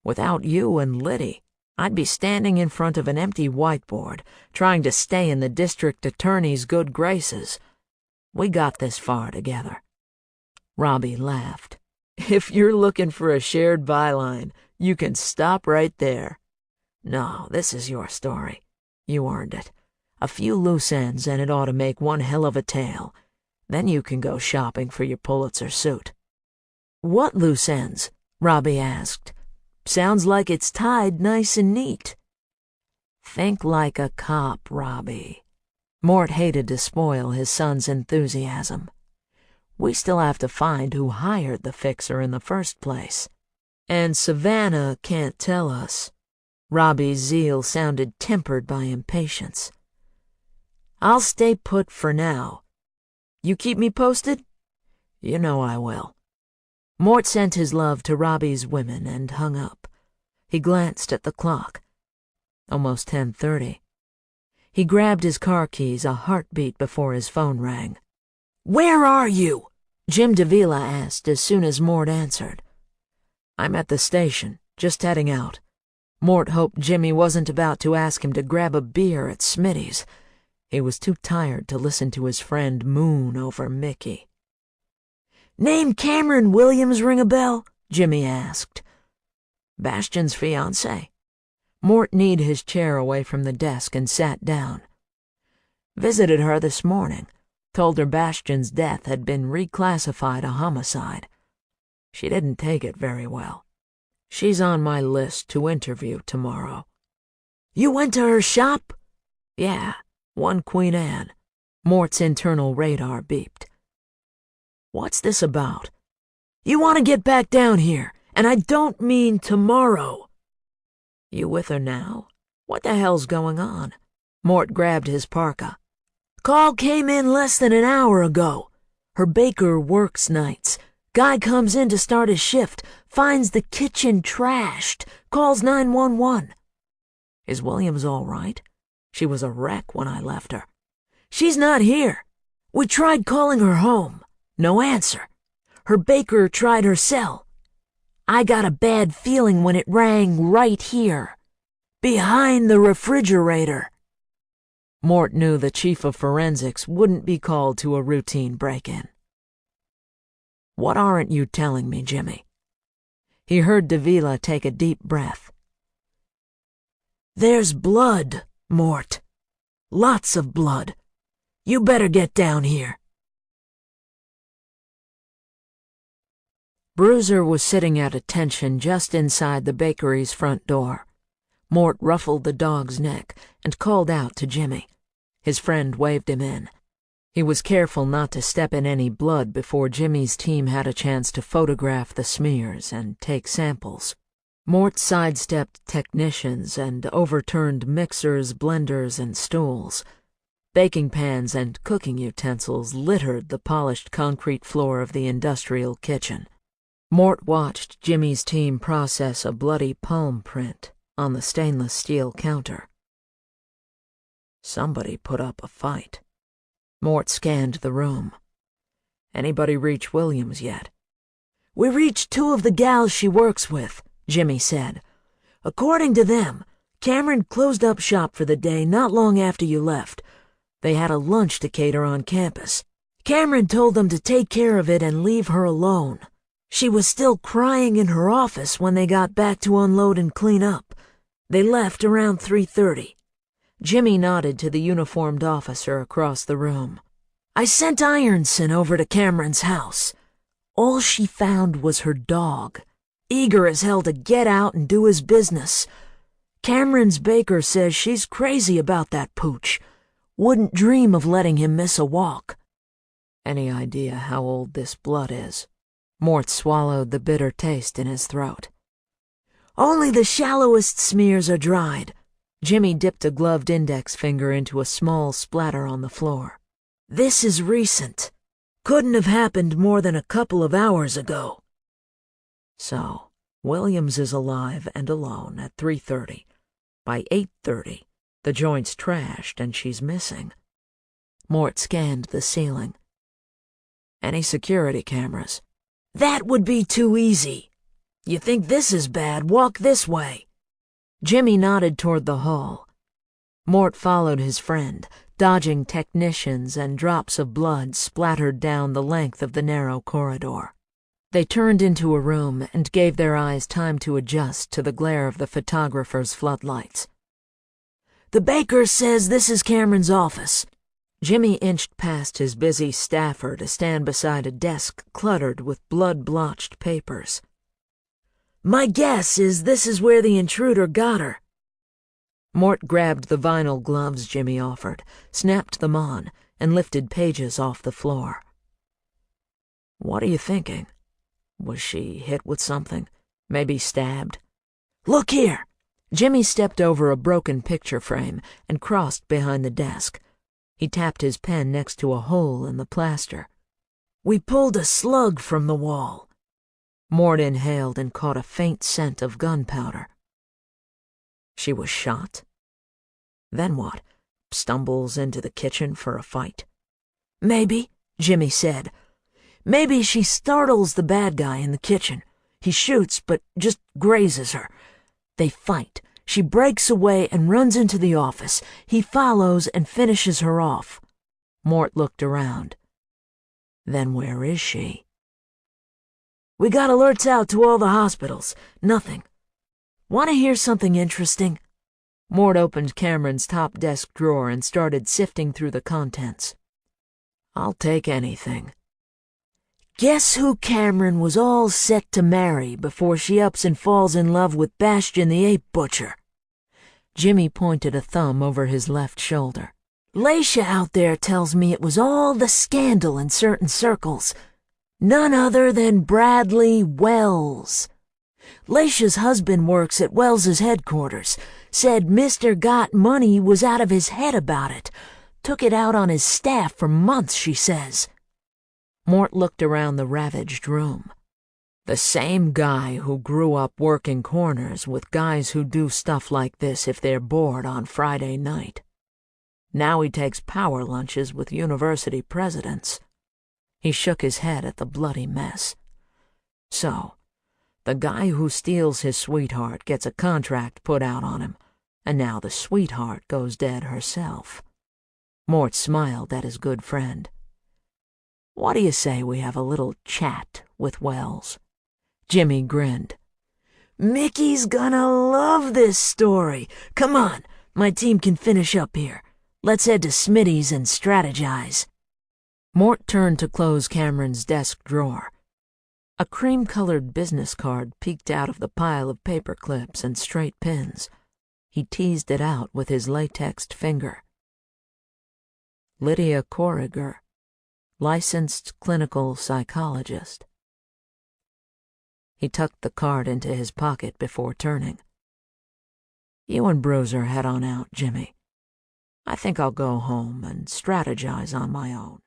A: Without you and Liddy, I'd be standing in front of an empty whiteboard, trying to stay in the district attorney's good graces. We got this far together." Robbie laughed. "If you're looking for a shared byline, you can stop right there. No, this is your story. You earned it. A few loose ends and it ought to make one hell of a tale. Then you can go shopping for your Pulitzer suit." "What loose ends?" Robbie asked. "Sounds like it's tied nice and neat." Think like a cop, Robbie. Mort hated to spoil his son's enthusiasm. We still have to find who hired the fixer in the first place. And Savannah can't tell us. Robbie's zeal sounded tempered by impatience. "I'll stay put for now. You keep me posted?" "You know I will." Mort sent his love to Robbie's women and hung up. He glanced at the clock. Almost 10:30. He grabbed his car keys a heartbeat before his phone rang. "Where are you?" Jim Davila asked as soon as Mort answered. "I'm at the station, just heading out." Mort hoped Jimmy wasn't about to ask him to grab a beer at Smitty's. He was too tired to listen to his friend moon over Mickey. "Name Cameron Williams ring a bell?" Jimmy asked. "Bastian's fiancée." Mort kneed his chair away from the desk and sat down. "Visited her this morning. Told her Bastian's death had been reclassified a homicide. She didn't take it very well. She's on my list to interview tomorrow." "You went to her shop?" "Yeah, 1 Queen Anne." Mort's internal radar beeped. "What's this about?" "You want to get back down here, and I don't mean tomorrow." "You with her now? What the hell's going on?" Mort grabbed his parka. "Call came in less than an hour ago. Her baker works nights. Guy comes in to start his shift, finds the kitchen trashed, calls 911. "Is Williams all right? She was a wreck when I left her." "She's not here. We tried calling her home. No answer. Her baker tried her cell. I got a bad feeling when it rang right here, behind the refrigerator." Mort knew the chief of forensics wouldn't be called to a routine break-in. "What aren't you telling me, Jimmy?" He heard Davila take a deep breath. "There's blood, Mort. Lots of blood. You better get down here." Bruiser was sitting at attention just inside the bakery's front door. Mort ruffled the dog's neck and called out to Jimmy. His friend waved him in. He was careful not to step in any blood before Jimmy's team had a chance to photograph the smears and take samples. Mort sidestepped technicians and overturned mixers, blenders, and stools. Baking pans and cooking utensils littered the polished concrete floor of the industrial kitchen. Mort watched Jimmy's team process a bloody palm print on the stainless steel counter. Somebody put up a fight. Mort scanned the room. "Anybody reach Williams yet?" "We reached 2 of the gals she works with," Jimmy said. "According to them, Cameron closed up shop for the day not long after you left. They had a lunch to cater on campus. Cameron told them to take care of it and leave her alone. She was still crying in her office when they got back to unload and clean up. They left around 3:30. Jimmy nodded to the uniformed officer across the room. "I sent Ironson over to Cameron's house. All she found was her dog, eager as hell to get out and do his business. Cameron's baker says she's crazy about that pooch. Wouldn't dream of letting him miss a walk." "Any idea how old this blood is?" Mort swallowed the bitter taste in his throat. "Only the shallowest smears are dried." Jimmy dipped a gloved index finger into a small splatter on the floor. "This is recent. Couldn't have happened more than a couple of hours ago." So, Williams is alive and alone at 3:30. By 8:30, the joint's trashed and she's missing. Mort scanned the ceiling. "Any security cameras?" "That would be too easy. You think this is bad? Walk this way." Jimmy nodded toward the hall. Mort followed his friend, dodging technicians and drops of blood splattered down the length of the narrow corridor. They turned into a room and gave their eyes time to adjust to the glare of the photographer's floodlights. "The baker says this is Cameron's office." Jimmy inched past his busy staffer to stand beside a desk cluttered with blood-blotched papers. "My guess is this is where the intruder got her." Mort grabbed the vinyl gloves Jimmy offered, snapped them on, and lifted pages off the floor. "What are you thinking? Was she hit with something? Maybe stabbed?" "Look here." Jimmy stepped over a broken picture frame and crossed behind the desk. He tapped his pen next to a hole in the plaster. "We pulled a slug from the wall." Mort inhaled and caught a faint scent of gunpowder. "She was shot? Then what? Stumbles into the kitchen for a fight?" "Maybe," Jimmy said. "Maybe she startles the bad guy in the kitchen. He shoots, but just grazes her. They fight. She breaks away and runs into the office. He follows and finishes her off." Mort looked around. "Then where is she?" "We got alerts out to all the hospitals. Nothing. Want to hear something interesting?" Mort opened Cameron's top desk drawer and started sifting through the contents. "I'll take anything." "Guess who Cameron was all set to marry before she ups and falls in love with Bastion the Ape Butcher?" Jimmy pointed a thumb over his left shoulder. "Leisha out there tells me it was all the scandal in certain circles. None other than Bradley Wells. Leisha's husband works at Wells's headquarters. Said Mr. Got Money was out of his head about it. Took it out on his staff for months, she says." Mort looked around the ravaged room. The same guy who grew up working corners with guys who do stuff like this if they're bored on Friday night. Now he takes power lunches with university presidents. He shook his head at the bloody mess. "So, The guy who steals his sweetheart gets a contract put out on him, and now the sweetheart goes dead herself. Mort smiled at his good friend. What do you say we have a little chat with Wells? Jimmy grinned. Mickey's gonna love this story. Come on, my team can finish up here. Let's head to Smitty's and strategize. Mort turned to close Cameron's desk drawer. A cream-colored business card peeked out of the pile of paper clips and straight pins. He teased it out with his latexed finger. Lydia Corriger, licensed clinical psychologist. He tucked the card into his pocket before turning. You and Bruiser head on out, Jimmy. I think I'll go home and strategize on my own.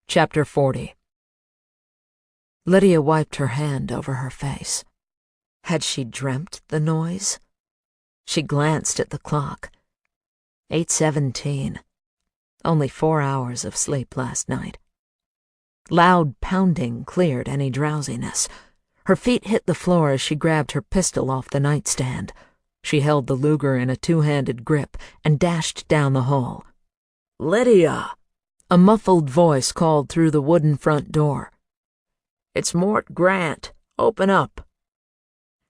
A: Chapter 40. Lydia wiped her hand over her face. Had she dreamt the noise? She glanced at the clock. 8:17. Only 4 hours of sleep last night. Loud pounding cleared any drowsiness. Her feet hit the floor as she grabbed her pistol off the nightstand. She held the Luger in a two-handed grip and dashed down the hall. Lydia! A muffled voice called through the wooden front door. It's Mort Grant. Open up.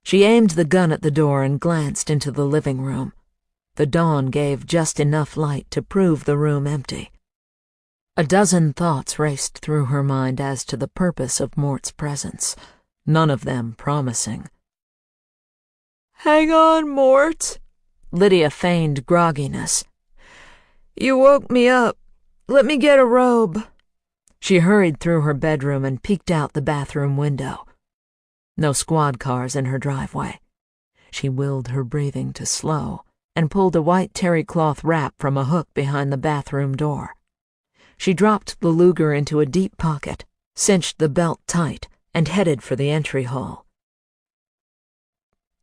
A: She aimed the gun at the door and glanced into the living room. The dawn gave just enough light to prove the room empty. A dozen thoughts raced through her mind as to the purpose of Mort's presence, none of them promising. Hang on, Mort. Lydia feigned grogginess. You woke me up. Let me get a robe. She hurried through her bedroom and peeked out the bathroom window. No squad cars in her driveway. She willed her breathing to slow and pulled a white terry cloth wrap from a hook behind the bathroom door. She dropped the Luger into a deep pocket, cinched the belt tight, and headed for the entry hall.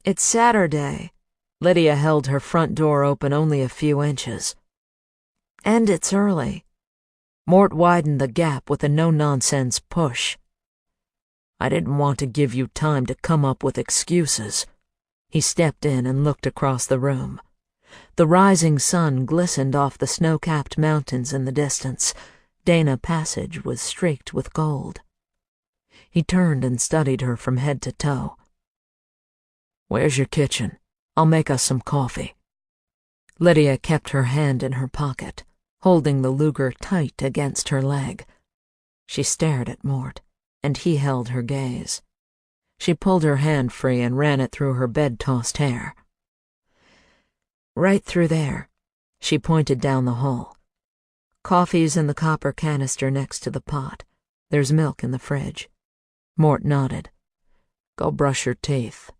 A: It's Saturday. Lydia held her front door open only a few inches. And it's early. Mort widened the gap with a no-nonsense push. I didn't want to give you time to come up with excuses. He stepped in and looked across the room. The rising sun glistened off the snow-capped mountains in the distance. Dana Passage was streaked with gold. He turned and studied her from head to toe. Where's your kitchen? I'll make us some coffee. Lydia kept her hand in her pocket, holding the Luger tight against her leg. She stared at Mort, and he held her gaze. She pulled her hand free and ran it through her bed-tossed hair. Right through there, she pointed down the hall. Coffee's in the copper canister next to the pot. There's milk in the fridge. Mort nodded. Go brush your teeth.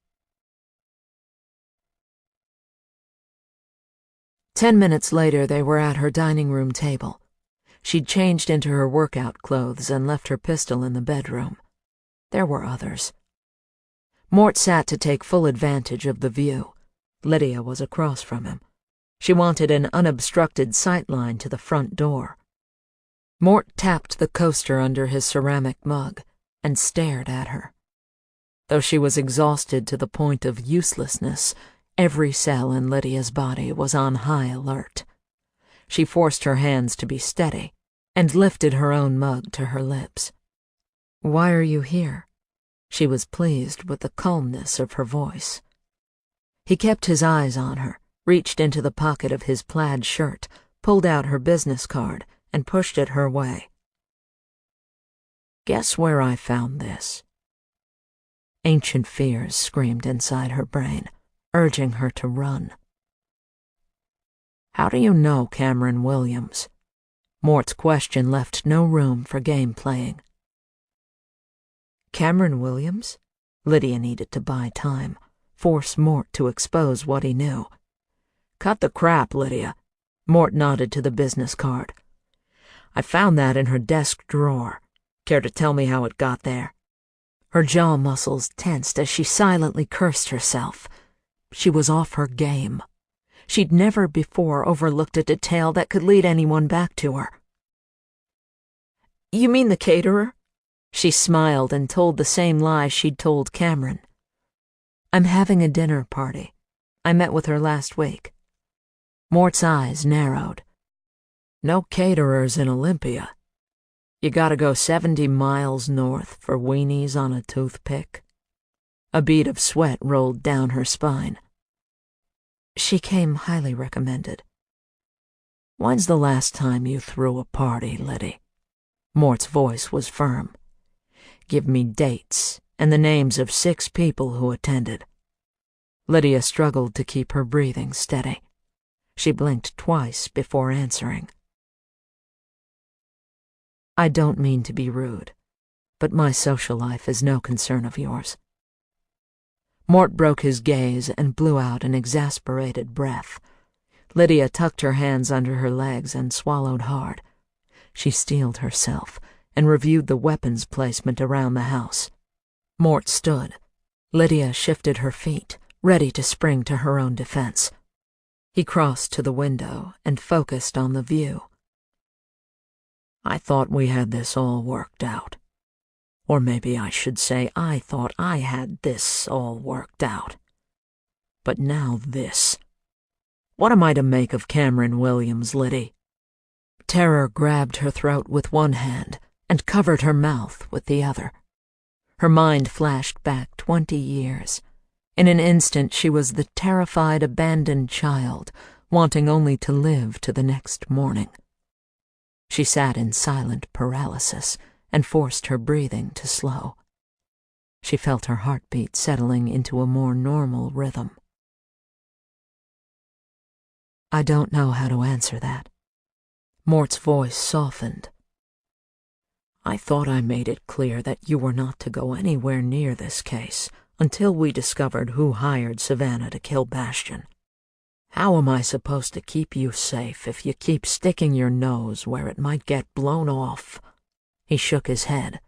A: 10 minutes later, they were at her dining room table. She'd changed into her workout clothes and left her pistol in the bedroom. There were others. Mort sat to take full advantage of the view. Lydia was across from him. She wanted an unobstructed sightline to the front door. Mort tapped the coaster under his ceramic mug and stared at her. Though she was exhausted to the point of uselessness, every cell in Lydia's body was on high alert. She forced her hands to be steady and lifted her own mug to her lips. Why are you here? She was pleased with the calmness of her voice. He kept his eyes on her, reached into the pocket of his plaid shirt, pulled out her business card, and pushed it her way. Guess where I found this? Ancient fears screamed inside her brain, urging her to run. How do you know Cameron Williams? Mort's question left no room for game playing. Cameron Williams? Lydia needed to buy time, force Mort to expose what he knew. Cut the crap, Lydia. Mort nodded to the business card. I found that in her desk drawer. Care to tell me how it got there? Her jaw muscles tensed as she silently cursed herself. She was off her game. She'd never before overlooked a detail that could lead anyone back to her. You mean the caterer? She smiled and told the same lie she'd told Cameron. I'm having a dinner party. I met with her last week. Mort's eyes narrowed. No caterers in Olympia. You gotta go 70 miles north for weenies on a toothpick. A bead of sweat rolled down her spine. She came highly recommended. When's the last time you threw a party, Liddy? Mort's voice was firm. Give me dates and the names of 6 people who attended. Lydia struggled to keep her breathing steady. She blinked twice before answering. I don't mean to be rude, but my social life is no concern of yours. Mort broke his gaze and blew out an exasperated breath. Lydia tucked her hands under her legs and swallowed hard. She steeled herself and reviewed the weapons placement around the house. Mort stood. Lydia shifted her feet, ready to spring to her own defense. He crossed to the window and focused on the view. I thought we had this all worked out. Or maybe I should say I thought I had this all worked out. But now this. What am I to make of Cameron Williams, Liddy? Terror grabbed her throat with one hand and covered her mouth with the other. Her mind flashed back 20 years. In an instant she was the terrified, abandoned child, wanting only to live to the next morning. She sat in silent paralysis and forced her breathing to slow. She felt her heartbeat settling into a more normal rhythm. I don't know how to answer that. Mort's voice softened. I thought I made it clear that you were not to go anywhere near this case until we discovered who hired Savannah to kill Bastion. How am I supposed to keep you safe if you keep sticking your nose where it might get blown off? He shook his head.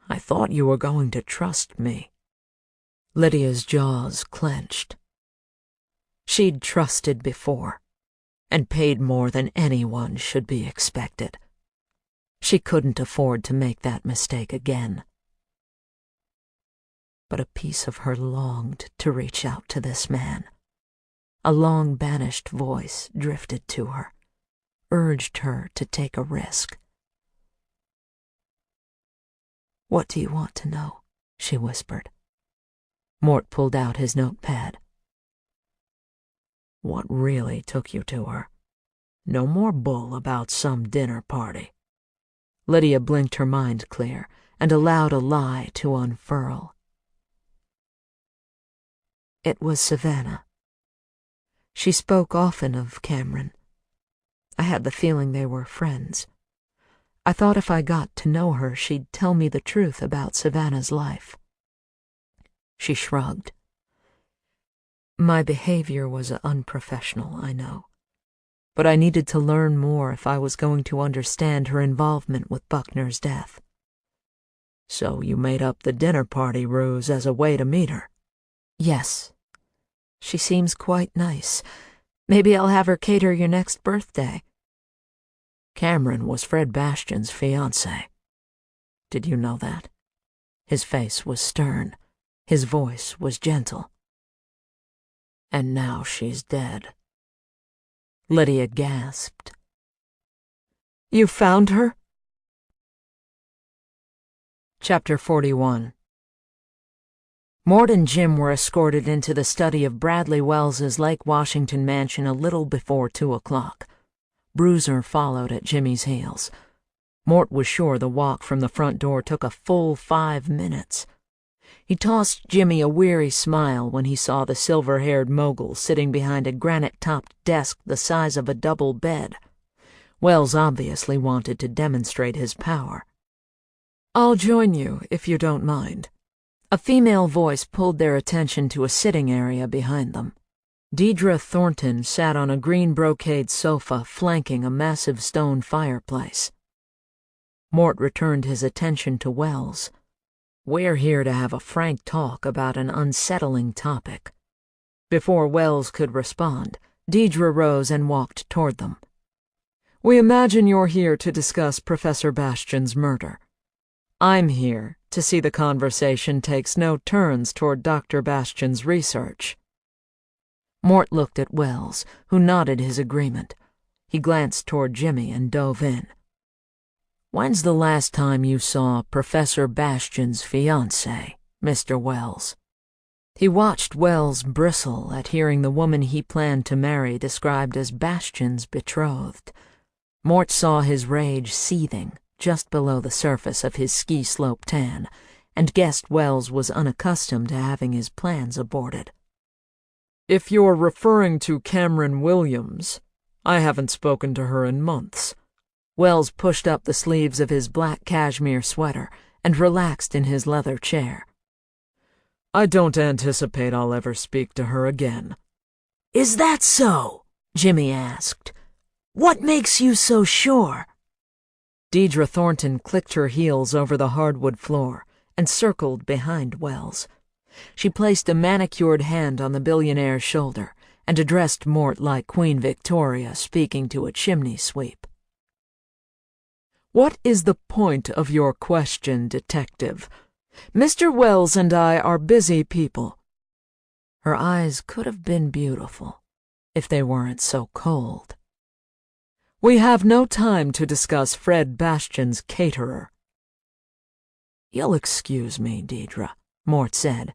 A: I thought you were going to trust me. Lydia's jaws clenched. She'd trusted before, and paid more than anyone should be expected. She couldn't afford to make that mistake again. But a piece of her longed to reach out to this man. A long-banished voice drifted to her, urged her to take a risk. What do you want to know? She whispered. Mort pulled out his notepad. What really took you to her? No more bull about some dinner party. Lydia blinked her mind clear and allowed a lie to unfurl. It was Savannah. She spoke often of Cameron. I had the feeling they were friends. I thought if I got to know her, she'd tell me the truth about Savannah's life. She shrugged. My behavior was unprofessional, I know. But I needed to learn more if I was going to understand her involvement with Buckner's death. So you made up the dinner party ruse as a way to meet her? Yes. She seems quite nice. Maybe I'll have her cater your next birthday. Cameron was Fred Bastion's fiancé. Did you know that? His face was stern. His voice was gentle. And now she's dead. Lydia gasped. You found her? Chapter 41. Mort and Jim were escorted into the study of Bradley Wells's Lake Washington mansion a little before 2 o'clock. Bruiser followed at Jimmy's heels. Mort was sure the walk from the front door took a full 5 minutes. He tossed Jimmy a weary smile when he saw the silver-haired mogul sitting behind a granite-topped desk the size of a double bed. Wells obviously wanted to demonstrate his power. I'll join you, if you don't mind. A female voice pulled their attention to a sitting area behind them. Deidre Thornton sat on a green brocade sofa flanking a massive stone fireplace. Mort returned his attention to Wells. We're here to have a frank talk about an unsettling topic. Before Wells could respond, Deidre rose and walked toward them. We imagine you're here to discuss Professor Bastion's murder. I'm here to see the conversation takes no turns toward Dr. Bastian's research. Mort looked at Wells, who nodded his agreement. He glanced toward Jimmy and dove in. When's the last time you saw Professor Bastian's fiancée, Mr. Wells? He watched Wells bristle at hearing the woman he planned to marry described as Bastian's betrothed. Mort saw his rage seething just below the surface of his ski slope tan, and guessed Wells was unaccustomed to having his plans aborted. If you're referring to Cameron Williams, I haven't spoken to her in months. Wells pushed up the sleeves of his black cashmere sweater and relaxed in his leather chair. I don't anticipate I'll ever speak to her again.
B: Is that so? Jimmy asked. What makes you so sure?
A: Deidre Thornton clicked her heels over the hardwood floor and circled behind Wells. She placed a manicured hand on the billionaire's shoulder and addressed Mort like Queen Victoria speaking to a chimney sweep. What is the point of your question, detective? Mr. Wells and I are busy people. Her eyes could have been beautiful if they weren't so cold. We have no time to discuss Fred Bastian's caterer. You'll excuse me, Deidre, Mort said,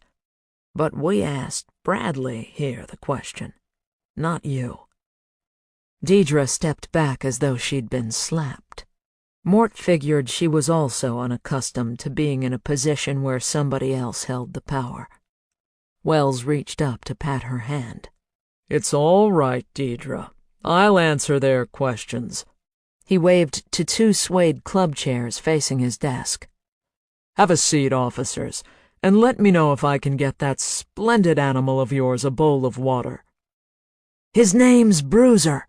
A: but we asked Bradley here the question, not you. Deidre stepped back as though she'd been slapped. Mort figured she was also unaccustomed to being in a position where somebody else held the power. Wells reached up to pat her hand. It's all right, Deidre. I'll answer their questions. He waved to two suede club chairs facing his desk. Have a seat, officers, and let me know if I can get that splendid animal of yours a bowl of water.
B: His name's Bruiser.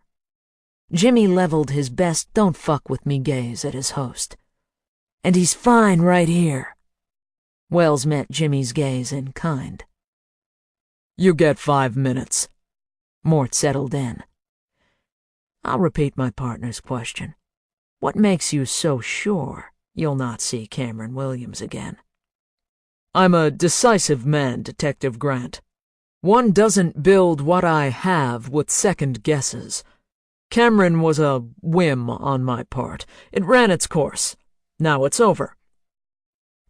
A: Jimmy leveled his best don't-fuck-with-me gaze at his host.
B: And he's fine right here.
A: Wells met Jimmy's gaze in kind. You get 5 minutes. Mort settled in. I'll repeat my partner's question. What makes you so sure you'll not see Cameron Williams again? I'm a decisive man, Detective Grant. One doesn't build what I have with second guesses. Cameron was a whim on my part. It ran its course. Now it's over.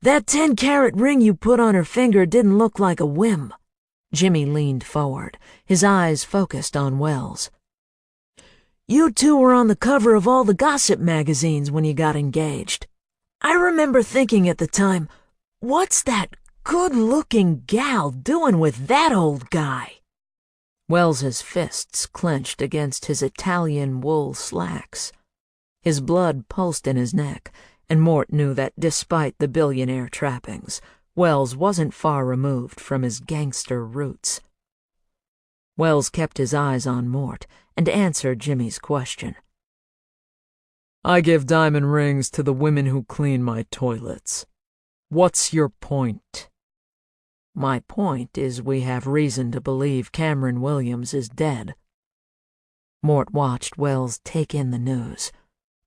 B: That 10-carat ring you put on her finger didn't look like a whim.
A: Jimmy leaned forward, his eyes focused on Wells.
B: You two were on the cover of all the gossip magazines when you got engaged. I remember thinking at the time, what's that good-looking gal doing with that old guy?
A: Wells's fists clenched against his Italian wool slacks. His blood pulsed in his neck, and Mort knew that despite the billionaire trappings, Wells wasn't far removed from his gangster roots. Wells kept his eyes on Mort and answered Jimmy's question. I give diamond rings to the women who clean my toilets. What's your point? My point is we have reason to believe Cameron Williams is dead. Mort watched Wells take in the news.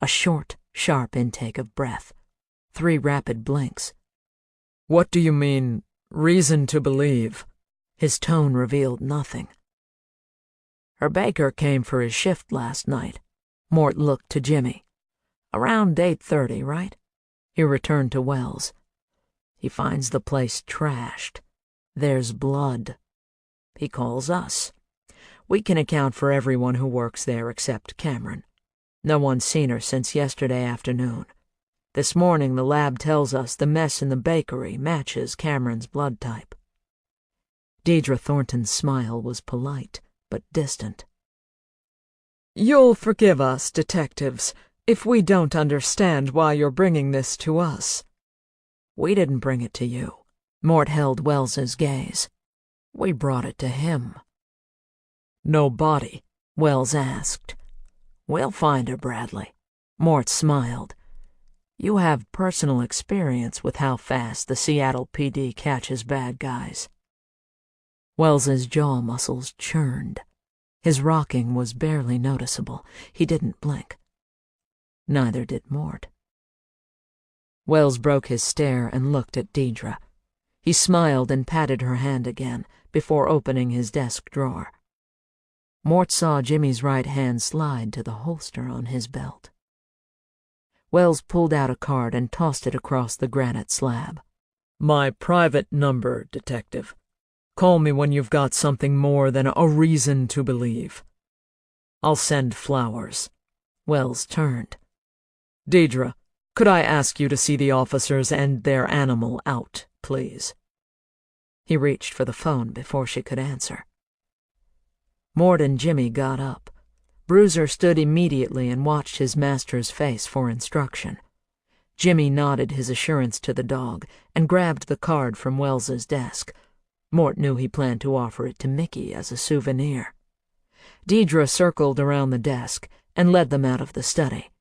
A: A short, sharp intake of breath. 3 rapid blinks. What do you mean, reason to believe? His tone revealed nothing. Her baker came for his shift last night. Mort looked to Jimmy. Around 8:30, right? He returned to Wells. He finds the place trashed. There's blood. He calls us. We can account for everyone who works there except Cameron. No one's seen her since yesterday afternoon. This morning the lab tells us the mess in the bakery matches Cameron's blood type. Deidre Thornton's smile was polite, but distant. You'll forgive us, detectives, if we don't understand why you're bringing this to us. We didn't bring it to you. Mort held Wells's gaze. We brought it to him. No body? Wells asked. We'll find her, Bradley. Mort smiled. You have personal experience with how fast the Seattle PD catches bad guys. Wells's jaw muscles churned. His rocking was barely noticeable. He didn't blink. Neither did Mort. Wells broke his stare and looked at Deidre. He smiled and patted her hand again before opening his desk drawer. Mort saw Jimmy's right hand slide to the holster on his belt. Wells pulled out a card and tossed it across the granite slab. "My private number, Detective. Call me when you've got something more than a reason to believe. I'll send flowers." Wells turned. "Deidre, could I ask you to see the officers and their animal out, please?" He reached for the phone before she could answer. Mort and Jimmy got up. Bruiser stood immediately and watched his master's face for instruction. Jimmy nodded his assurance to the dog and grabbed the card from Wells's desk. Mort knew he planned to offer it to Mickey as a souvenir. Deidre circled around the desk and led them out of the study.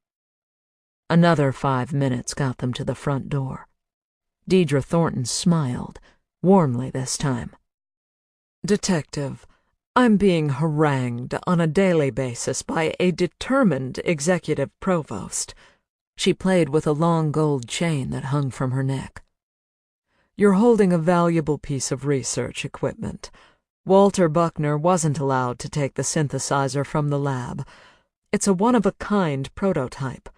A: Another 5 minutes got them to the front door. Deidre Thornton smiled, warmly this time. "Detective, I'm being harangued on a daily basis by a determined executive provost." She played with a long gold chain that hung from her neck. "You're holding a valuable piece of research equipment. Walter Buckner wasn't allowed to take the synthesizer from the lab. It's a one-of-a-kind prototype."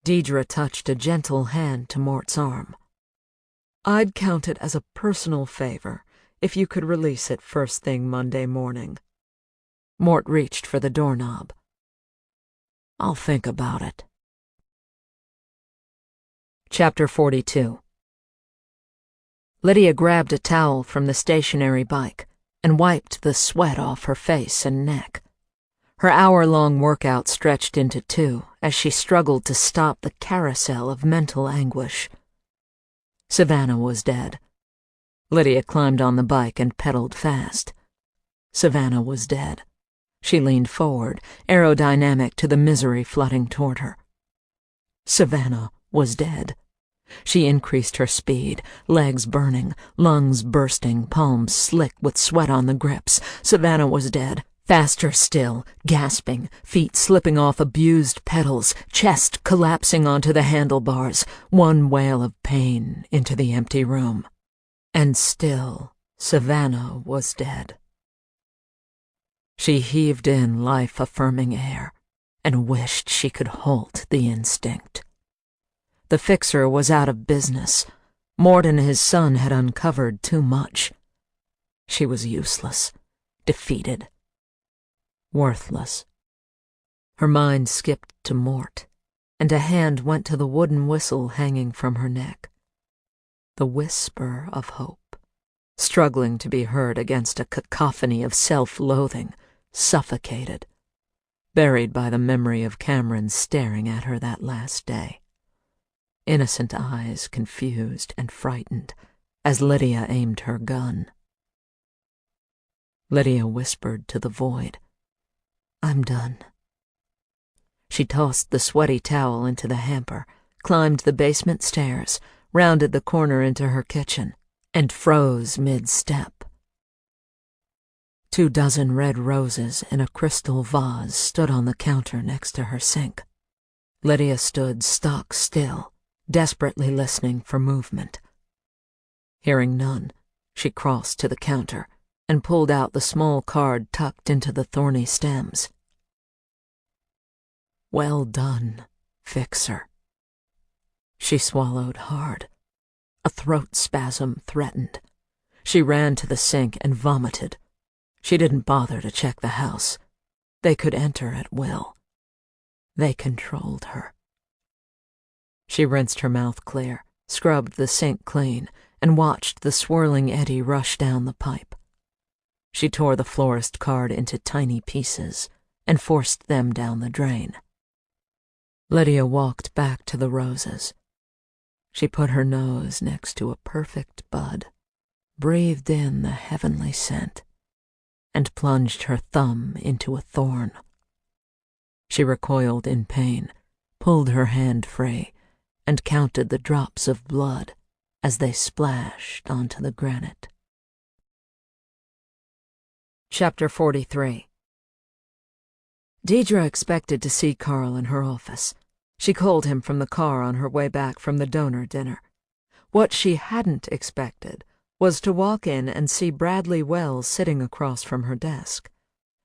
A: Deidre touched a gentle hand to Mort's arm. "I'd count it as a personal favor if you could release it first thing Monday morning." Mort reached for the doorknob. "I'll think about it." Chapter 42. Lydia grabbed a towel from the stationary bike and wiped the sweat off her face and neck. Her hour-long workout stretched into 2 as she struggled to stop the carousel of mental anguish. Savannah was dead. Lydia climbed on the bike and pedaled fast. Savannah was dead. She leaned forward, aerodynamic to the misery flooding toward her. Savannah was dead. She increased her speed, legs burning, lungs bursting, palms slick with sweat on the grips. Savannah was dead. Faster still, gasping, feet slipping off abused pedals, chest collapsing onto the handlebars, one wail of pain into the empty room. And still, Savannah was dead. She heaved in life-affirming air and wished she could halt the instinct. The fixer was out of business. Mort and his son had uncovered too much. She was useless, defeated, worthless. Her mind skipped to Mort, and a hand went to the wooden whistle hanging from her neck. The whisper of hope, struggling to be heard against a cacophony of self-loathing, suffocated, buried by the memory of Cameron staring at her that last day. Innocent eyes confused and frightened as Lydia aimed her gun. Lydia whispered to the void, "I'm done." She tossed the sweaty towel into the hamper, climbed the basement stairs, rounded the corner into her kitchen, and froze mid-step. 24 red roses in a crystal vase stood on the counter next to her sink. Lydia stood stock still, desperately listening for movement. Hearing none, she crossed to the counter and pulled out the small card tucked into the thorny stems. "Well done, fixer." She swallowed hard. A throat spasm threatened. She ran to the sink and vomited. She didn't bother to check the house. They could enter at will. They controlled her. She rinsed her mouth clear, scrubbed the sink clean, and watched the swirling eddy rush down the pipe. She tore the florist card into tiny pieces and forced them down the drain. Lydia walked back to the roses. She put her nose next to a perfect bud, breathed in the heavenly scent, and plunged her thumb into a thorn. She recoiled in pain, pulled her hand free, and counted the drops of blood as they splashed onto the granite. Chapter 43. Deidre expected to see Carl in her office. She called him from the car on her way back from the donor dinner. What she hadn't expected was to walk in and see Bradley Wells sitting across from her desk.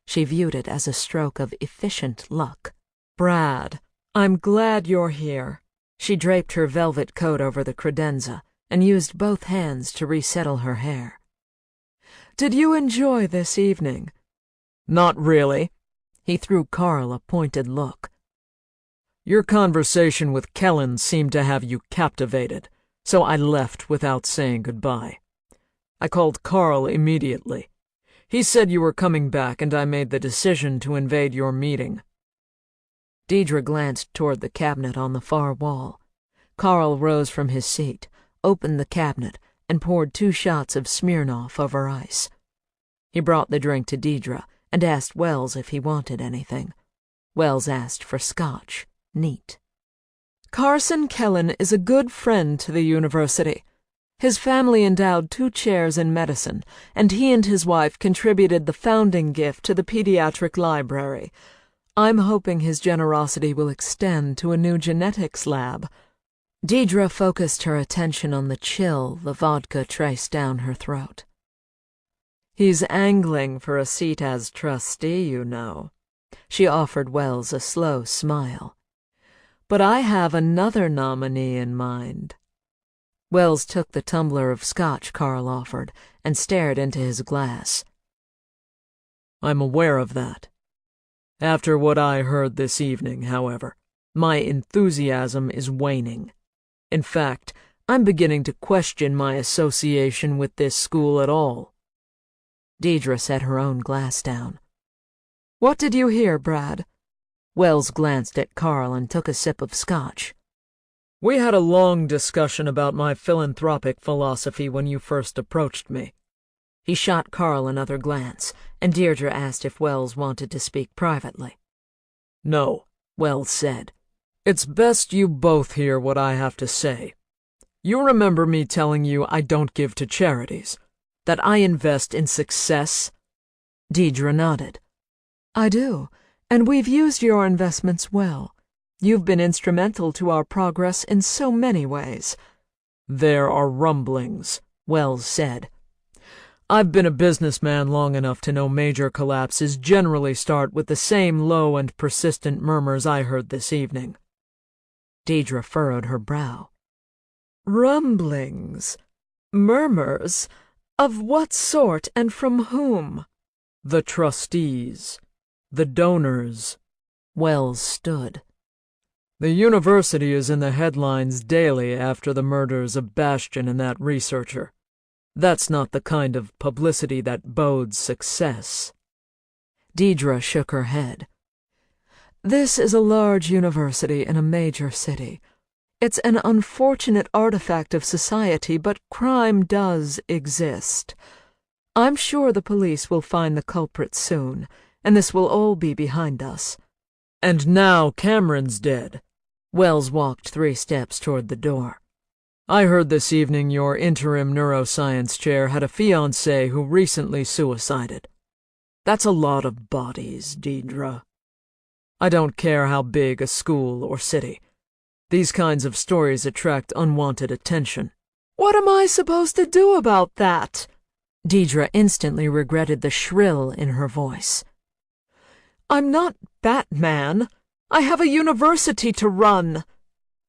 A: She viewed it as a stroke of efficient luck. "Brad, I'm glad you're here." She draped her velvet coat over the credenza and used both hands to resettle her hair. "Did you enjoy this evening?" "Not really." He threw Carl a pointed look. "Your conversation with Kellen seemed to have you captivated, so I left without saying goodbye. I called Carl immediately. He said you were coming back, and I made the decision to invade your meeting." Deidre glanced toward the cabinet on the far wall. Carl rose from his seat, opened the cabinet, and poured 2 shots of Smirnoff over ice. He brought the drink to Deidre and asked Wells if he wanted anything. Wells asked for scotch, neat. "Carson Kellen is a good friend to the university. His family endowed 2 chairs in medicine, and he and his wife contributed the founding gift to the pediatric library. I'm hoping his generosity will extend to a new genetics lab." Deidre focused her attention on the chill the vodka traced down her throat. "He's angling for a seat as trustee, you know." She offered Wells a slow smile. "But I have another nominee in mind." Wells took the tumbler of scotch Carl offered and stared into his glass. "I'm aware of that. After what I heard this evening, however, my enthusiasm is waning. In fact, I'm beginning to question my association with this school at all." Deidre set her own glass down. "What did you hear, Brad?" Wells glanced at Carl and took a sip of scotch. "We had a long discussion about my philanthropic philosophy when you first approached me." He shot Carl another glance, and Deirdre asked if Wells wanted to speak privately. "No," Wells said. "It's best you both hear what I have to say. You remember me telling you I don't give to charities, that I invest in success?" Deidre nodded. "I do, and we've used your investments well. You've been instrumental to our progress in so many ways." "There are rumblings," Wells said. "I've been a businessman long enough to know major collapses generally start with the same low and persistent murmurs I heard this evening." Deidre furrowed her brow. "Rumblings? Murmurs? Of what sort and from whom?" "The trustees. The donors." Wells stood. "The university is in the headlines daily after the murders of Bastian and that researcher. That's not the kind of publicity that bodes success." Deidre shook her head. "This is a large university in a major city. It's an unfortunate artifact of society, but crime does exist. I'm sure the police will find the culprit soon, and this will all be behind us." "And now Cameron's dead." Wells walked 3 steps toward the door. "I heard this evening your interim neuroscience chair had a fiancé who recently suicided. That's a lot of bodies, Deidre. I don't care how big a school or city. These kinds of stories attract unwanted attention." "What am I supposed to do about that?" Deidre instantly regretted the shrill in her voice. "I'm not Batman. I have a university to run."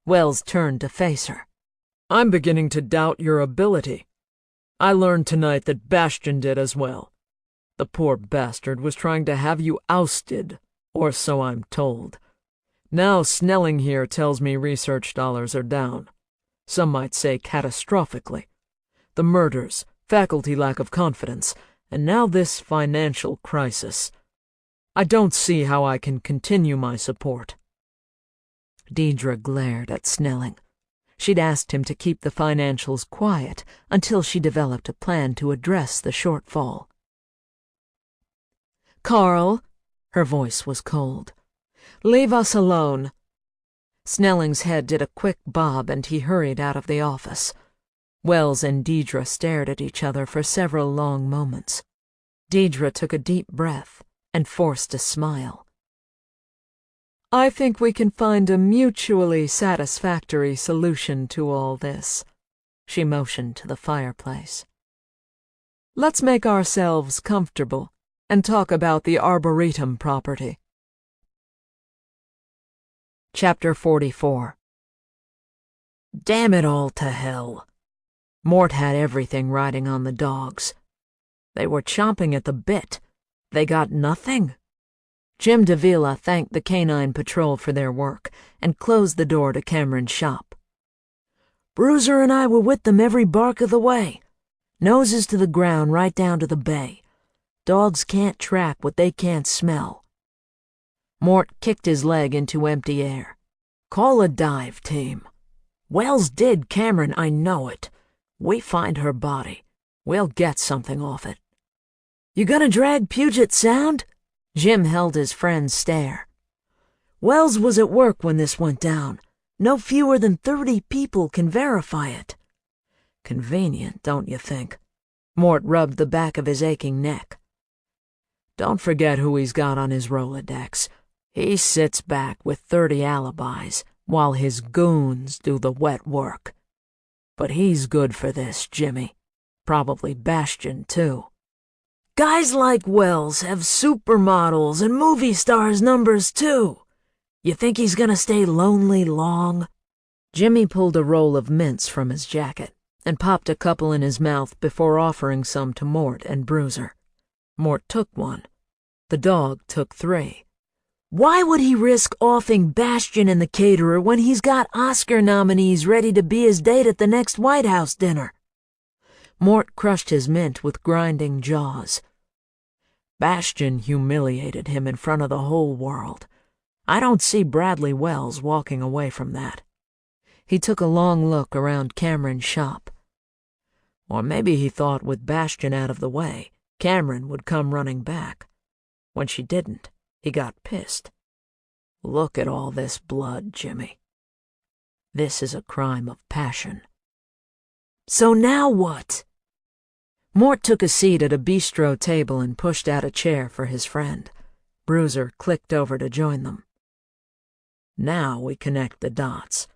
A: Wells turned to face her. "I'm beginning to doubt your ability. I learned tonight that Bastian did as well. The poor bastard was trying to have you ousted, or so I'm told. Now Snelling here tells me research dollars are down. Some might say catastrophically. The murders, faculty lack of confidence, and now this financial crisis. I don't see how I can continue my support." Deidre glared at Snelling. She'd asked him to keep the financials quiet until she developed a plan to address the shortfall. "Carl," her voice was cold, "leave us alone." Snelling's head did a quick bob and he hurried out of the office. Wells and Deidre stared at each other for several long moments. Deidre took a deep breath and forced a smile.
B: I think we can find a mutually satisfactory solution to all this. She motioned to the fireplace. Let's make ourselves comfortable and talk about the Arboretum property.
A: Chapter 44. Damn it all to hell. Mort had everything riding on the dogs. They were chomping at the bit. They got nothing. Jim Davila thanked the canine patrol for their work and closed the door to Cameron's shop.
B: Bruiser and I were with them every bark of the way. Noses to the ground right down to the bay. Dogs can't track what they can't smell.
A: Mort kicked his leg into empty air.
B: Call a dive team.
A: Wells did, Cameron, I know it. We find her body. We'll get something off it.
B: You gonna drag Puget Sound?
A: Jim held his friend's stare.
B: Wells was at work when this went down. No fewer than 30 people can verify it.
A: Convenient, don't you think? Mort rubbed the back of his aching neck. Don't forget who he's got on his Rolodex. He sits back with 30 alibis while his goons do the wet work. But he's good for this, Jimmy. Probably Bastion, too.
B: Guys like Wells have supermodels and movie stars' numbers, too. You think he's gonna stay lonely long?
A: Jimmy pulled a roll of mints from his jacket and popped a couple in his mouth before offering some to Mort and Bruiser. Mort took one. The dog took 3.
B: Why would he risk offing Bastion and the caterer when he's got Oscar nominees ready to be his date at the next White House dinner?
A: Mort crushed his mint with grinding jaws. Bastion humiliated him in front of the whole world. I don't see Bradley Wells walking away from that. He took a long look around Cameron's shop. Or maybe he thought with Bastion out of the way, Cameron would come running back. When she didn't, he got pissed. Look at all this blood, Jimmy. This is a crime of passion.
B: So now what?
A: Mort took a seat at a bistro table and pushed out a chair for his friend. Bruiser clicked over to join them. Now we connect the dots.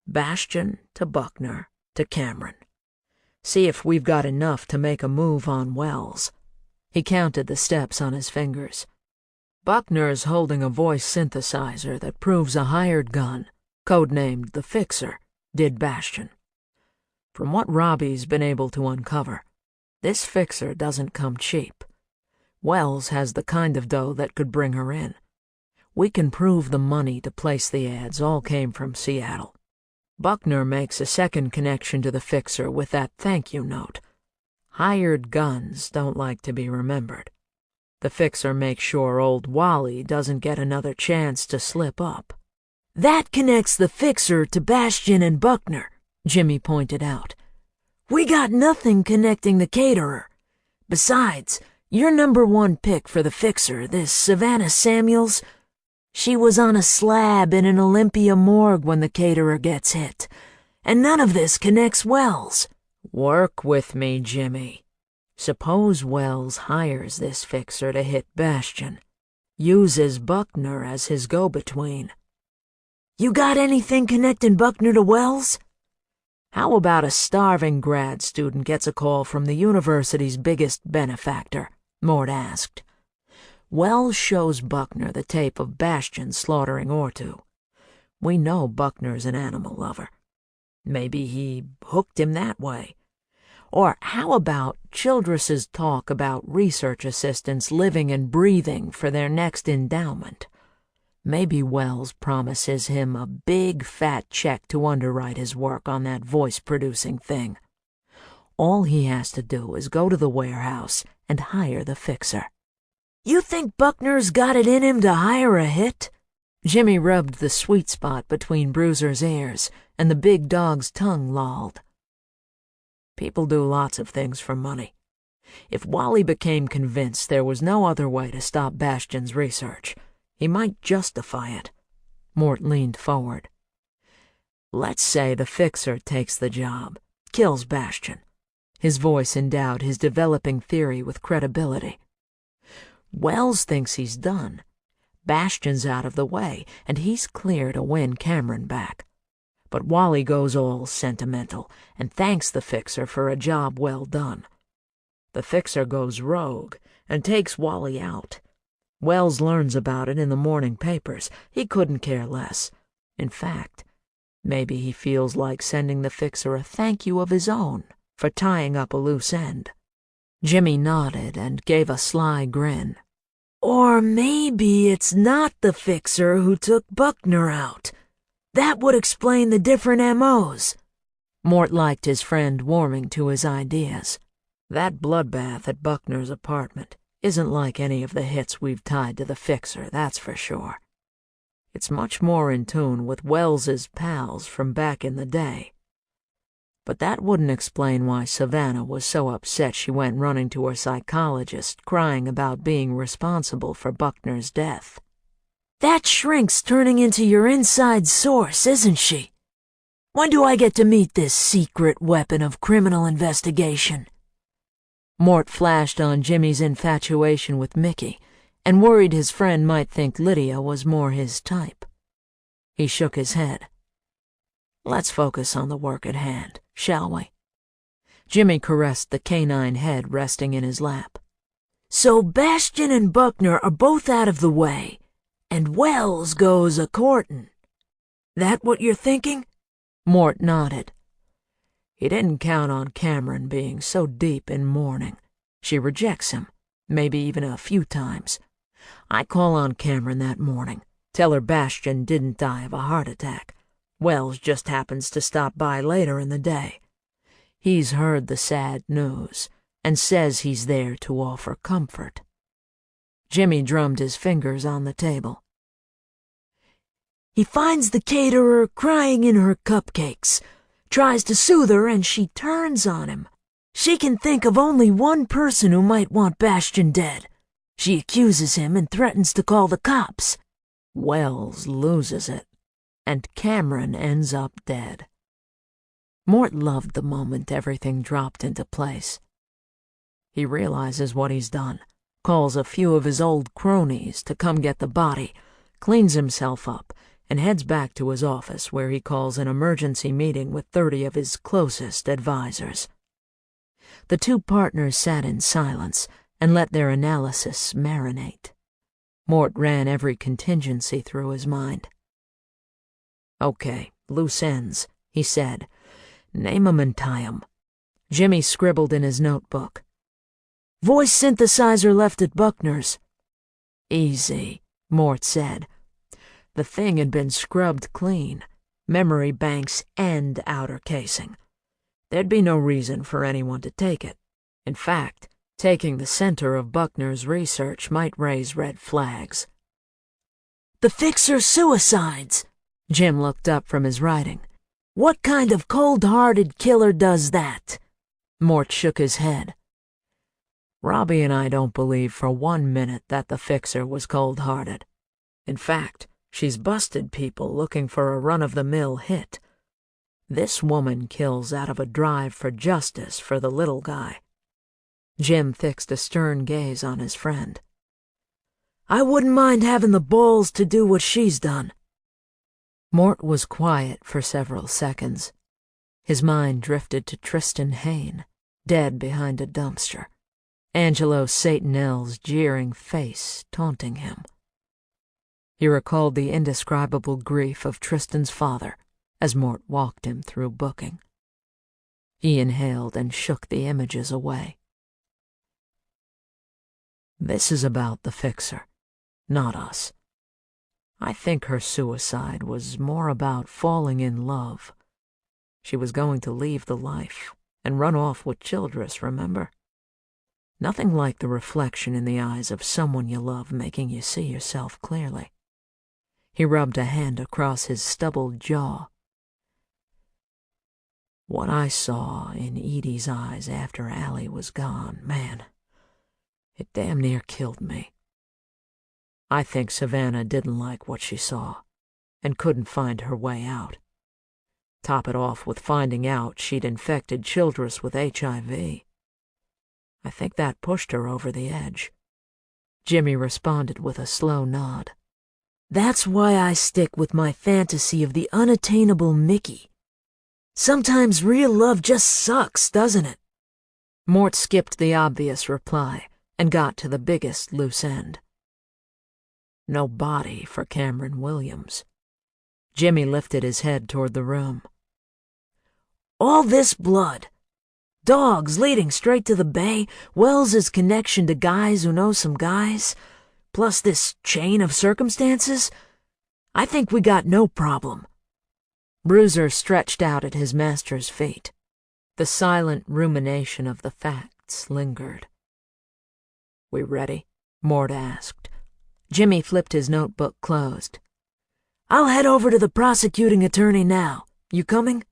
A: Bastion to Buckner to Cameron. See if we've got enough to make a move on Wells. He counted the steps on his fingers. Buckner's holding a voice synthesizer that proves a hired gun, codenamed the Fixer, did Bastion. From what Robbie's been able to uncover, this Fixer doesn't come cheap. Wells has the kind of dough that could bring her in. We can prove the money to place the ads all came from Seattle. Buckner makes a second connection to the Fixer with that thank you note. Hired guns don't like to be remembered. The Fixer makes sure old Wally doesn't get another chance to slip up.
B: That connects the Fixer to Bastion and Buckner, Jimmy pointed out. We got nothing connecting the caterer. Besides, your #1 pick for the Fixer, this Savannah Samuels, she was on a slab in an Olympia morgue when the caterer gets hit. And none of this connects Wells.
A: Work with me, Jimmy. Suppose Wells hires this Fixer to hit Bastion. Uses Buckner as his go-between.
B: You got anything connecting Buckner to Wells?
A: How about a starving grad student gets a call from the university's biggest benefactor? Mort asked. Wells shows Buckner the tape of Bastion slaughtering Ortu. We know Buckner's an animal lover. Maybe he hooked him that way. Or how about Childress's talk about research assistants living and breathing for their next endowment? Maybe Wells promises him a big fat check to underwrite his work on that voice-producing thing. All he has to do is go to the warehouse and hire the Fixer.
B: You think Buckner's got it in him to hire a hit?
A: Jimmy rubbed the sweet spot between Bruiser's ears, and the big dog's tongue lolled. People do lots of things for money. If Wally became convinced there was no other way to stop Bastion's research, he might justify it. Mort leaned forward. Let's say the Fixer takes the job, kills Bastion. His voice endowed his developing theory with credibility. Wells thinks he's done. Bastion's out of the way, and he's clear to win Cameron back. But Wally goes all sentimental and thanks the Fixer for a job well done. The Fixer goes rogue and takes Wally out. Wells learns about it in the morning papers. He couldn't care less. In fact, maybe he feels like sending the Fixer a thank you of his own for tying up a loose end. Jimmy nodded and gave a sly grin.
B: Or maybe it's not the Fixer who took Buckner out. That would explain the different MOs.
A: Mort liked his friend warming to his ideas. That bloodbath at Buckner's apartment isn't like any of the hits we've tied to the Fixer, that's for sure. It's much more in tune with Wells's pals from back in the day. But that wouldn't explain why Savannah was so upset she went running to her psychologist, crying about being responsible for Buckner's death.
B: That shrink's turning into your inside source, isn't she? When do I get to meet this secret weapon of criminal investigation?
A: Mort flashed on Jimmy's infatuation with Mickey and worried his friend might think Lydia was more his type. He shook his head. Let's focus on the work at hand, shall we? Jimmy caressed the canine head resting in his lap.
B: So Bastion and Buckner are both out of the way, and Wells goes a-courtin'. That what you're thinking?
A: Mort nodded. He didn't count on Cameron being so deep in mourning. She rejects him, maybe even a few times. I call on Cameron that morning, tell her Bastion didn't die of a heart attack. Wells just happens to stop by later in the day. He's heard the sad news and says he's there to offer comfort. Jimmy drummed his fingers on the table.
B: He finds the caterer crying in her cupcakes, tries to soothe her, and she turns on him. She can think of only one person who might want Bastion dead. She accuses him and threatens to call the cops.
A: Wells loses it, and Cameron ends up dead. Mort loved the moment everything dropped into place. He realizes what he's done, calls a few of his old cronies to come get the body, cleans himself up, and heads back to his office where he calls an emergency meeting with 30 of his closest advisors. The two partners sat in silence and let their analysis marinate. Mort ran every contingency through his mind. Okay, loose ends, he said. Name 'em and tie 'em. Jimmy scribbled in his notebook.
B: Voice synthesizer left at Buckner's.
A: Easy, Mort said. The thing had been scrubbed clean, memory banks and outer casing. There'd be no reason for anyone to take it. In fact, taking the center of Buckner's research might raise red flags.
B: The Fixer suicides. Jim looked up from his writing. What kind of cold-hearted killer does that?
A: Mort shook his head. Robbie and I don't believe for 1 minute that the Fixer was cold-hearted. In fact, she's busted people looking for a run-of-the-mill hit. This woman kills out of a drive for justice for the little guy. Jim fixed a stern gaze on his friend.
B: I wouldn't mind having the balls to do what she's done.
A: Mort was quiet for several seconds. His mind drifted to Tristan Hayne, dead behind a dumpster. Angelo Satanel's jeering face taunting him. He recalled the indescribable grief of Tristan's father as Mort walked him through booking. He inhaled and shook the images away. This is about the Fixer, not us. I think her suicide was more about falling in love. She was going to leave the life and run off with Childress, remember? Nothing like the reflection in the eyes of someone you love making you see yourself clearly. He rubbed a hand across his stubbled jaw. What I saw in Edie's eyes after Allie was gone, man, it damn near killed me. I think Savannah didn't like what she saw and couldn't find her way out. Top it off with finding out she'd infected Childress with HIV. I think that pushed her over the edge. Jimmy responded with a slow nod.
B: That's why I stick with my fantasy of the unattainable Mickey. Sometimes real love just sucks, doesn't it?
A: Mort skipped the obvious reply and got to the biggest loose end. No body for Cameron Williams. Jimmy lifted his head toward the room.
B: All this blood. Dogs leading straight to the bay, Wells's connection to guys who know some guys, plus this chain of circumstances. I think we got no problem.
A: Bruiser stretched out at his master's feet. The silent rumination of the facts lingered. "We ready?" Mort asked. Jimmy flipped his notebook closed.
B: "I'll head over to the prosecuting attorney now. You coming?"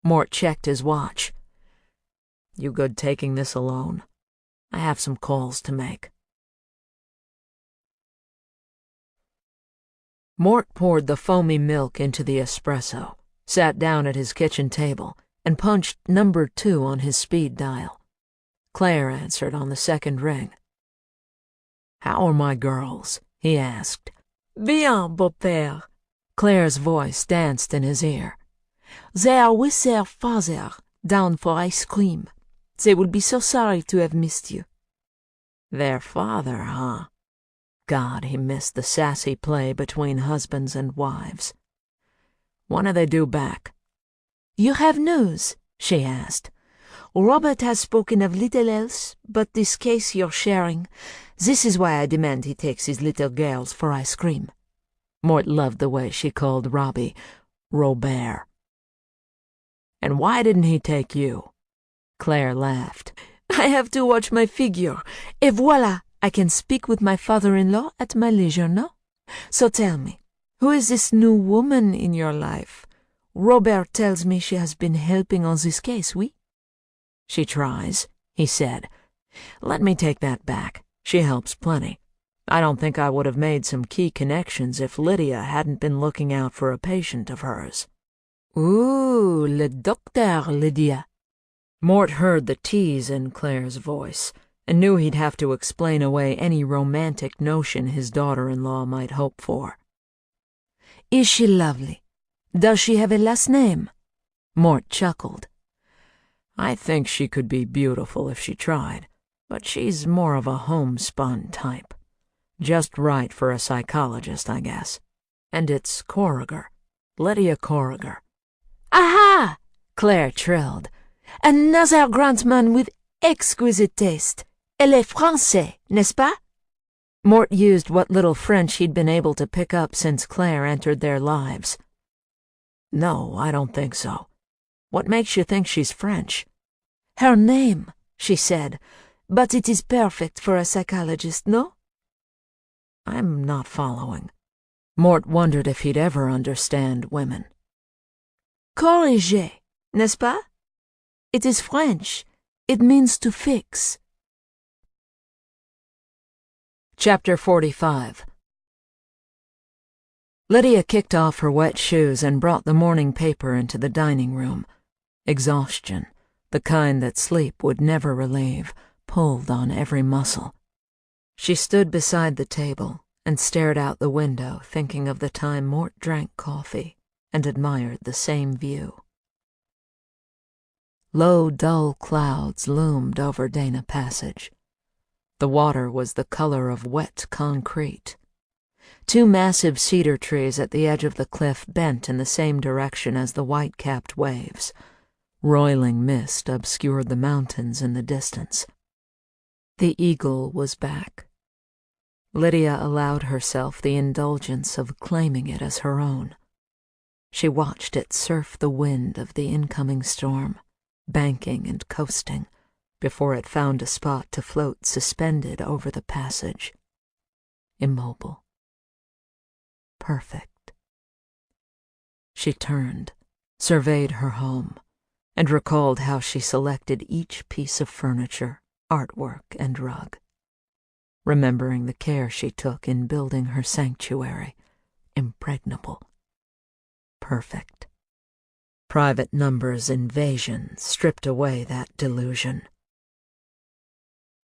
A: Mort checked his watch. "You good taking this alone? I have some calls to make." Mort poured the foamy milk into the espresso, sat down at his kitchen table, and punched number 2 on his speed dial. Claire answered on the second ring. "How are my girls?" he asked.
B: "Bien, beau-père."
A: Claire's voice danced in his ear.
B: "They are with their father, down for ice cream. They will be so sorry to have missed you."
A: Their father, huh? God, he missed the sassy play between husbands and wives. When do they due back?
B: "You have news?" she asked. "Robert has spoken of little else but this case you're sharing. This is why I demand he takes his little girls for ice cream."
A: Mort loved the way she called Robbie Robert. "And why didn't he take you?" Claire laughed.
B: "I have to watch my figure, et voila, I can speak with my father-in-law at my leisure, no? So tell me, who is this new woman in your life? Robert tells me she has been helping on this case, oui?"
A: "She tries," he said. "Let me take that back. She helps plenty. I don't think I would have made some key connections if Lydia hadn't been looking out for a patient of hers."
B: "Ooh, le docteur, Lydia."
A: Mort heard the tease in Claire's voice and knew he'd have to explain away any romantic notion his daughter-in-law might hope for.
B: "Is she lovely? Does she have a last name?"
A: Mort chuckled. "I think she could be beautiful if she tried, but she's more of a homespun type. Just right for a psychologist, I guess. And it's Corriger. Lydia Corriger."
B: "Aha!"
A: Claire trilled.
B: "Another Grantman with exquisite taste. Elle est français, n'est-ce pas?"
A: Mort used what little French he'd been able to pick up since Claire entered their lives. "No, I don't think so. What makes you think she's French?"
B: "Her name," she said. "But it is perfect for a psychologist, no?"
A: I'm not following. Mort wondered if he'd ever understand women.
B: "Corriger, n'est-ce pas? It is French. It means to fix."
A: Chapter 45. Lydia kicked off her wet shoes and brought the morning paper into the dining room. Exhaustion, the kind that sleep would never relieve, pulled on every muscle. She stood beside the table and stared out the window, thinking of the time Mort drank coffee and admired the same view. Low, dull clouds loomed over Dana Passage. The water was the color of wet concrete. 2 massive cedar trees at the edge of the cliff bent in the same direction as the white-capped waves. Roiling mist obscured the mountains in the distance. The eagle was back. Lydia allowed herself the indulgence of claiming it as her own. She watched it surf the wind of the incoming storm, banking and coasting, before it found a spot to float suspended over the passage. Immobile. Perfect. She turned, surveyed her home, and recalled how she selected each piece of furniture, artwork, and rug. Remembering the care she took in building her sanctuary, impregnable. Perfect. Private Number's invasion stripped away that delusion.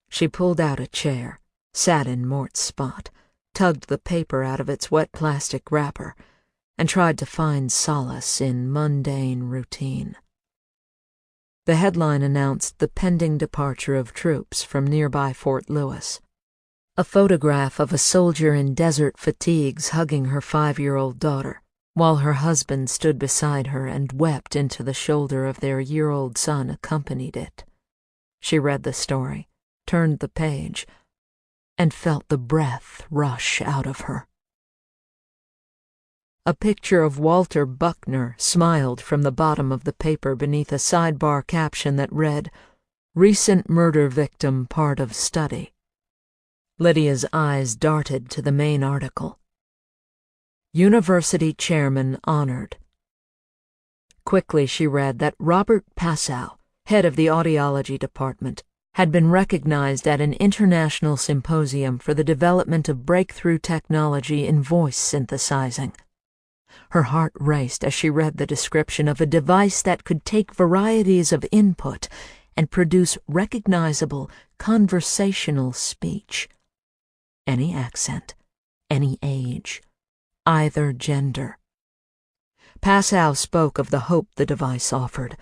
A: She pulled out a chair, sat in Mort's spot, tugged the paper out of its wet plastic wrapper, and tried to find solace in mundane routine. The headline announced the pending departure of troops from nearby Fort Lewis. A photograph of a soldier in desert fatigues hugging her 5-year-old daughter, while her husband stood beside her and wept into the shoulder of their year-old son accompanied it. She read the story, turned the page, and felt the breath rush out of her. A picture of Walter Buckner smiled from the bottom of the paper beneath a sidebar caption that read, "Recent murder victim part of study." Lydia's eyes darted to the main article. University chairman honored. Quickly she read that Robert Passow, head of the audiology department, had been recognized at an international symposium for the development of breakthrough technology in voice synthesizing. Her heart raced as she read the description of a device that could take varieties of input and produce recognizable conversational speech. Any accent, any age, either gender. Passow spoke of the hope the device offered.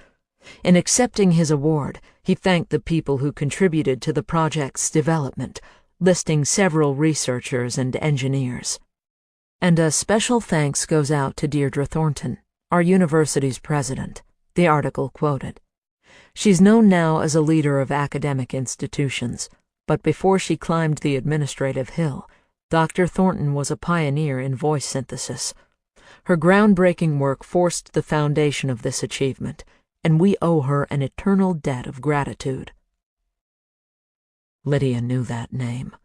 A: In accepting his award, he thanked the people who contributed to the project's development, listing several researchers and engineers. "And a special thanks goes out to Deirdre Thornton, our university's president," the article quoted. "She's known now as a leader of academic institutions, but before she climbed the administrative hill, Dr. Thornton was a pioneer in voice synthesis. Her groundbreaking work forced the foundation of this achievement, and we owe her an eternal debt of gratitude." Lydia knew that name.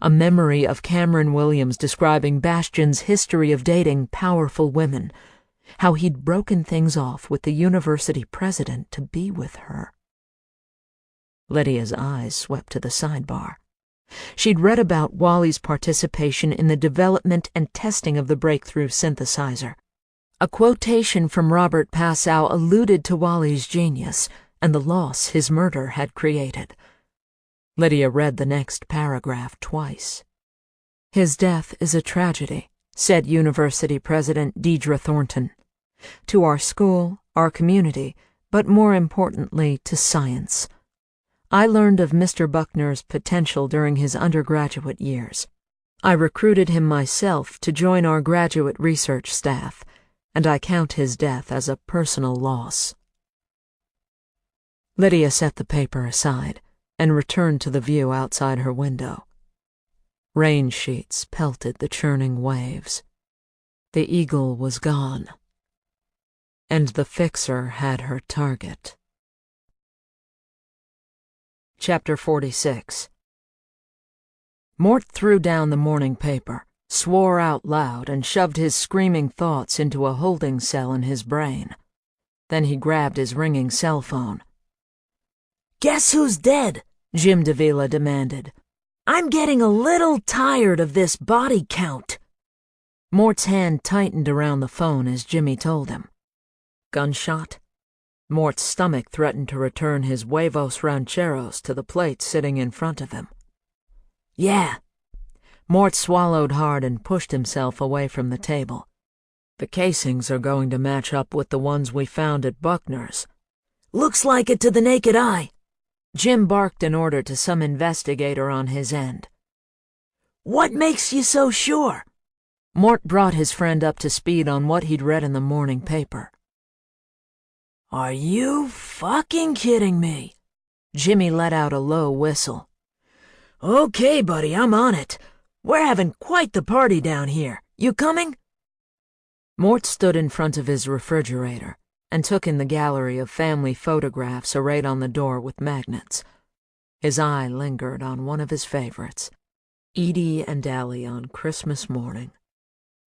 A: A memory of Cameron Williams describing Bastian's history of dating powerful women, how he'd broken things off with the university president to be with her. Lydia's eyes swept to the sidebar. She'd read about Wally's participation in the development and testing of the breakthrough synthesizer. A quotation from Robert Passow alluded to Wally's genius and the loss his murder had created. Lydia read the next paragraph twice. "His death is a tragedy," said University President Deirdre Thornton. "To our school, our community, but more importantly to science. I learned of Mr. Buckner's potential during his undergraduate years. I recruited him myself to join our graduate research staff, and I count his death as a personal loss." Lydia set the paper aside and returned to the view outside her window. Rain sheets pelted the churning waves. The eagle was gone, and the fixer had her target. Chapter 46. Mort threw down the morning paper, swore out loud, and shoved his screaming thoughts into a holding cell in his brain. Then he grabbed his ringing cell phone.
B: "Guess who's dead?" Jim Davila demanded. "I'm getting a little tired of this body count."
A: Mort's hand tightened around the phone as Jimmy told him. Gunshot? Mort's stomach threatened to return his huevos rancheros to the plate sitting in front of him.
B: "Yeah."
A: Mort swallowed hard and pushed himself away from the table. "The casings are going to match up with the ones we found at Buckner's."
B: "Looks like it to the naked eye."
A: Jim barked an order to some investigator on his end.
B: "What makes you so sure?"
A: Mort brought his friend up to speed on what he'd read in the morning paper.
B: "Are you fucking kidding me?"
A: Jimmy let out a low whistle.
B: "Okay, buddy, I'm on it. We're having quite the party down here. You coming?"
A: Mort stood in front of his refrigerator and took in the gallery of family photographs arrayed on the door with magnets. His eye lingered on one of his favorites, Edie and Allie on Christmas morning.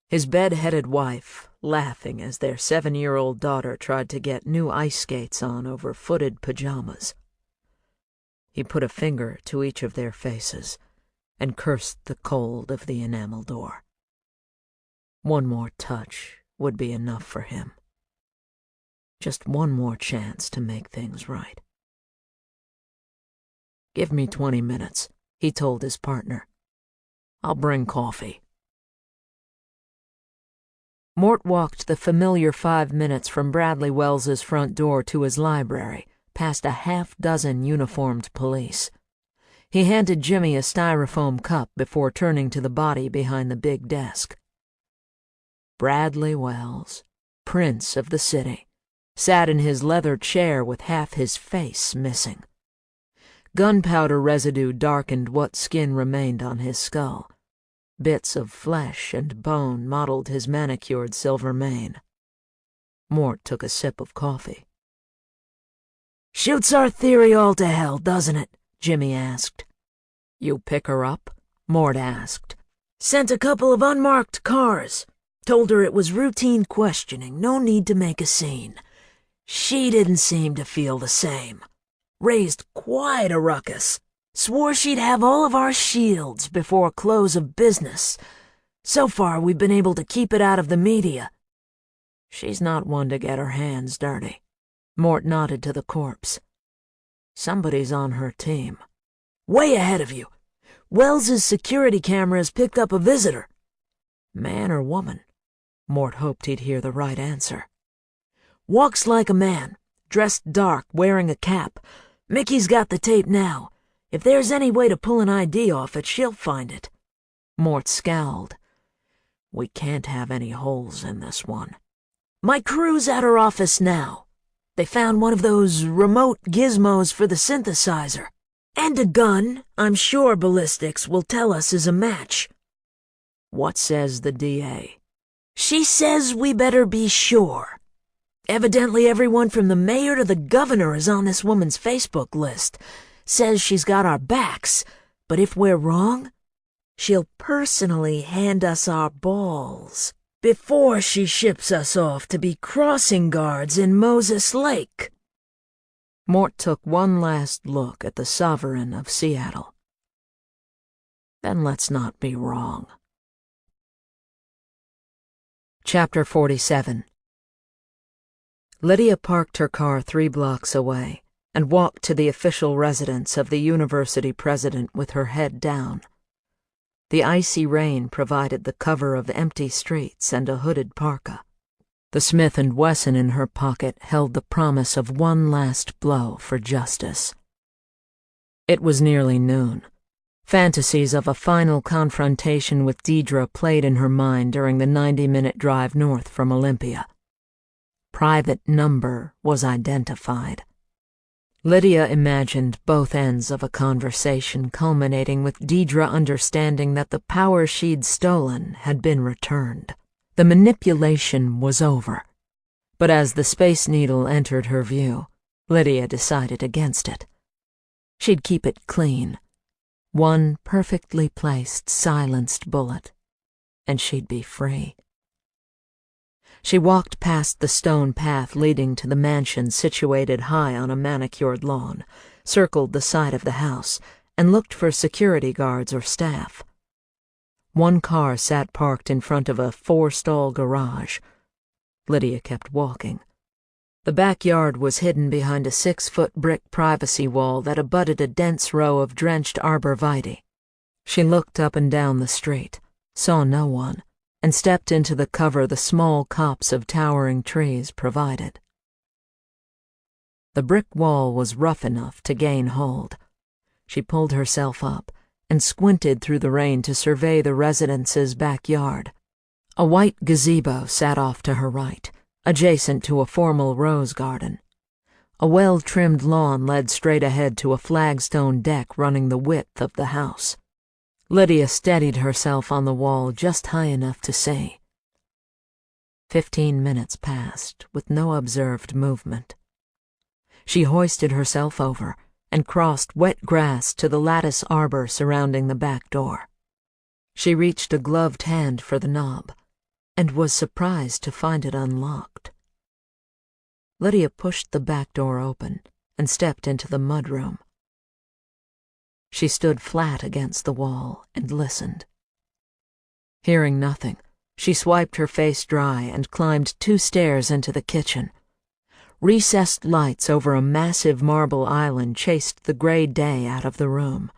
A: His bed-headed wife, laughing as their 7-year-old daughter tried to get new ice skates on over footed pajamas. He put a finger to each of their faces and cursed the cold of the enamel door. One more touch would be enough for him. Just one more chance to make things right. "Give me 20 minutes, he told his partner. I'll bring coffee. Mort walked the familiar 5 minutes from Bradley Wells's front door to his library, past a half-dozen uniformed police. He handed Jimmy a styrofoam cup before turning to the body behind the big desk. Bradley Wells, prince of the city, sat in his leather chair with half his face missing. Gunpowder residue darkened what skin remained on his skull. Bits of flesh and bone mottled his manicured silver mane. Mort took a sip of coffee.
B: "Shoots our theory all to hell, doesn't it?" Jimmy asked.
A: "You pick her up?" Mort asked.
B: "Sent a couple of unmarked cars. Told her it was routine questioning, no need to make a scene. She didn't seem to feel the same. Raised quite a ruckus. Swore she'd have all of our shields before close of business. So far, we've been able to keep it out of the media."
A: "She's not one to get her hands dirty." Mort nodded to the corpse. "Somebody's on her team."
B: "Way ahead of you. Wells's security cameras picked up a visitor."
A: "Man or woman?" Mort hoped he'd hear the right answer.
B: "Walks like a man, dressed dark, wearing a cap. Mickey's got the tape now. If there's any way to pull an ID off it, she'll find it."
A: Mort scowled. "We can't have any holes in this one."
B: "My crew's at her office now. They found one of those remote gizmos for the synthesizer. And a gun I'm sure ballistics will tell us is a match."
A: "What says the DA?"
B: "She says we better be sure. Evidently everyone from the mayor to the governor is on this woman's Facebook list. Says she's got our backs, but if we're wrong, she'll personally hand us our balls before she ships us off to be crossing guards in Moses Lake."
A: Mort took one last look at the sovereign of Seattle. "Then let's not be wrong." Chapter 47. Lydia parked her car 3 blocks away and walked to the official residence of the university president with her head down. The icy rain provided the cover of empty streets and a hooded parka. The Smith & Wesson in her pocket held the promise of one last blow for justice. It was nearly noon. Fantasies of a final confrontation with Deidre played in her mind during the 90-minute drive north from Olympia. Private number was identified. Lydia imagined both ends of a conversation culminating with Deidre understanding that the power she'd stolen had been returned. The manipulation was over. But as the Space Needle entered her view, Lydia decided against it. She'd keep it clean. One perfectly placed, silenced bullet, and she'd be free. She walked past the stone path leading to the mansion situated high on a manicured lawn, circled the side of the house, and looked for security guards or staff. One car sat parked in front of a 4-stall garage. Lydia kept walking. The backyard was hidden behind a 6-foot brick privacy wall that abutted a dense row of drenched arborvitae. She looked up and down the street, saw no one, and stepped into the cover the small copse of towering trees provided. The brick wall was rough enough to gain hold. She pulled herself up and squinted through the rain to survey the residence's backyard. A white gazebo sat off to her right, adjacent to a formal rose garden. A well-trimmed lawn led straight ahead to a flagstone deck running the width of the house. Lydia steadied herself on the wall just high enough to see. 15 minutes passed with no observed movement. She hoisted herself over and crossed wet grass to the lattice arbor surrounding the back door. She reached a gloved hand for the knob and was surprised to find it unlocked. Lydia pushed the back door open and stepped into the mudroom. She stood flat against the wall and listened. Hearing nothing, she swiped her face dry and climbed 2 stairs into the kitchen. Recessed lights over a massive marble island chased the gray day out of the room.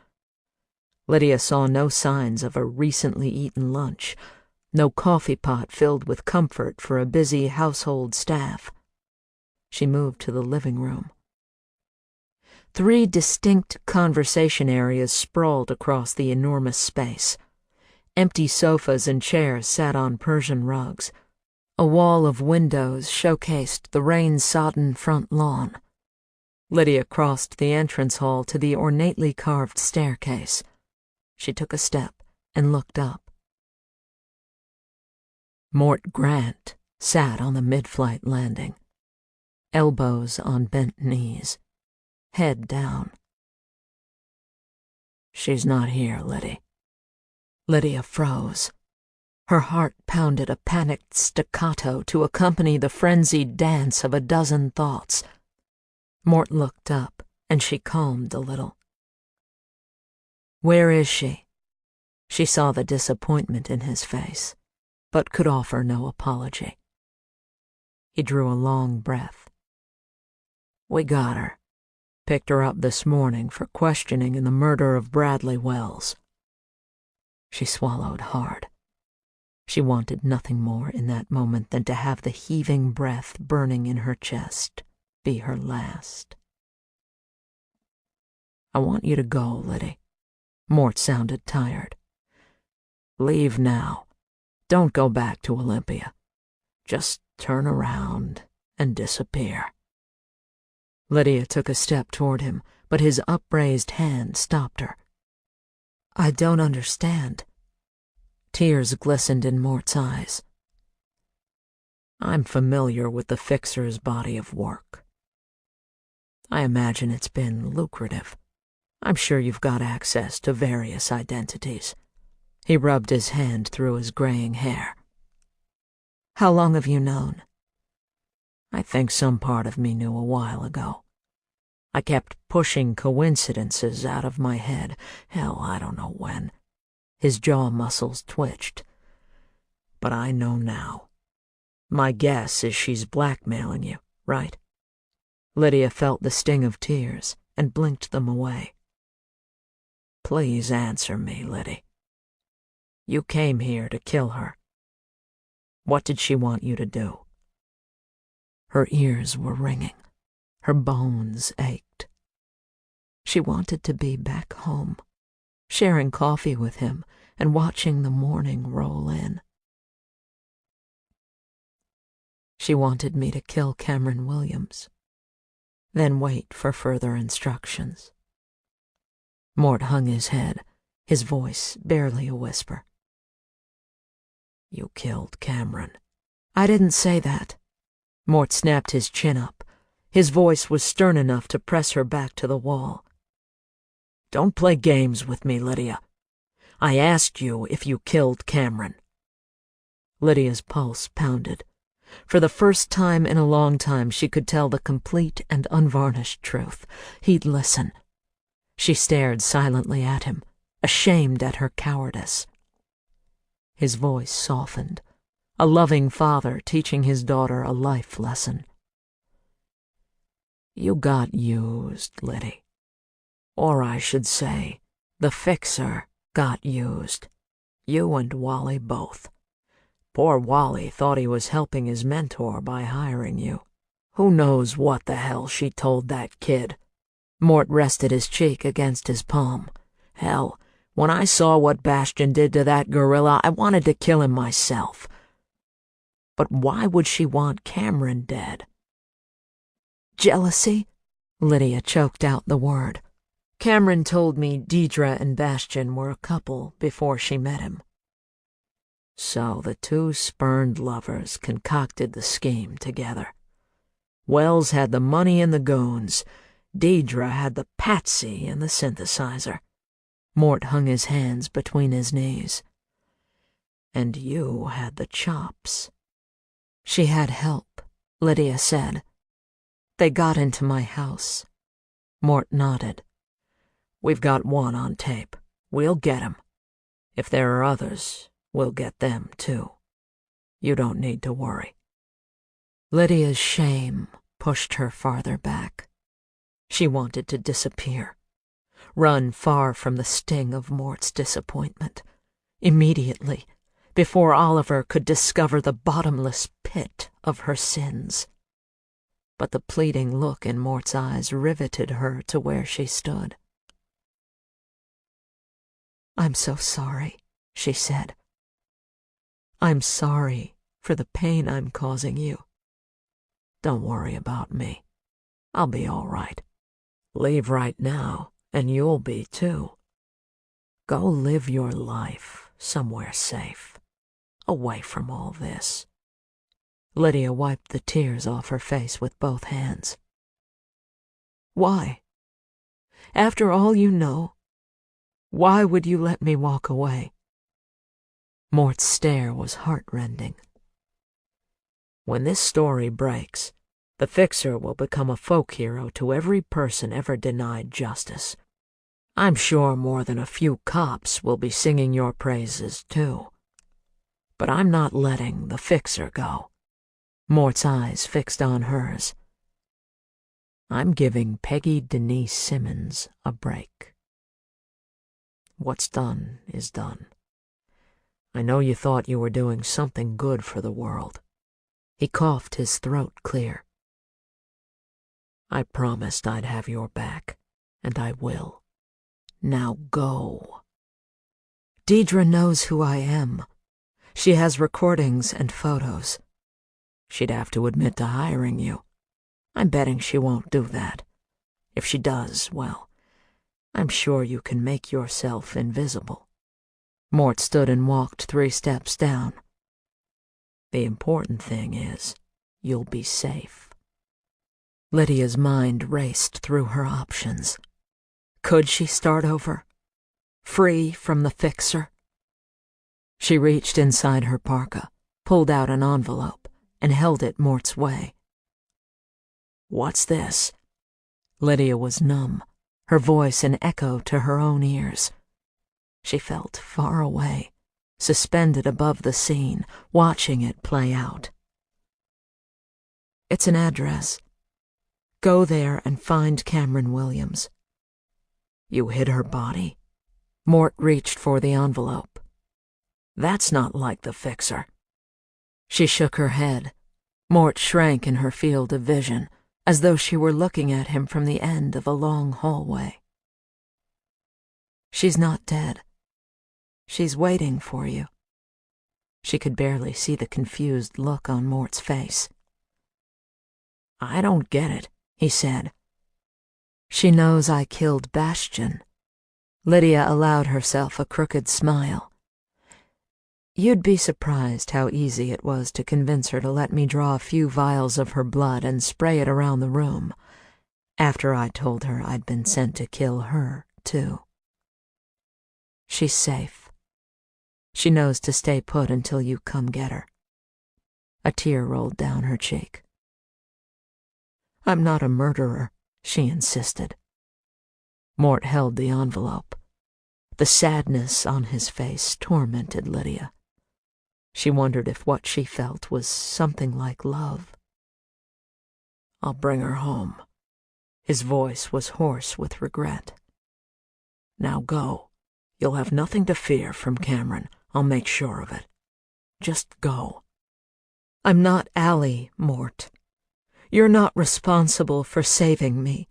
A: Lydia saw no signs of a recently eaten lunch, no coffee pot filled with comfort for a busy household staff. She moved to the living room. 3 distinct conversation areas sprawled across the enormous space. Empty sofas and chairs sat on Persian rugs. A wall of windows showcased the rain-sodden front lawn. Lydia crossed the entrance hall to the ornately carved staircase. She took a step and looked up. Mort Grant sat on the mid-flight landing, elbows on bent knees, head down. "She's not here, Liddy." Lydia froze. Her heart pounded a panicked staccato to accompany the frenzied dance of a dozen thoughts. Mort looked up, and she calmed a little. "Where is she?" She saw the disappointment in his face, but could offer no apology. He drew a long breath. "We got her. Picked her up this morning for questioning in the murder of Bradley Wells." She swallowed hard. She wanted nothing more in that moment than to have the heaving breath burning in her chest be her last. "I want you to go, Liddy." Mort sounded tired. "Leave now. Don't go back to Olympia. Just turn around and disappear." Lydia took a step toward him, but his upraised hand stopped her. "I don't understand." Tears glistened in Mort's eyes. "I'm familiar with the fixer's body of work. I imagine it's been lucrative. I'm sure you've got access to various identities." He rubbed his hand through his graying hair. "How long have you known?" "I think some part of me knew a while ago. I kept pushing coincidences out of my head. Hell, I don't know when." His jaw muscles twitched. "But I know now. My guess is she's blackmailing you, right?" Lydia felt the sting of tears and blinked them away. "Please answer me, Liddy. You came here to kill her. What did she want you to do?" Her ears were ringing. Her bones ached. She wanted to be back home, sharing coffee with him and watching the morning roll in. "She wanted me to kill Cameron Williams, then wait for further instructions." Mort hung his head, his voice barely a whisper. "You killed Cameron." "I didn't say that." Mort snapped his chin up. His voice was stern enough to press her back to the wall. "Don't play games with me, Lydia. I asked you if you killed Cameron." Lydia's pulse pounded. For the first time in a long time, she could tell the complete and unvarnished truth. He'd listen. She stared silently at him, ashamed at her cowardice. His voice softened, a loving father teaching his daughter a life lesson. "You got used, Liddy. Or I should say, the fixer got used. You and Wally both. Poor Wally thought he was helping his mentor by hiring you. Who knows what the hell she told that kid?" Mort rested his cheek against his palm. "Hell, when I saw what Bastion did to that gorilla, I wanted to kill him myself. But why would she want Cameron dead?" "Jealousy?" Lydia choked out the word. "Cameron told me Deidre and Bastion were a couple before she met him." So the 2 spurned lovers concocted the scheme together. Wells had the money and the goons. Deidre had the patsy and the synthesizer. Mort hung his hands between his knees. "And you had the chops." "She had help," Lydia said. "They got into my house." Mort nodded. "We've got one on tape. We'll get him. If there are others, we'll get them too. You don't need to worry." Lydia's shame pushed her farther back. She wanted to disappear. run far from the sting of Mort's disappointment, immediately, before Oliver could discover the bottomless pit of her sins. But the pleading look in Mort's eyes riveted her to where she stood. "I'm so sorry," she said. "I'm sorry for the pain I'm causing you. Don't worry about me. I'll be all right. Leave right now, and you'll be too. Go live your life somewhere safe, away from all this." Lydia wiped the tears off her face with both hands. "Why? After all you know, why would you let me walk away?" Mort's stare was heartrending. "When this story breaks, the Fixer will become a folk hero to every person ever denied justice. I'm sure more than a few cops will be singing your praises, too. But I'm not letting the Fixer go." Mort's eyes fixed on hers. "I'm giving Peggy Denise Simmons a break. What's done is done. I know you thought you were doing something good for the world." He coughed his throat clear. "I promised I'd have your back, and I will. Now go." "Deidre knows who I am. She has recordings and photos." "She'd have to admit to hiring you. I'm betting she won't do that. If she does, well, I'm sure you can make yourself invisible." Mort stood and walked 3 steps down. "The important thing is, you'll be safe." Lydia's mind raced through her options. Could she start over? Free from the Fixer? She reached inside her parka, pulled out an envelope, and held it Mort's way. "What's this?" Lydia was numb, her voice an echo to her own ears. She felt far away, suspended above the scene, watching it play out. "It's an address. Go there and find Cameron Williams." "You hid her body?" Mort reached for the envelope. "That's not like the Fixer." She shook her head. Mort shrank in her field of vision, as though she were looking at him from the end of a long hallway. "She's not dead. She's waiting for you." She could barely see the confused look on Mort's face. "I don't get it," he said. "She knows I killed Bastion." Lydia allowed herself a crooked smile. "You'd be surprised how easy it was to convince her to let me draw a few vials of her blood and spray it around the room, after I told her I'd been sent to kill her, too. She's safe. She knows to stay put until you come get her." A tear rolled down her cheek. "I'm not a murderer," she insisted. Mort held the envelope. The sadness on his face tormented Lydia. She wondered if what she felt was something like love. "I'll bring her home." His voice was hoarse with regret. "Now go. You'll have nothing to fear from Cameron. I'll make sure of it. Just go." "I'm not Allie, Mort. You're not responsible for saving me.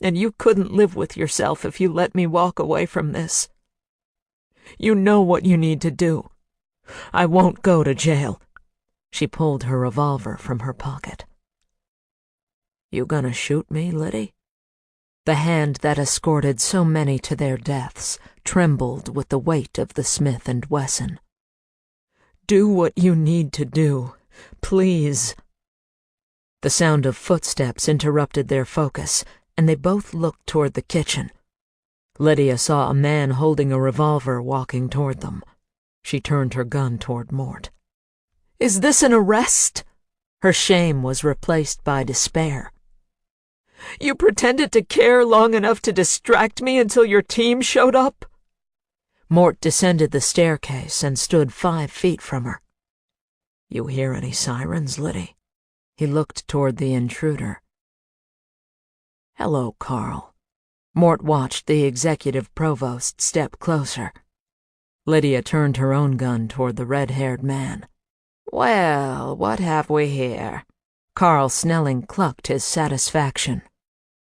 A: And you couldn't live with yourself if you let me walk away from this. You know what you need to do. I won't go to jail." She pulled her revolver from her pocket. "You gonna shoot me, Liddy?" The hand that escorted so many to their deaths trembled with the weight of the Smith & Wesson. "Do what you need to do, please." The sound of footsteps interrupted their focus, and they both looked toward the kitchen. Lydia saw a man holding a revolver walking toward them. She turned her gun toward Mort. "Is this an arrest?" Her shame was replaced by despair. "You pretended to care long enough to distract me until your team showed up?" Mort descended the staircase and stood 5 feet from her. "You hear any sirens, Liddy?" He looked toward the intruder. "Hello, Carl. Mort watched the executive provost step closer. Lydia turned her own gun toward the red-haired man. "Well, what have we here?" Carl Snelling clucked his satisfaction.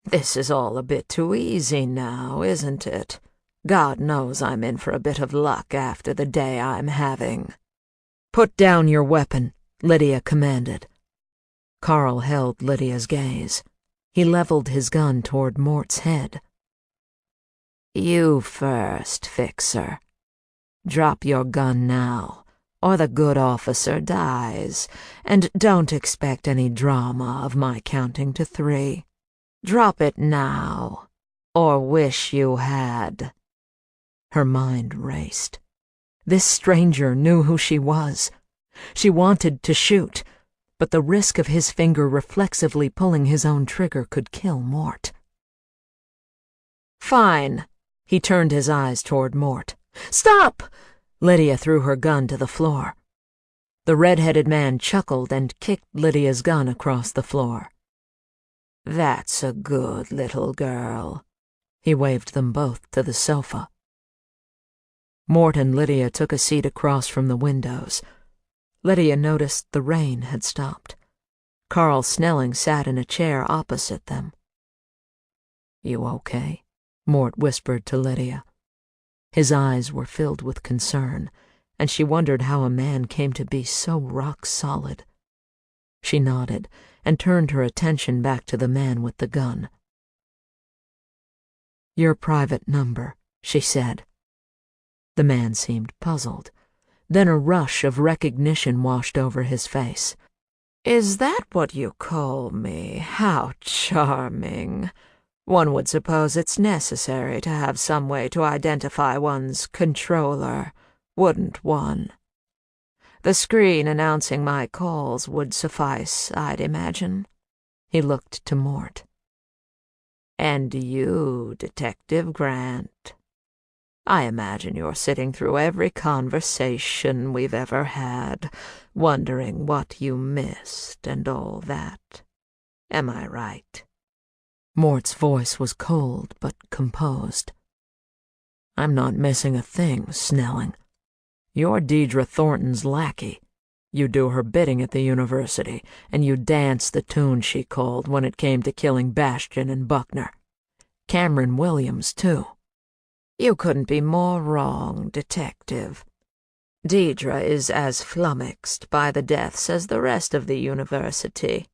A: "This is all a bit too easy now, isn't it? God knows I'm in for a bit of luck after the day I'm having." "Put down your weapon," Lydia commanded. Carl held Lydia's gaze. He leveled his gun toward Mort's head. "You first, Fixer. Drop your gun now, or the good officer dies, and don't expect any drama of my counting to 3. Drop it now, or wish you had." Her mind raced. This stranger knew who she was. She wanted to shoot, but the risk of his finger reflexively pulling his own trigger could kill Mort. "Fine." He turned his eyes toward Mort. "Stop!" Lydia threw her gun to the floor. The red-headed man chuckled and kicked Lydia's gun across the floor. "That's a good little girl." He waved them both to the sofa. Mort and Lydia took a seat across from the windows. Lydia noticed the rain had stopped. Carl Snelling sat in a chair opposite them. "You okay?" Mort whispered to Lydia. His eyes were filled with concern, and she wondered how a man came to be so rock-solid. She nodded and turned her attention back to the man with the gun. "Your private number," she said. The man seemed puzzled. Then a rush of recognition washed over his face. "Is that what you call me? How charming. One would suppose it's necessary to have some way to identify one's controller, wouldn't one? The screen announcing my calls would suffice, I'd imagine." He looked to Mort. "And you, Detective Grant. I imagine you're sitting through every conversation we've ever had, wondering what you missed and all that. Am I right?" Mort's voice was cold but composed. "I'm not missing a thing, Snelling. You're Deidre Thornton's lackey. You do her bidding at the university, and you dance the tune she called when it came to killing Bastian and Buckner. Cameron Williams, too." "You couldn't be more wrong, Detective. Deidre is as flummoxed by the deaths as the rest of the university.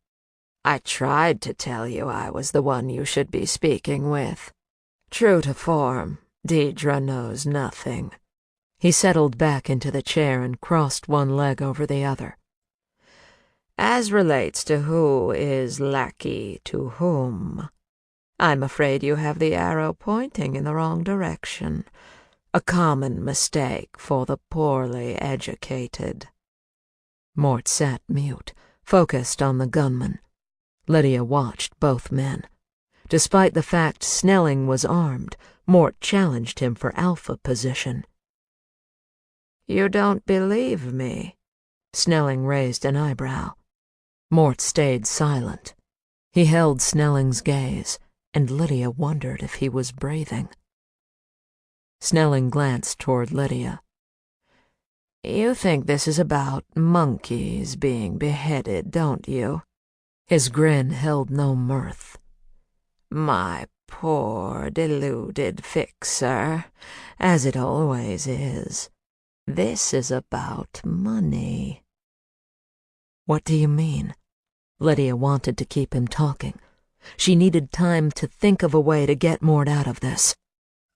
A: I tried to tell you I was the one you should be speaking with. True to form, Deidre knows nothing." He settled back into the chair and crossed one leg over the other. "As relates to who is lackey to whom, I'm afraid you have the arrow pointing in the wrong direction. A common mistake for the poorly educated." Mort sat mute, focused on the gunman. Lydia watched both men. Despite the fact Snelling was armed, Mort challenged him for alpha position. "You don't believe me?" Snelling raised an eyebrow. Mort stayed silent. He held Snelling's gaze, and Lydia wondered if he was breathing. Snelling glanced toward Lydia. "You think this is about monkeys being beheaded, don't you?" His grin held no mirth. "My poor, deluded Fixer, as it always is. This is about money." "What do you mean?" Lydia wanted to keep him talking. She needed time to think of a way to get Mort out of this.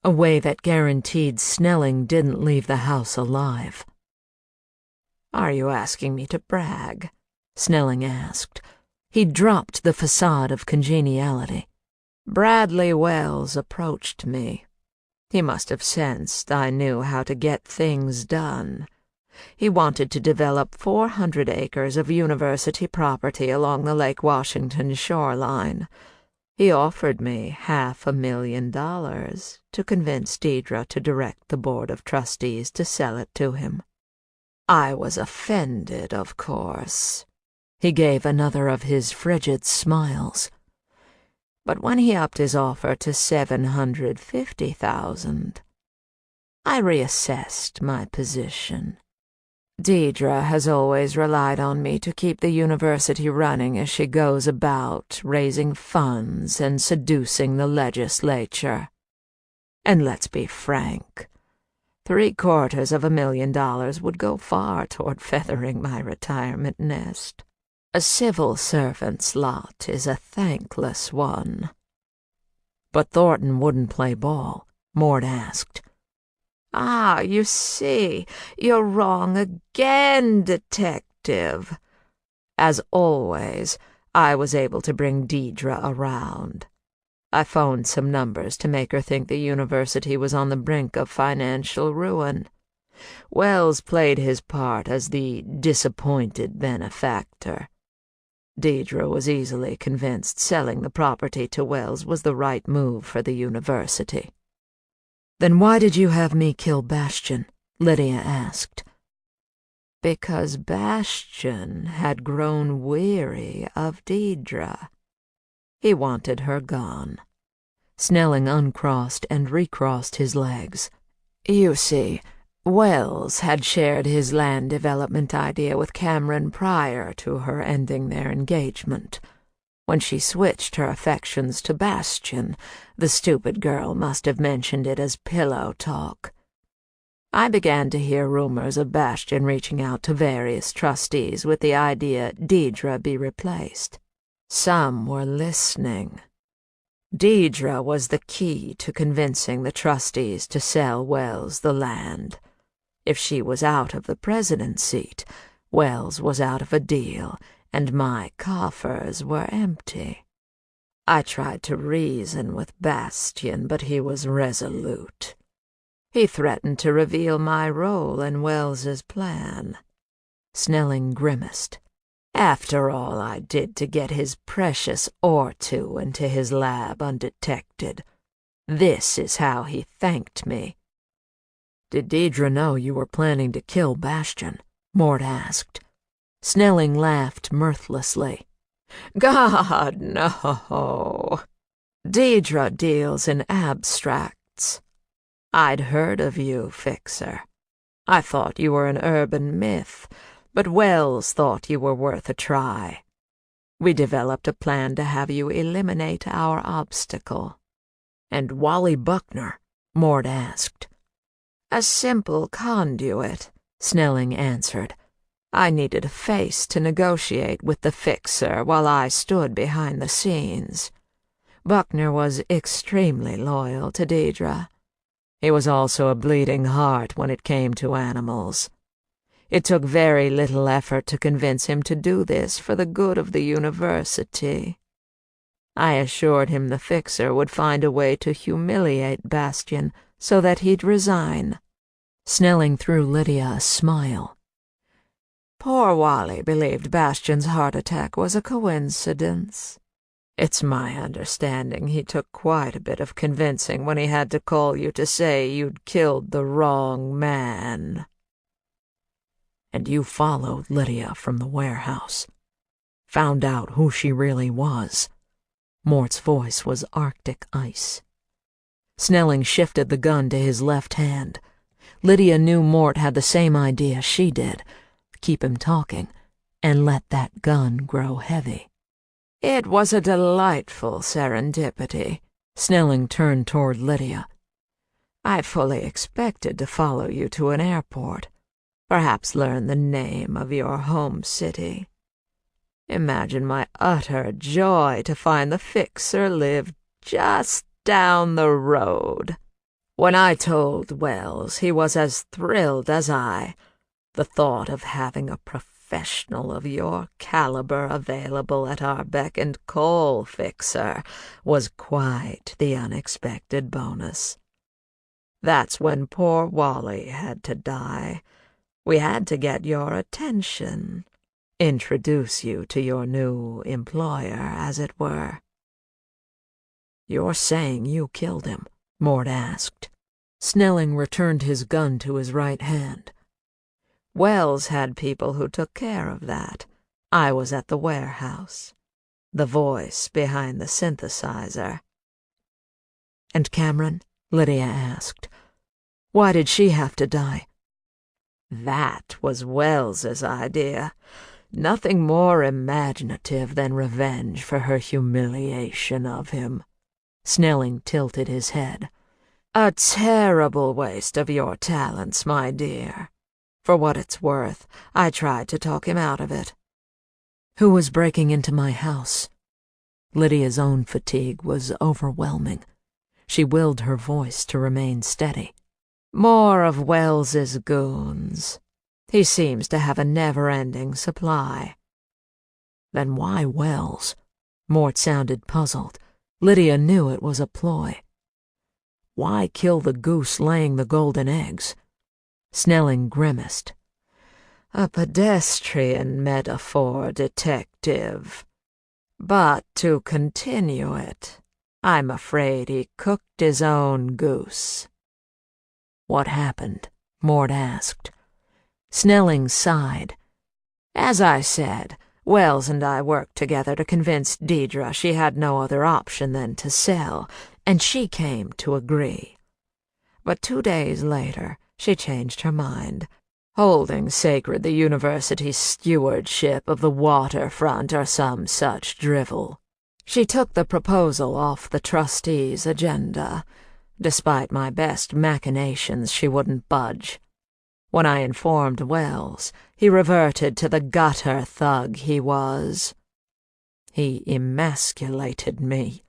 A: A way that guaranteed Snelling didn't leave the house alive. "Are you asking me to brag?" Snelling asked. He dropped the facade of congeniality. "Bradley Wells approached me. He must have sensed I knew how to get things done. He wanted to develop 400 acres of university property along the Lake Washington shoreline. He offered me $500,000 to convince Deidre to direct the board of trustees to sell it to him. I was offended, of course." He gave another of his frigid smiles. But when he upped his offer to $750,000, I reassessed my position. Deidre has always relied on me to keep the university running as she goes about, raising funds and seducing the legislature. And let's be frank, $750,000 would go far toward feathering my retirement nest. A civil servant's lot is a thankless one. But Thornton wouldn't play ball, Mort asked. "Ah, you see, you're wrong again, detective." As always, I was able to bring Deidre around. I phoned some numbers to make her think the university was on the brink of financial ruin. Wells played his part as the disappointed benefactor. Deidre was easily convinced selling the property to Wells was the right move for the university. "Then why did you have me kill Bastian?" Lydia asked. Because Bastian had grown weary of Deidre. He wanted her gone. Snelling uncrossed and recrossed his legs. You see, Wells had shared his land development idea with Cameron prior to her ending their engagement. When she switched her affections to Bastian, the stupid girl must have mentioned it as pillow talk. I began to hear rumors of Bastian reaching out to various trustees with the idea Deidre be replaced. Some were listening. Deidre was the key to convincing the trustees to sell Wells the land. If she was out of the president's seat, Wells was out of a deal, and my coffers were empty. I tried to reason with Bastian, but he was resolute. He threatened to reveal my role in Wells's plan. Snelling grimaced. After all I did to get his precious ore-2 into his lab undetected. This is how he thanked me. "Did Deidre know you were planning to kill Bastian?" Mort asked. Snelling laughed mirthlessly. "God, no. Deidre deals in abstracts. I'd heard of you, Fixer. I thought you were an urban myth, but Wells thought you were worth a try. We developed a plan to have you eliminate our obstacle." "And Wally Buckner?" Mort asked. "A simple conduit," Snelling answered. "I needed a face to negotiate with the Fixer while I stood behind the scenes. Buckner was extremely loyal to Deidre. He was also a bleeding heart when it came to animals. It took very little effort to convince him to do this for the good of the university. I assured him the Fixer would find a way to humiliate Bastian so that he'd resign." Snelling threw Lydia a smile. "Poor Wally believed Bastian's heart attack was a coincidence. It's my understanding he took quite a bit of convincing when he had to call you to say you'd killed the wrong man." "And you followed Lydia from the warehouse. Found out who she really was." Mort's voice was Arctic ice. Snelling shifted the gun to his left hand. Lydia knew Mort had the same idea she did. Keep him talking, and let that gun grow heavy. "It was a delightful serendipity." Snelling turned toward Lydia. "I fully expected to follow you to an airport, perhaps learn the name of your home city. Imagine my utter joy to find the Fixer lived just down the road. When I told Wells, he was as thrilled as I. The thought of having a professional of your caliber available at our beck and call, Fixer, was quite the unexpected bonus. That's when poor Wally had to die. We had to get your attention, introduce you to your new employer, as it were." "You're saying you killed him?" Mort asked. Snelling returned his gun to his right hand. "Wells had people who took care of that. I was at the warehouse. the voice behind the synthesizer.
B: And Cameron? Lydia asked. Why did she have to die?
A: That was Wells's idea. Nothing more imaginative than revenge for her humiliation of him.
B: Snelling tilted his head.
A: A terrible waste of your talents, my dear. For what it's worth, I tried to talk him out of it.
B: Who was breaking into my house? Lydia's own fatigue was overwhelming. She willed her voice to remain steady.
A: More of Wells's goons. He seems to have a never-ending supply.
B: Then why Wells? Mort sounded puzzled. Lydia knew it was a ploy. Why kill the goose laying the golden eggs? Snelling grimaced.
A: A pedestrian metaphor, detective. But to continue it, I'm afraid he cooked his own goose.
B: What happened? Mort asked. Snelling sighed.
A: As I said, Wells and I worked together to convince Deidre she had no other option than to sell, and she came to agree. But 2 days later, she changed her mind, holding sacred the university's stewardship of the waterfront or some such drivel. She took the proposal off the trustees' agenda. Despite my best machinations, she wouldn't budge. When I informed Wells, he reverted to the gutter thug he was. He emasculated me,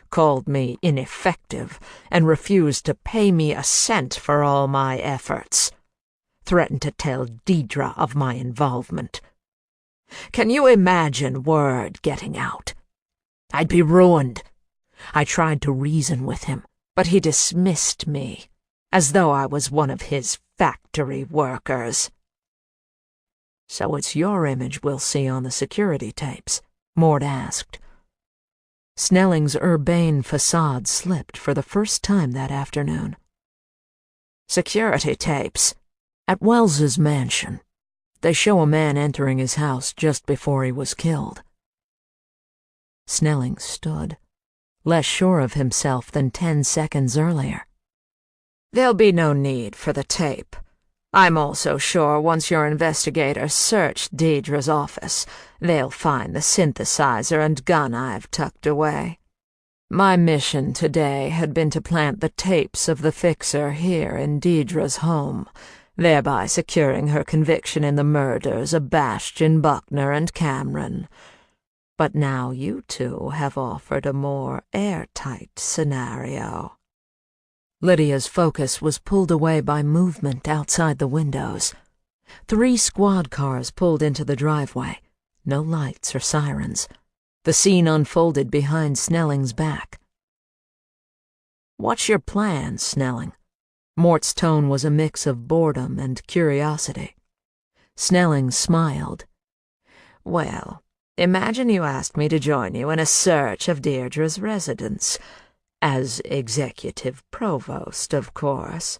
A: called me ineffective, and refused to pay me a cent for all my efforts. Threatened to tell Deidre of my involvement. Can you imagine word getting out? I'd be ruined. I tried to reason with him, but he dismissed me, as though I was one of his factory workers.
B: So it's your image we'll see on the security tapes? Mort asked. Snelling's urbane facade slipped for the first time that afternoon.
A: Security tapes?
B: At Wells's mansion. They show a man entering his house just before he was killed. Snelling stood, less sure of himself than 10 seconds earlier.
A: There'll be no need for the tape. I'm also sure once your investigators search Deidre's office, they'll find the synthesizer and gun I've tucked away. My mission today had been to plant the tapes of the fixer here in Deidre's home, thereby securing her conviction in the murders of Bastian, Buckner, and Cameron. But now you two have offered a more airtight scenario.
B: Lydia's focus was pulled away by movement outside the windows. 3 squad cars pulled into the driveway. No lights or sirens. The scene unfolded behind Snelling's back.
A: What's your plan, Snelling?
B: Mort's tone was a mix of boredom and curiosity. Snelling smiled.
A: Well, imagine you asked me to join you in a search of Deirdre's residence. As executive provost, of course.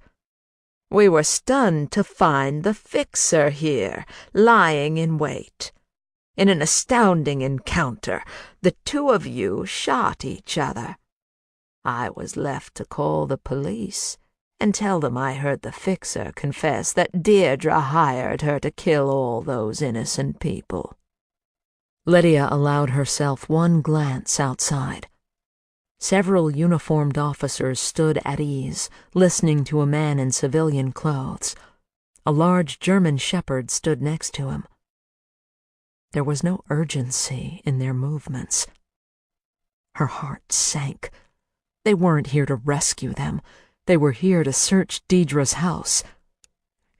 A: We were stunned to find the fixer here, lying in wait. In an astounding encounter, the 2 of you shot each other. I was left to call the police and tell them I heard the fixer confess that Deirdre hired her to kill all those innocent people.
B: Lydia allowed herself one glance outside. Several uniformed officers stood at ease, listening to a man in civilian clothes. A large German shepherd stood next to him. There was no urgency in their movements. Her heart sank. They weren't here to rescue them. They were here to search Deirdre's house.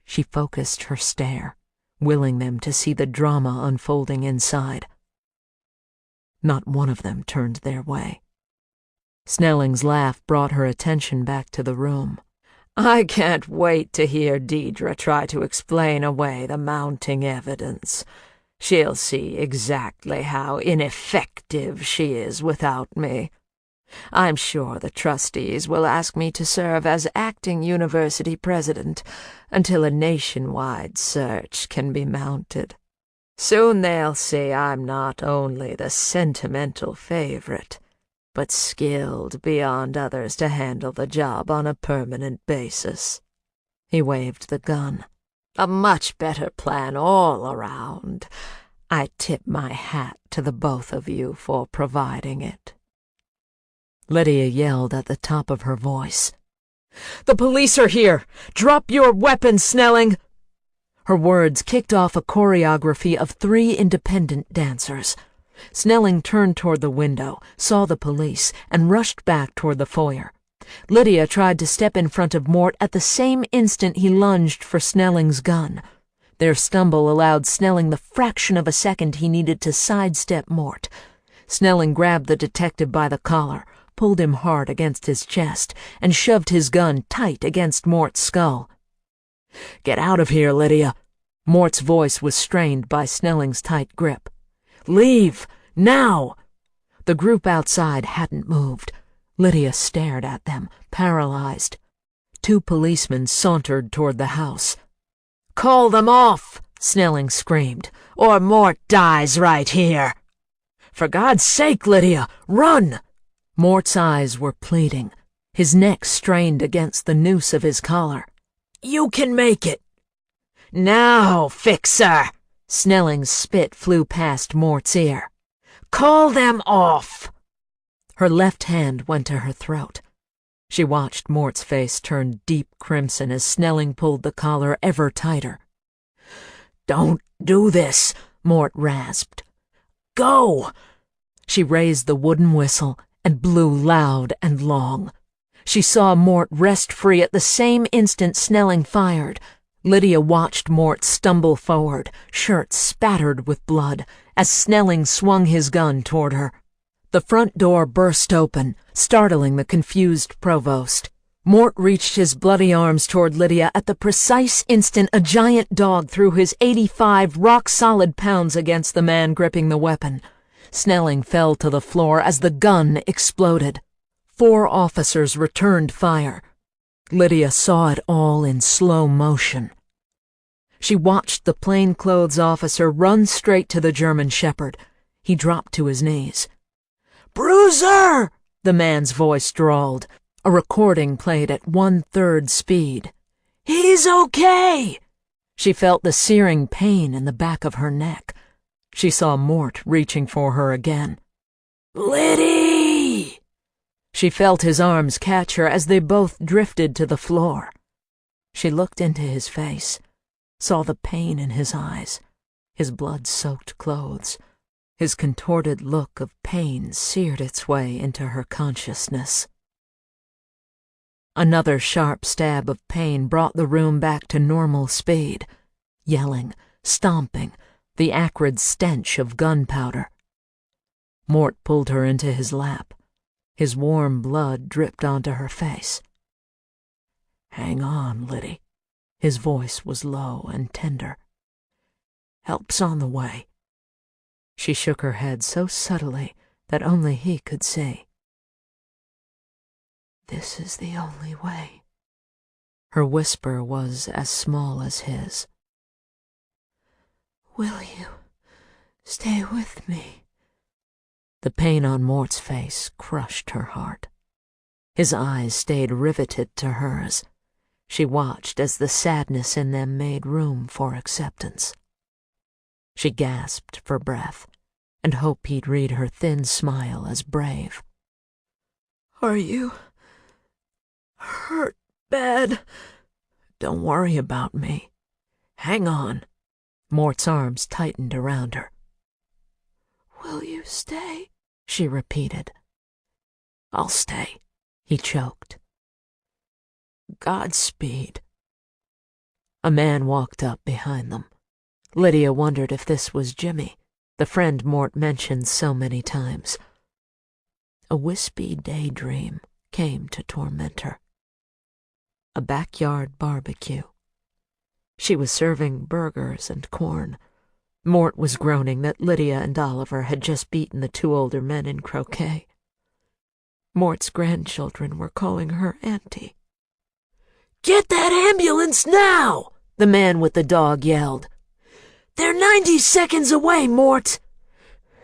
B: She focused her stare, willing them to see the drama unfolding inside. Not one of them turned their way. Snelling's laugh brought her attention back to the room.
A: I can't wait to hear Deidre try to explain away the mounting evidence. She'll see exactly how ineffective she is without me. I'm sure the trustees will ask me to serve as acting university president until a nationwide search can be mounted. Soon they'll see I'm not only the sentimental favorite, but skilled beyond others to handle the job on a permanent basis." He waved the gun. "A much better plan all around. I tip my hat to the both of you for providing it." Lydia yelled at the top of her voice. "The police are here! Drop your weapons, Snelling!" Her words kicked off a choreography of 3 independent dancers. Snelling turned toward the window, saw the police, and rushed back toward the foyer. Lydia tried to step in front of Mort at the same instant he lunged for Snelling's gun. Their stumble allowed Snelling the fraction of a second he needed to sidestep Mort. Snelling grabbed the detective by the collar, pulled him hard against his chest, and shoved his gun tight against Mort's skull. "Get out of here, Lydia." Mort's voice was strained by Snelling's tight grip. "Leave! Now!" The group outside hadn't moved. Lydia stared at them, paralyzed. 2 policemen sauntered toward the house. "Call them off!" Snelling screamed, "or Mort dies right here." "For God's sake, Lydia, run!" Mort's eyes were pleading, his neck strained against the noose of his collar. "You can make it." "Now, fixer!" Snelling's spit flew past Mort's ear. "Call them off!" Her left hand went to her throat. She watched Mort's face turn deep crimson as Snelling pulled the collar ever tighter. "Don't do this," Mort rasped. "Go!" She raised the wooden whistle and blew loud and long. She saw Mort wrest free at the same instant Snelling fired. Lydia watched Mort stumble forward, shirt spattered with blood, as Snelling swung his gun toward her. The front door burst open, startling the confused provost. Mort reached his bloody arms toward Lydia at the precise instant a giant dog threw his 85 rock-solid pounds against the man gripping the weapon. Snelling fell to the floor as the gun exploded. 4 officers returned fire. Lydia saw it all in slow motion. She watched the plainclothes officer run straight to the German shepherd. He dropped to his knees. "Bruiser!" the man's voice drawled. A recording played at 1/3 speed. "He's okay!" She felt the searing pain in the back of her neck. She saw Mort reaching for her again. "Liddy!" She felt his arms catch her as they both drifted to the floor. She looked into his face, saw the pain in his eyes, his blood-soaked clothes. His contorted look of pain seared its way into her consciousness. Another sharp stab of pain brought the room back to normal speed. Yelling, stomping, the acrid stench of gunpowder. Mort pulled her into his lap. His warm blood dripped onto her face. "Hang on, Liddy." His voice was low and tender. "Help's on the way." She shook her head so subtly that only he could see. "This is the only way." Her whisper was as small as his. "Will you stay with me?" The pain on Mort's face crushed her heart. His eyes stayed riveted to hers. She watched as the sadness in them made room for acceptance. She gasped for breath and hoped he'd read her thin smile as brave. "Are you hurt bad?" "Don't worry about me. Hang on." Mort's arms tightened around her. "Will you stay?" she repeated. "I'll stay," he choked. "Godspeed." A man walked up behind them. Lydia wondered if this was Jimmy, the friend Mort mentioned so many times. A wispy daydream came to torment her. A backyard barbecue. She was serving burgers and corn. Mort was groaning that Lydia and Oliver had just beaten the 2 older men in croquet. Mort's grandchildren were calling her auntie. "Get that ambulance now!" the man with the dog yelled.
B: They're 90 seconds away, Mort.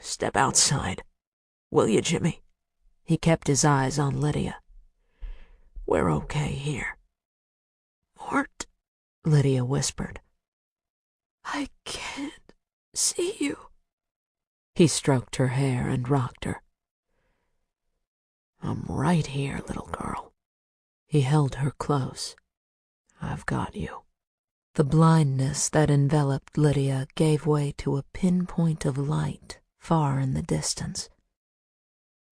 B: Step outside, will you, Jimmy? He kept his eyes on Lydia. We're okay here. Mort, Lydia whispered. I can't see you. He stroked her hair and rocked her. I'm right here, little girl. He held her close. I've got you. The blindness that enveloped Lydia gave way to a pinpoint of light far in the distance.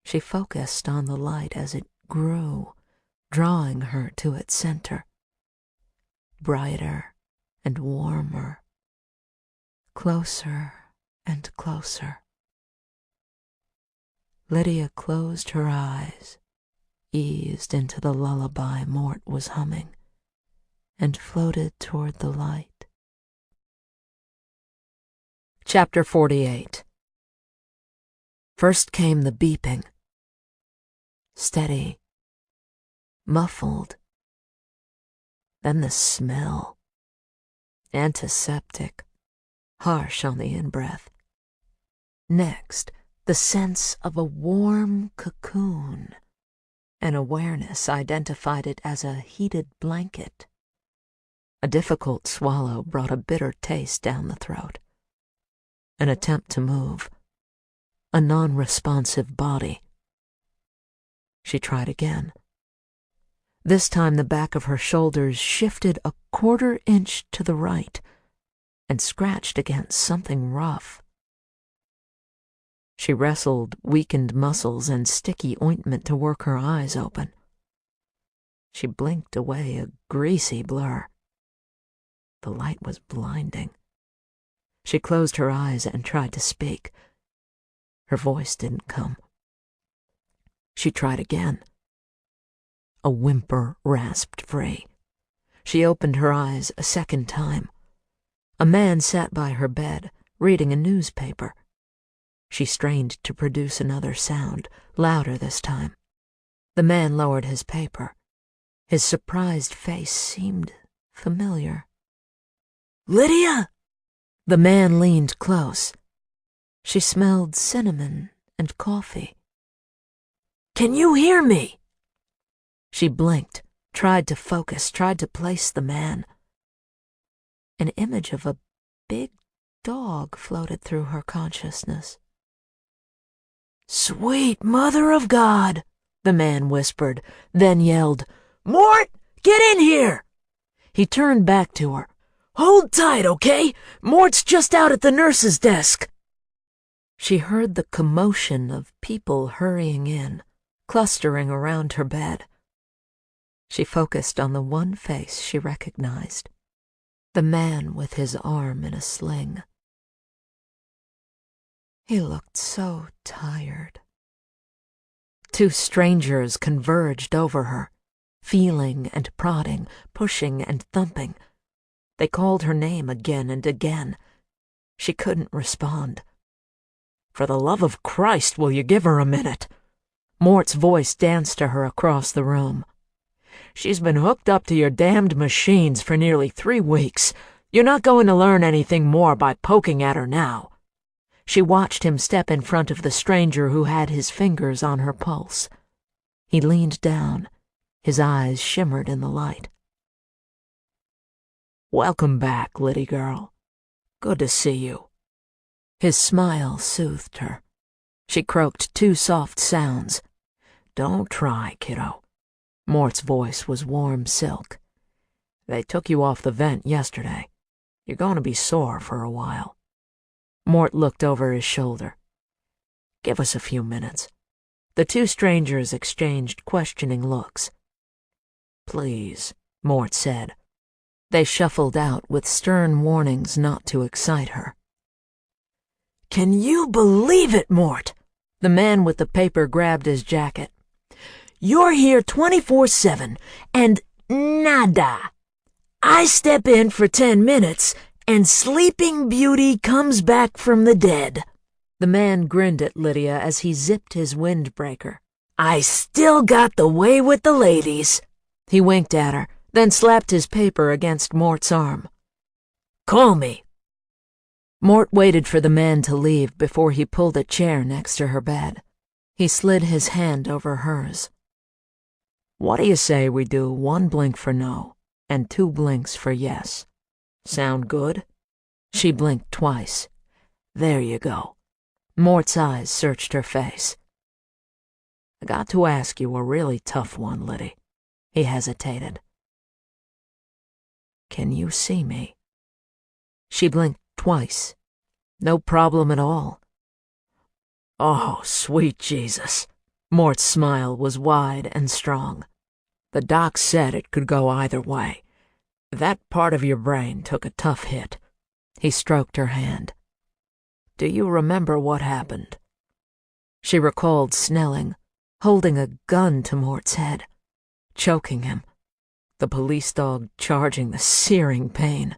B: She focused on the light as it grew, drawing her to its center. Brighter and warmer, closer and closer. Lydia closed her eyes, eased into the lullaby Mort was humming, and floated toward the light. Chapter 48. First came the beeping. Steady, muffled. Then the smell. Antiseptic, harsh on the in-breath. Next, the sense of a warm cocoon. An awareness identified it as a heated blanket. A difficult swallow brought a bitter taste down the throat. An attempt to move. A non-responsive body. She tried again. This time the back of her shoulders shifted a quarter-inch to the right and scratched against something rough. She wrestled weakened muscles and sticky ointment to work her eyes open. She blinked away a greasy blur. The light was blinding. She closed her eyes and tried to speak. Her voice didn't come. She tried again. A whimper rasped free. She opened her eyes a second time. A man sat by her bed, reading a newspaper. She strained to produce another sound, louder this time. The man lowered his paper. His surprised face seemed familiar. Lydia! The man leaned close. She smelled cinnamon and coffee. Can you hear me? She blinked, tried to focus, tried to place the man. An image of a big dog floated through her consciousness. Sweet Mother of God, the man whispered, then yelled, Mort, get in here! He turned back to her. Hold tight, okay? Mort's just out at the nurse's desk. She heard the commotion of people hurrying in, clustering around her bed. She focused on the one face she recognized, the man with his arm in a sling. He looked so tired. Two strangers converged over her, feeling and prodding, pushing and thumping. They called her name again and again. She couldn't respond. For the love of Christ, will you give her a minute? Mort's voice danced to her across the room. She's been hooked up to your damned machines for nearly 3 weeks. You're not going to learn anything more by poking at her now. She watched him step in front of the stranger who had his fingers on her pulse. He leaned down. His eyes shimmered in the light. Welcome back, Liddy girl. Good to see you. His smile soothed her. She croaked 2 soft sounds. Don't try, kiddo. Mort's voice was warm silk. They took you off the vent yesterday. You're going to be sore for a while. Mort looked over his shoulder. Give us a few minutes. The 2 strangers exchanged questioning looks. Please, Mort said. They shuffled out with stern warnings not to excite her. Can you believe it, Mort? The man with the paper grabbed his jacket. You're here 24/7, and nada. I step in for 10 minutes, and Sleeping Beauty comes back from the dead. The man grinned at Lydia as he zipped his windbreaker. I still got the way with the ladies. He winked at her, then slapped his paper against Mort's arm. Call me. Mort waited for the man to leave before he pulled a chair next to her bed. He slid his hand over hers.
A: What do you say we do 1 blink for no and 2 blinks for yes? Sound good?
B: She blinked twice.
A: There you go.
B: Mort's eyes searched her face.
A: I got to ask you a really tough one, Liddy. He hesitated. Can you see me?
B: She blinked twice.
A: No problem at all.
B: Oh, sweet Jesus. Mort's smile was wide and strong.
A: The doc said it could go either way. That part of your brain took a tough hit.
B: He stroked her hand.
A: Do you remember what happened?
B: She recalled Snelling, holding a gun to Mort's head, choking him, the police dog charging the searing pain,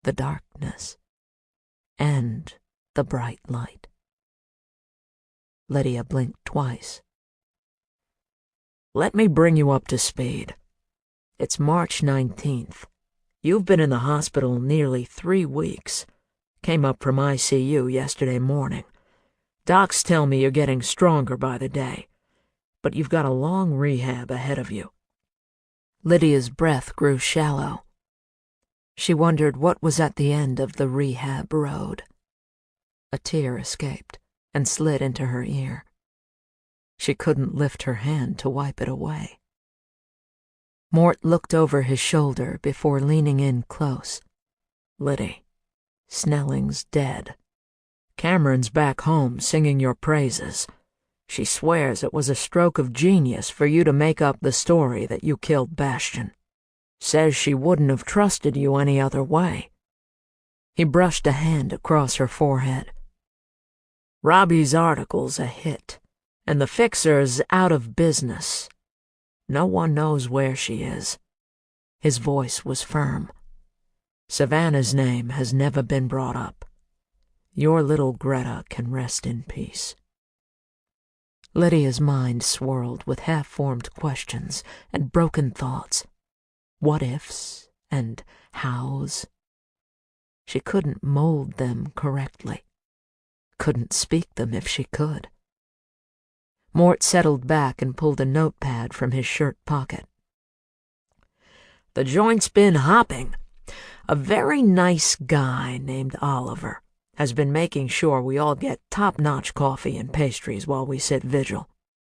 B: the darkness, and the bright light.
A: Lydia blinked twice. Let me bring you up to speed. It's March 19th. You've been in the hospital nearly 3 weeks. Came up from ICU yesterday morning. Docs tell me you're getting stronger by the day, but you've got a long rehab ahead of you.
B: Lydia's breath grew shallow. She wondered what was at the end of the rehab road. A tear escaped and slid into her ear. She couldn't lift her hand to wipe it away. Mort looked over his shoulder before leaning in close.
A: Liddy, Snelling's dead. Cameron's back home singing your praises. She swears it was a stroke of genius for you to make up the story that you killed Bastian. Says she wouldn't have trusted you any other way.
B: He brushed a hand across her forehead.
A: Robbie's article's a hit, and the fixer's out of business. No one knows where she is. His voice was firm. Savannah's name has never been brought up. Your little Greta can rest in peace.
B: Lydia's mind swirled with half-formed questions and broken thoughts. What ifs and hows. She couldn't mold them correctly. Couldn't speak them if she could. Mort settled back and pulled a notepad from his shirt pocket.
A: The joint's been hopping. A very nice guy named Oliver has been making sure we all get top-notch coffee and pastries while we sit vigil.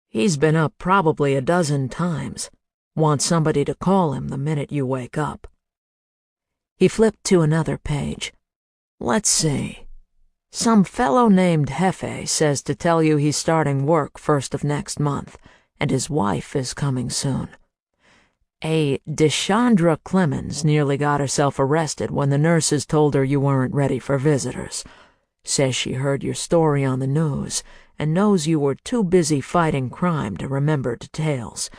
A: He's been up probably 12 times. Wants somebody to call him the minute you wake up.
B: He flipped to another page.
A: Let's see. Some fellow named Hefe says to tell you he's starting work 1st of next month, and his wife is coming soon. A Deshandra Clemens nearly got herself arrested when the nurses told her you weren't ready for visitors. Says she heard your story on the news and knows you were too busy fighting crime to remember details.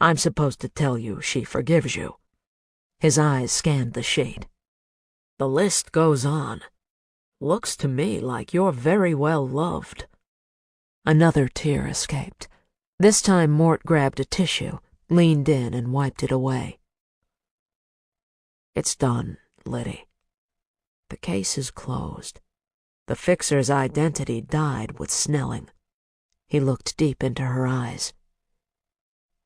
A: I'm supposed to tell you she forgives you. His eyes scanned the sheet. The list goes on. Looks to me like you're very well loved.
B: Another tear escaped. This time Mort grabbed a tissue, leaned in and wiped it away.
A: It's done, Liddy. The case is closed. The fixer's identity died with Snelling. He looked deep into her eyes.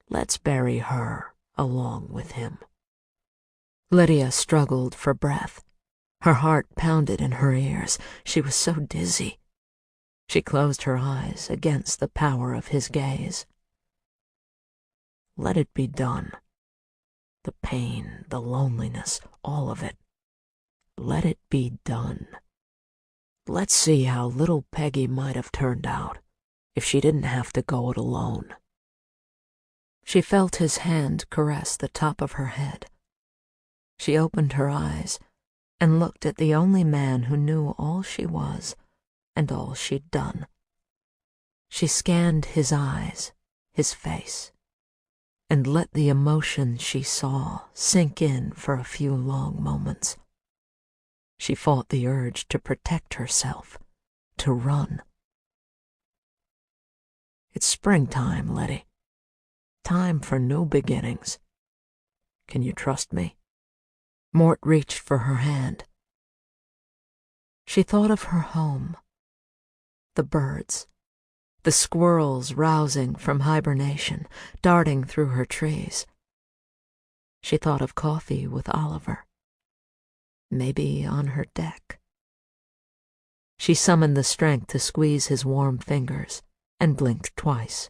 A: Let's bury her along with him.
B: Lydia struggled for breath. Her heart pounded in her ears. She was so dizzy. She closed her eyes against the power of his gaze.
A: Let it be done. The pain, the loneliness, all of it. Let it be done. Let's see how little Peggy might have turned out if she didn't have to go it alone.
B: She felt his hand caress the top of her head. She opened her eyes and looked at the only man who knew all she was and all she'd done. She scanned his eyes, his face, and let the emotion she saw sink in for a few long moments. She fought the urge to protect herself, to run.
A: It's springtime, Letty. Time for new beginnings. Can you trust me?
B: Mort reached for her hand.
A: She thought of her home, the birds, the squirrels rousing from hibernation, darting through her trees. She thought of coffee with Oliver, maybe on her deck. She summoned the strength to squeeze his warm fingers and blinked twice.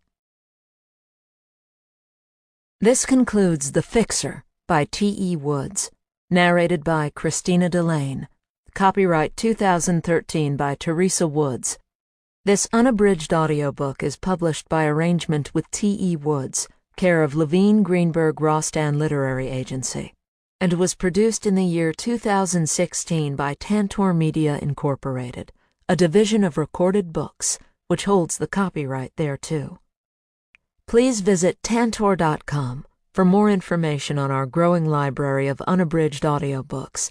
A: This concludes The Fixer by T.E. Woods, narrated by Christina Delane. Copyright 2013 by Teresa Woods. This unabridged audiobook is published by arrangement with T.E. Woods, care of Levine Greenberg Rostan Literary Agency, and was produced in the year 2016 by Tantor Media Incorporated, a division of Recorded Books, which holds the copyright thereto. Please visit tantor.com for more information on our growing library of unabridged audiobooks